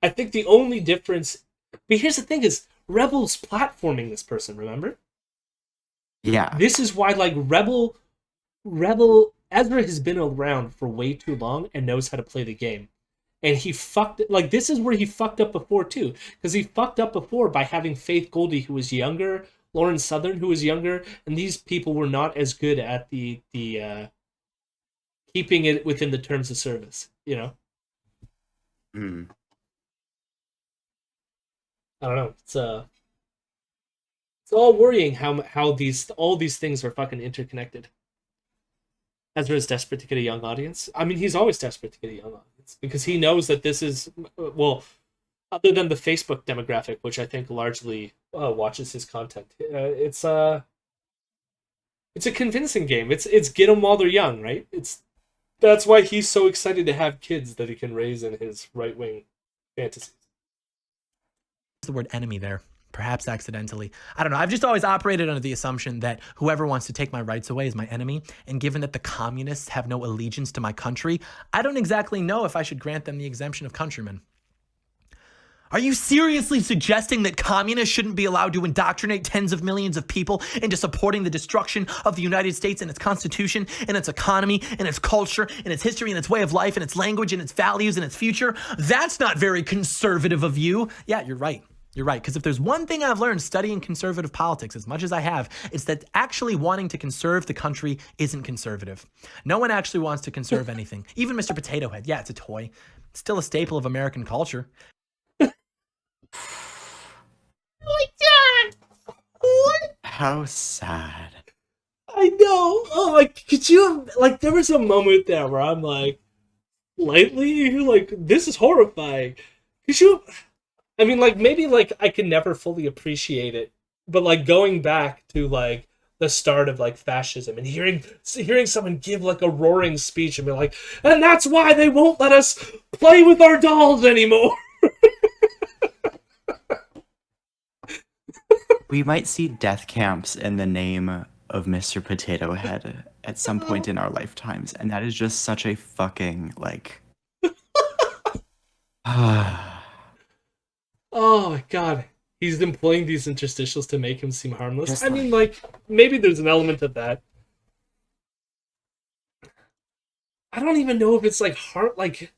I think the only difference... But here's the thing is, Rebel's platforming this person, remember? Yeah. This is why, like, Rebel... Ezra has been around for way too long and knows how to play the game. And he fucked... Like, this is where he fucked up before, too. Because he fucked up before by having Faith Goldie, who was younger, Lauren Southern, who was younger, and these people were not as good at the keeping it within the terms of service, you know? Mm. I don't know. It's all worrying how all these things are fucking interconnected. Ezra is desperate to get a young audience. I mean, he's always desperate to get a young audience because he knows that this is, well, other than the Facebook demographic, which I think largely watches his content, it's a convincing game. It's get them while they're young, right? That's why he's so excited to have kids that he can raise in his right-wing fantasies. The word enemy there, perhaps accidentally. I don't know. I've just always operated under the assumption that whoever wants to take my rights away is my enemy. And given that the communists have no allegiance to my country, I don't exactly know if I should grant them the exemption of countrymen. Are you seriously suggesting that communists shouldn't be allowed to indoctrinate tens of millions of people into supporting the destruction of the United States and its constitution and its economy and its culture and its history and its way of life and its language and its values and its future? That's not very conservative of you. Yeah, you're right. You're right. Because if there's one thing I've learned studying conservative politics, as much as I have, it's that actually wanting to conserve the country isn't conservative. No one actually wants to conserve anything. Even Mr. Potato Head. Yeah, it's a toy. It's still a staple of American culture. Oh my god! What? How sad. I know. Oh, like, could you, like, there was a moment there where I'm like, lightly, like, this is horrifying. Could you, I mean, like, maybe, like, I can never fully appreciate it, but, like, going back to, like, the start of, like, fascism and hearing someone give, like, a roaring speech and be like, and that's why they won't let us play with our dolls anymore. We might see death camps in the name of Mr. Potato Head at some point in our lifetimes, and that is just such a fucking, like... Oh my god. He's employing these interstitials to make him seem harmless. I mean, like, maybe there's an element of that. I don't even know if it's, like, hard, like...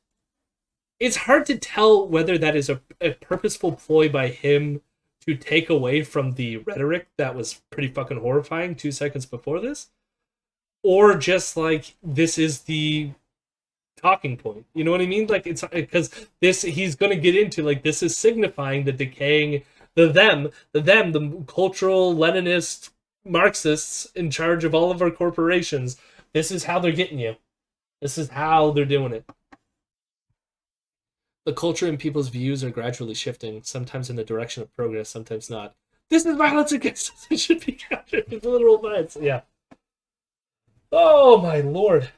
It's hard to tell whether that is a purposeful ploy by him to take away from the rhetoric that was pretty fucking horrifying 2 seconds before this, or just like this is the talking point. You know what I mean? Like, it's because this he's gonna get into, like, this is signifying the decaying the cultural Leninist Marxists in charge of all of our corporations. This is how they're getting you. This is how they're doing it. The culture and people's views are gradually shifting, sometimes in the direction of progress, sometimes not. This is violence against us. It should be countered with literal violence. Yeah. Oh, my lord.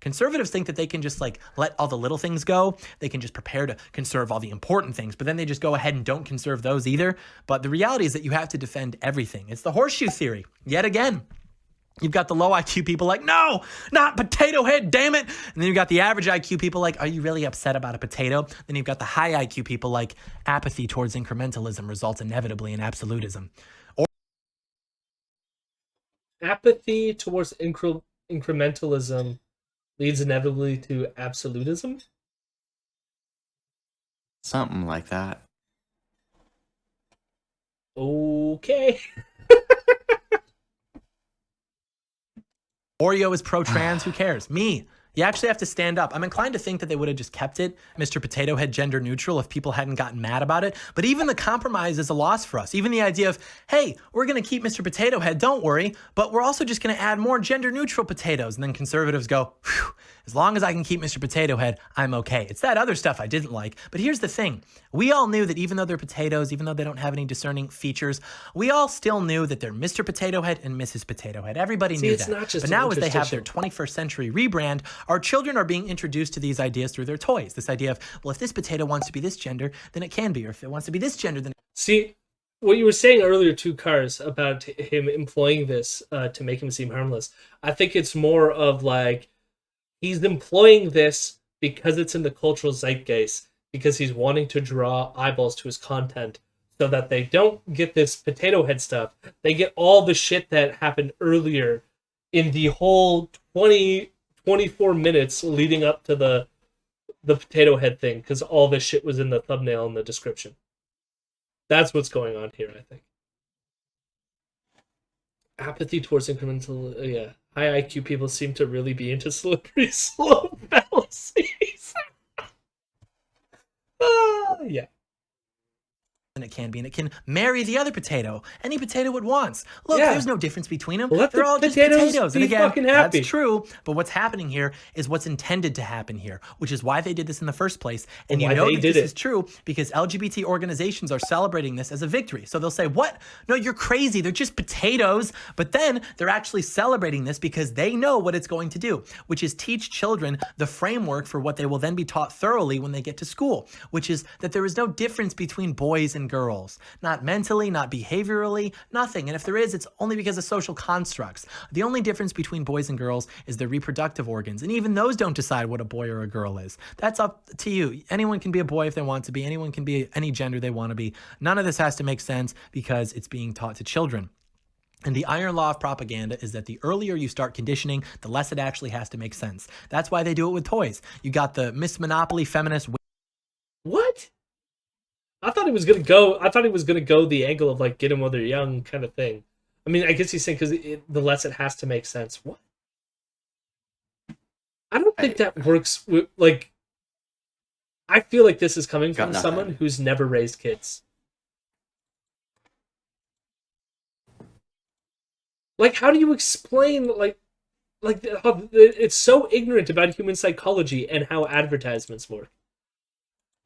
Conservatives think that they can just, like, let all the little things go. They can just prepare to conserve all the important things, but then they just go ahead and don't conserve those either. But the reality is that you have to defend everything. It's the horseshoe theory, yet again. You've got the low IQ people like, no, not Potato Head, damn it. And then you've got the average IQ people like, are you really upset about a potato? Then you've got the high IQ people like, apathy towards incrementalism results inevitably in absolutism. Or apathy towards incrementalism leads inevitably to absolutism? Something like that. Okay. Oreo is pro-trans, who cares? Me. You actually have to stand up. I'm inclined to think that they would have just kept it, Mr. Potato Head, gender neutral, if people hadn't gotten mad about it. But even the compromise is a loss for us. Even the idea of, hey, we're going to keep Mr. Potato Head, don't worry, but we're also just going to add more gender neutral potatoes. And then conservatives go, phew, as long as I can keep Mr. Potato Head, I'm okay. It's that other stuff I didn't like. But here's the thing. We all knew that even though they're potatoes, even though they don't have any discerning features, we all still knew that they're Mr. Potato Head and Mrs. Potato Head. Everybody knew that. Not just but now as they have their 21st century rebrand, Our children are being introduced to these ideas through their toys. This idea of, well, if this potato wants to be this gender, then it can be. Or if it wants to be this gender, then... See, what you were saying earlier, too, Cars, about him employing this to make him seem harmless, I think it's more of like, he's employing this because it's in the cultural zeitgeist, because he's wanting to draw eyeballs to his content, so that they don't get this potato head stuff. They get all the shit that happened earlier in the whole 24 minutes leading up to the potato head thing, because all this shit was in the thumbnail and the description. That's what's going on here, I think. Apathy towards incremental... yeah. High IQ people seem to really be into slippery slope fallacies. Yeah. And it can be, and it can marry the other potato. Any potato it wants. Look, Yeah. there's no difference between them. Let They're the all just potatoes potatoes. be And again, fucking happy. that's true. But what's happening here is what's intended to happen here, which is why they did this in the first place. And you Why know they that did this it. is true because LGBT organizations are celebrating this as a victory. So they'll say, what? No, you're crazy. They're just potatoes. But then they're actually celebrating this because they know what it's going to do, which is teach children the framework for what they will then be taught thoroughly when they get to school, which is that there is no difference between boys and girls. Not mentally, not behaviorally, nothing. And if there is, it's only because of social constructs. The only difference between boys and girls is their reproductive organs. And even those don't decide what a boy or a girl is. That's up to you. Anyone can be a boy if they want to be. Anyone can be any gender they want to be. None of this has to make sense because it's being taught to children. And the iron law of propaganda is that the earlier you start conditioning, the less it actually has to make sense. That's why they do it with toys. You got the Miss Monopoly feminist... What? I thought he was gonna go the angle of like get them while they're young kind of thing. I mean, I guess he's saying because the less it has to make sense. What? I don't think that works. Like, I feel like this is coming from someone who's never raised kids. Like, how do you explain like how it's so ignorant about human psychology and how advertisements work?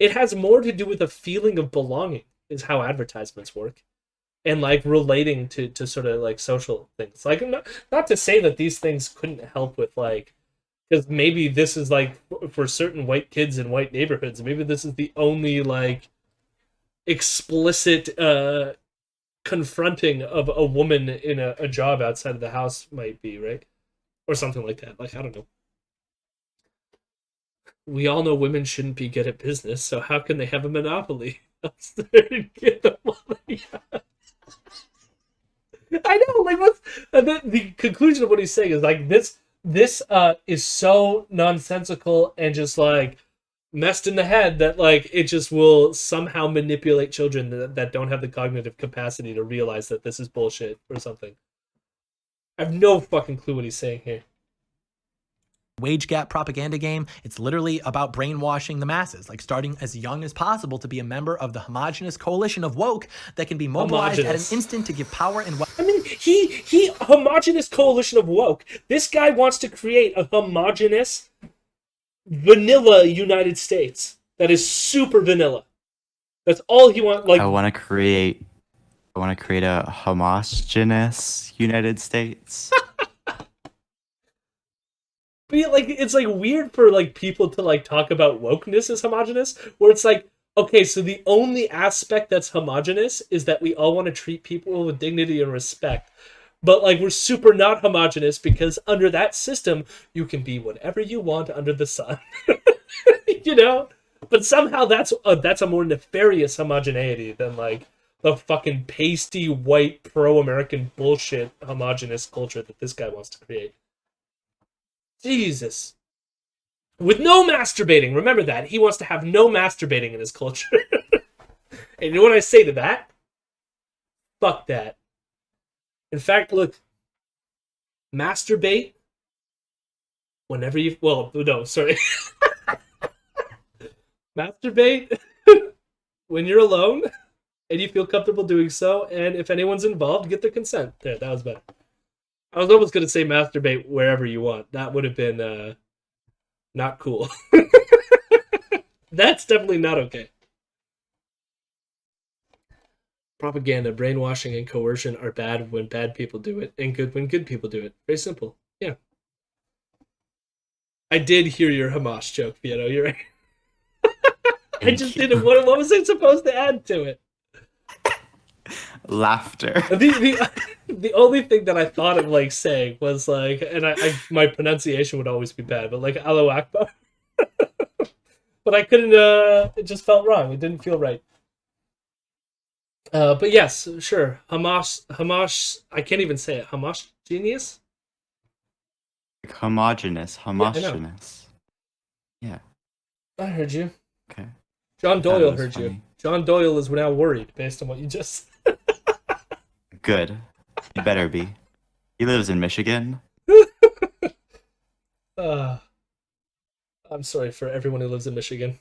It has more to do with a feeling of belonging, is how advertisements work, and like relating to sort of like social things. Like, not to say that these things couldn't help with like, because maybe this is like for certain white kids in white neighborhoods, maybe this is the only like explicit confronting of a woman in a job outside of the house might be, right? Or something like that. Like, I don't know. We all know women shouldn't be good at business, so how can they have a monopoly? Get the money. I know, like, what's the conclusion of what he's saying is like this is so nonsensical and just like messed in the head that like it just will somehow manipulate children that don't have the cognitive capacity to realize that this is bullshit or something. I have no fucking clue what he's saying here. Wage gap propaganda game. It's literally about brainwashing the masses, like starting as young as possible to be a member of the homogenous coalition of woke that can be mobilized at an instant to give power and wealth. I mean, he homogenous coalition of woke. This guy wants to create a homogenous vanilla United States that is super vanilla. That's all he wants. Like, I want to create a homogeneous United States. But like, it's like weird for like people to like talk about wokeness as homogenous, where it's like, okay, so the only aspect that's homogenous is that we all want to treat people with dignity and respect. But like, we're super not homogenous because under that system, you can be whatever you want under the sun. You know? But somehow that's a more nefarious homogeneity than like the fucking pasty white pro-American bullshit homogenous culture that this guy wants to create. Jesus. With no masturbating. Remember that. He wants to have no masturbating in his culture. And you know what I say to that? Fuck that. In fact, look. Masturbate whenever you... Well, no, sorry. Masturbate when you're alone and you feel comfortable doing so, and if anyone's involved, get their consent. There, that was better. I was almost going to say masturbate wherever you want. That would have been not cool. That's definitely not okay. Propaganda, brainwashing, and coercion are bad when bad people do it, and good when good people do it. Very simple. Yeah. I did hear your Hamas joke, Vieto. You're right. I just you. didn't. What was I supposed to add to it? Laughter. The only thing that I thought of like saying was like, and I my pronunciation would always be bad, but like Allahu Akbar. But I couldn't. It just felt wrong. It didn't feel right. But yes, sure. Hamas. I can't even say it. Hamas genius. Homogenous. Yeah. I heard you. Okay. John Doyle heard funny. you. John Doyle is now worried based on what you just said. Good. He better be. He lives in Michigan. I'm sorry for everyone who lives in Michigan.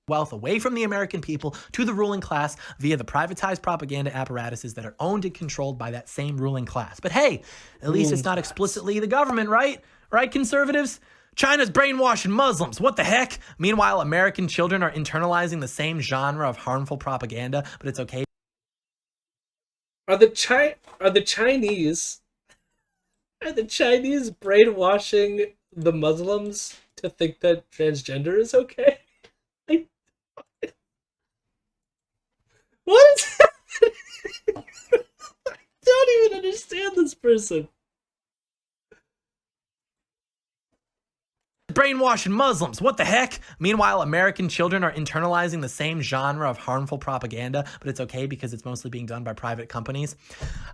Wealth away from the American people to the ruling class via the privatized propaganda apparatuses that are owned and controlled by that same ruling class. But hey, at least it's not explicitly the government, right? Right, conservatives? China's brainwashing Muslims. What the heck? Meanwhile, American children are internalizing the same genre of harmful propaganda, but it's okay. Are the Chinese brainwashing the Muslims to think that transgender is okay? What is happening? I don't even understand this person. Brainwashing Muslims. What the heck? Meanwhile, American children are internalizing the same genre of harmful propaganda, but it's okay because it's mostly being done by private companies.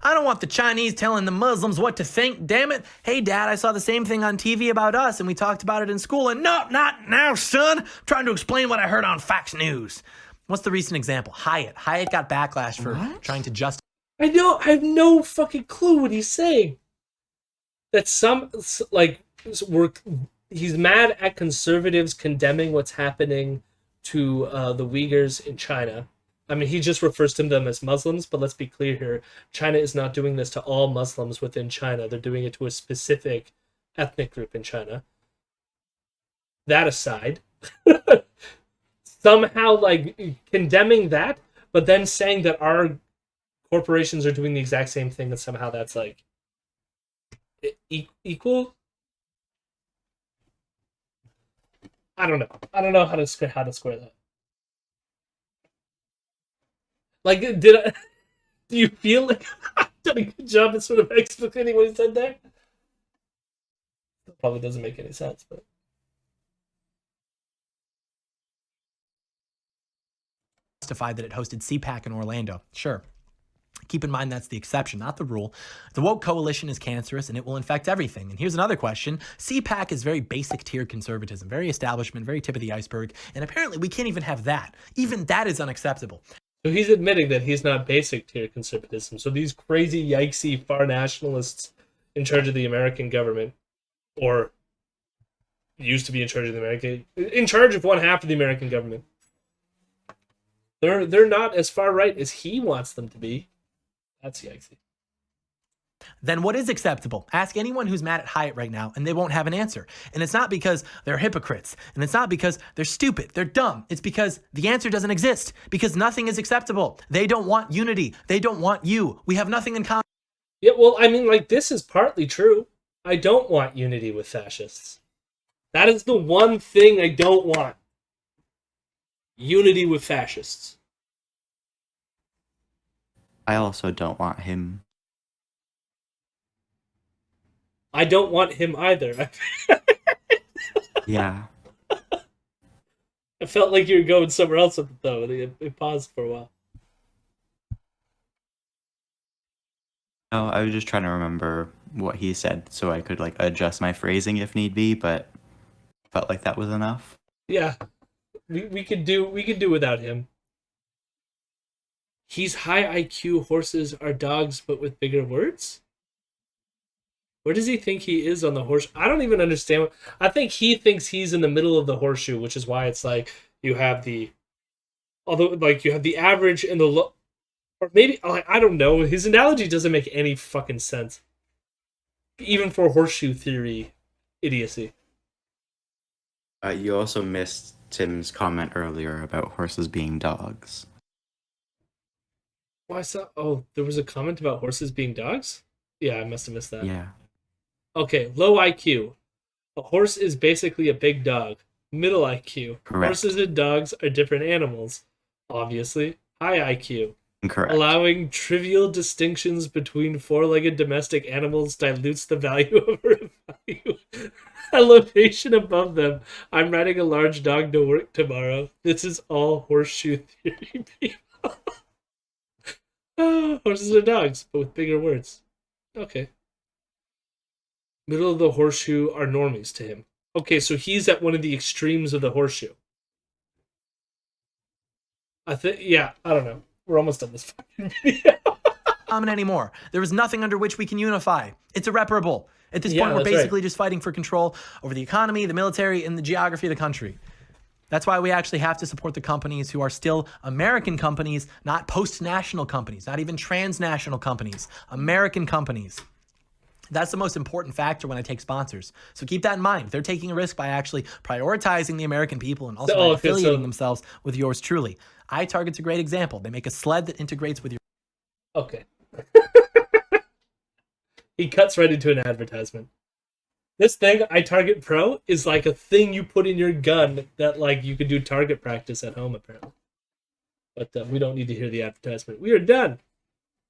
I don't want the Chinese telling the Muslims what to think, damn it. Hey, Dad, I saw the same thing on TV about us, and we talked about it in school, and no, not now, son. I'm trying to explain what I heard on Fox News. What's the recent example? Hyatt. Hyatt got backlash for trying to justify. I have no fucking clue what he's saying. That he's mad at conservatives condemning what's happening to the Uyghurs in China. I mean, he just refers to them as Muslims, but let's be clear here. China is not doing this to all Muslims within China. They're doing it to a specific ethnic group in China. That aside, somehow condemning that, but then saying that our corporations are doing the exact same thing, and somehow that's equal. I don't know. I don't know how to square that. Do you feel like I've done a good job at sort of explaining what he said there? That probably doesn't make any sense, but justified that it hosted CPAC in Orlando. Sure. Keep in mind that's the exception, not the rule. The woke coalition is cancerous and it will infect everything. And here's another question. CPAC is very basic tier conservatism, very establishment, very tip of the iceberg. And apparently we can't even have that. Even that is unacceptable. So he's admitting that he's not basic tier conservatism. So these crazy, yikesy, far nationalists in charge of the American government, or used to be in charge of one half of the American government, they're not as far right as he wants them to be. That's yikesy. Then what is acceptable? Ask anyone who's mad at Hyatt right now, and they won't have an answer. And it's not because they're hypocrites, and it's not because they're stupid, they're dumb. It's because the answer doesn't exist, because nothing is acceptable. They don't want unity. They don't want you. We have nothing in common. Yeah, well, I mean, this is partly true. I don't want unity with fascists. That is the one thing I don't want. Unity with fascists. I also don't want him. I don't want him either. Yeah. I felt like you were going somewhere else with it, though. It paused for a while. No, I was just trying to remember what he said so I could adjust my phrasing if need be, but felt like that was enough. Yeah. We could do without him. He's high IQ, horses are dogs, but with bigger words? Where does he think he is on the horse? I don't even understand. I think he thinks he's in the middle of the horseshoe, which is why it's you have the average and the low, or maybe, I don't know. His analogy doesn't make any fucking sense. Even for horseshoe theory idiocy. You also missed Tim's comment earlier about horses being dogs. Well, there was a comment about horses being dogs? Yeah, I must have missed that. Yeah. Okay, low IQ. A horse is basically a big dog. Middle IQ. Correct. Horses and dogs are different animals. Obviously, high IQ. Incorrect. Allowing trivial distinctions between four-legged domestic animals dilutes the value of her value. Elevation above them. I'm riding a large dog to work tomorrow. This is all horseshoe theory, people. Horses are dogs, but with bigger words. Okay. Middle of the horseshoe are normies to him. Okay, so he's at one of the extremes of the horseshoe. I don't know. We're almost done this fucking video. Anymore. There is nothing under which we can unify. It's irreparable. At this point, we're basically just fighting for control over the economy, the military, and the geography of the country. That's why we actually have to support the companies who are still American companies, not post-national companies, not even transnational companies, American companies. That's the most important factor when I take sponsors. So keep that in mind. They're taking a risk by actually prioritizing the American people and also affiliating themselves with yours truly. iTarget's a great example. They make a sled that integrates with your... Okay. He cuts right into an advertisement. This thing, iTarget Pro, is like a thing you put in your gun that like you could do target practice at home, apparently. But we don't need to hear the advertisement. We are done.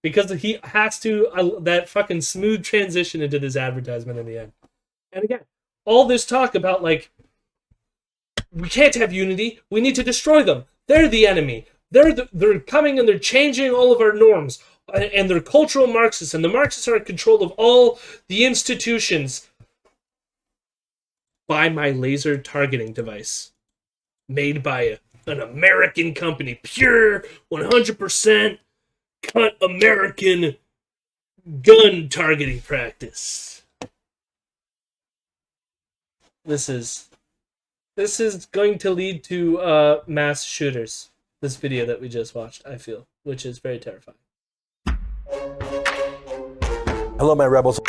Because he has to, that fucking smooth transition into this advertisement in the end. And again, all this talk about like, we can't have unity, we need to destroy them. They're the enemy. They're coming and they're changing all of our norms. And they're cultural Marxists, and the Marxists are in control of all the institutions. Buy my laser targeting device. Made by an American company. Pure, 100% cut American gun targeting practice. This is going to lead to mass shooters. This video that we just watched, I feel, which is very terrifying. Hello, my rebels.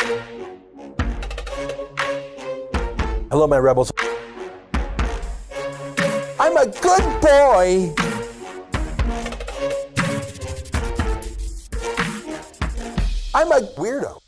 Hello, my rebels. I'm a good boy. I'm a weirdo.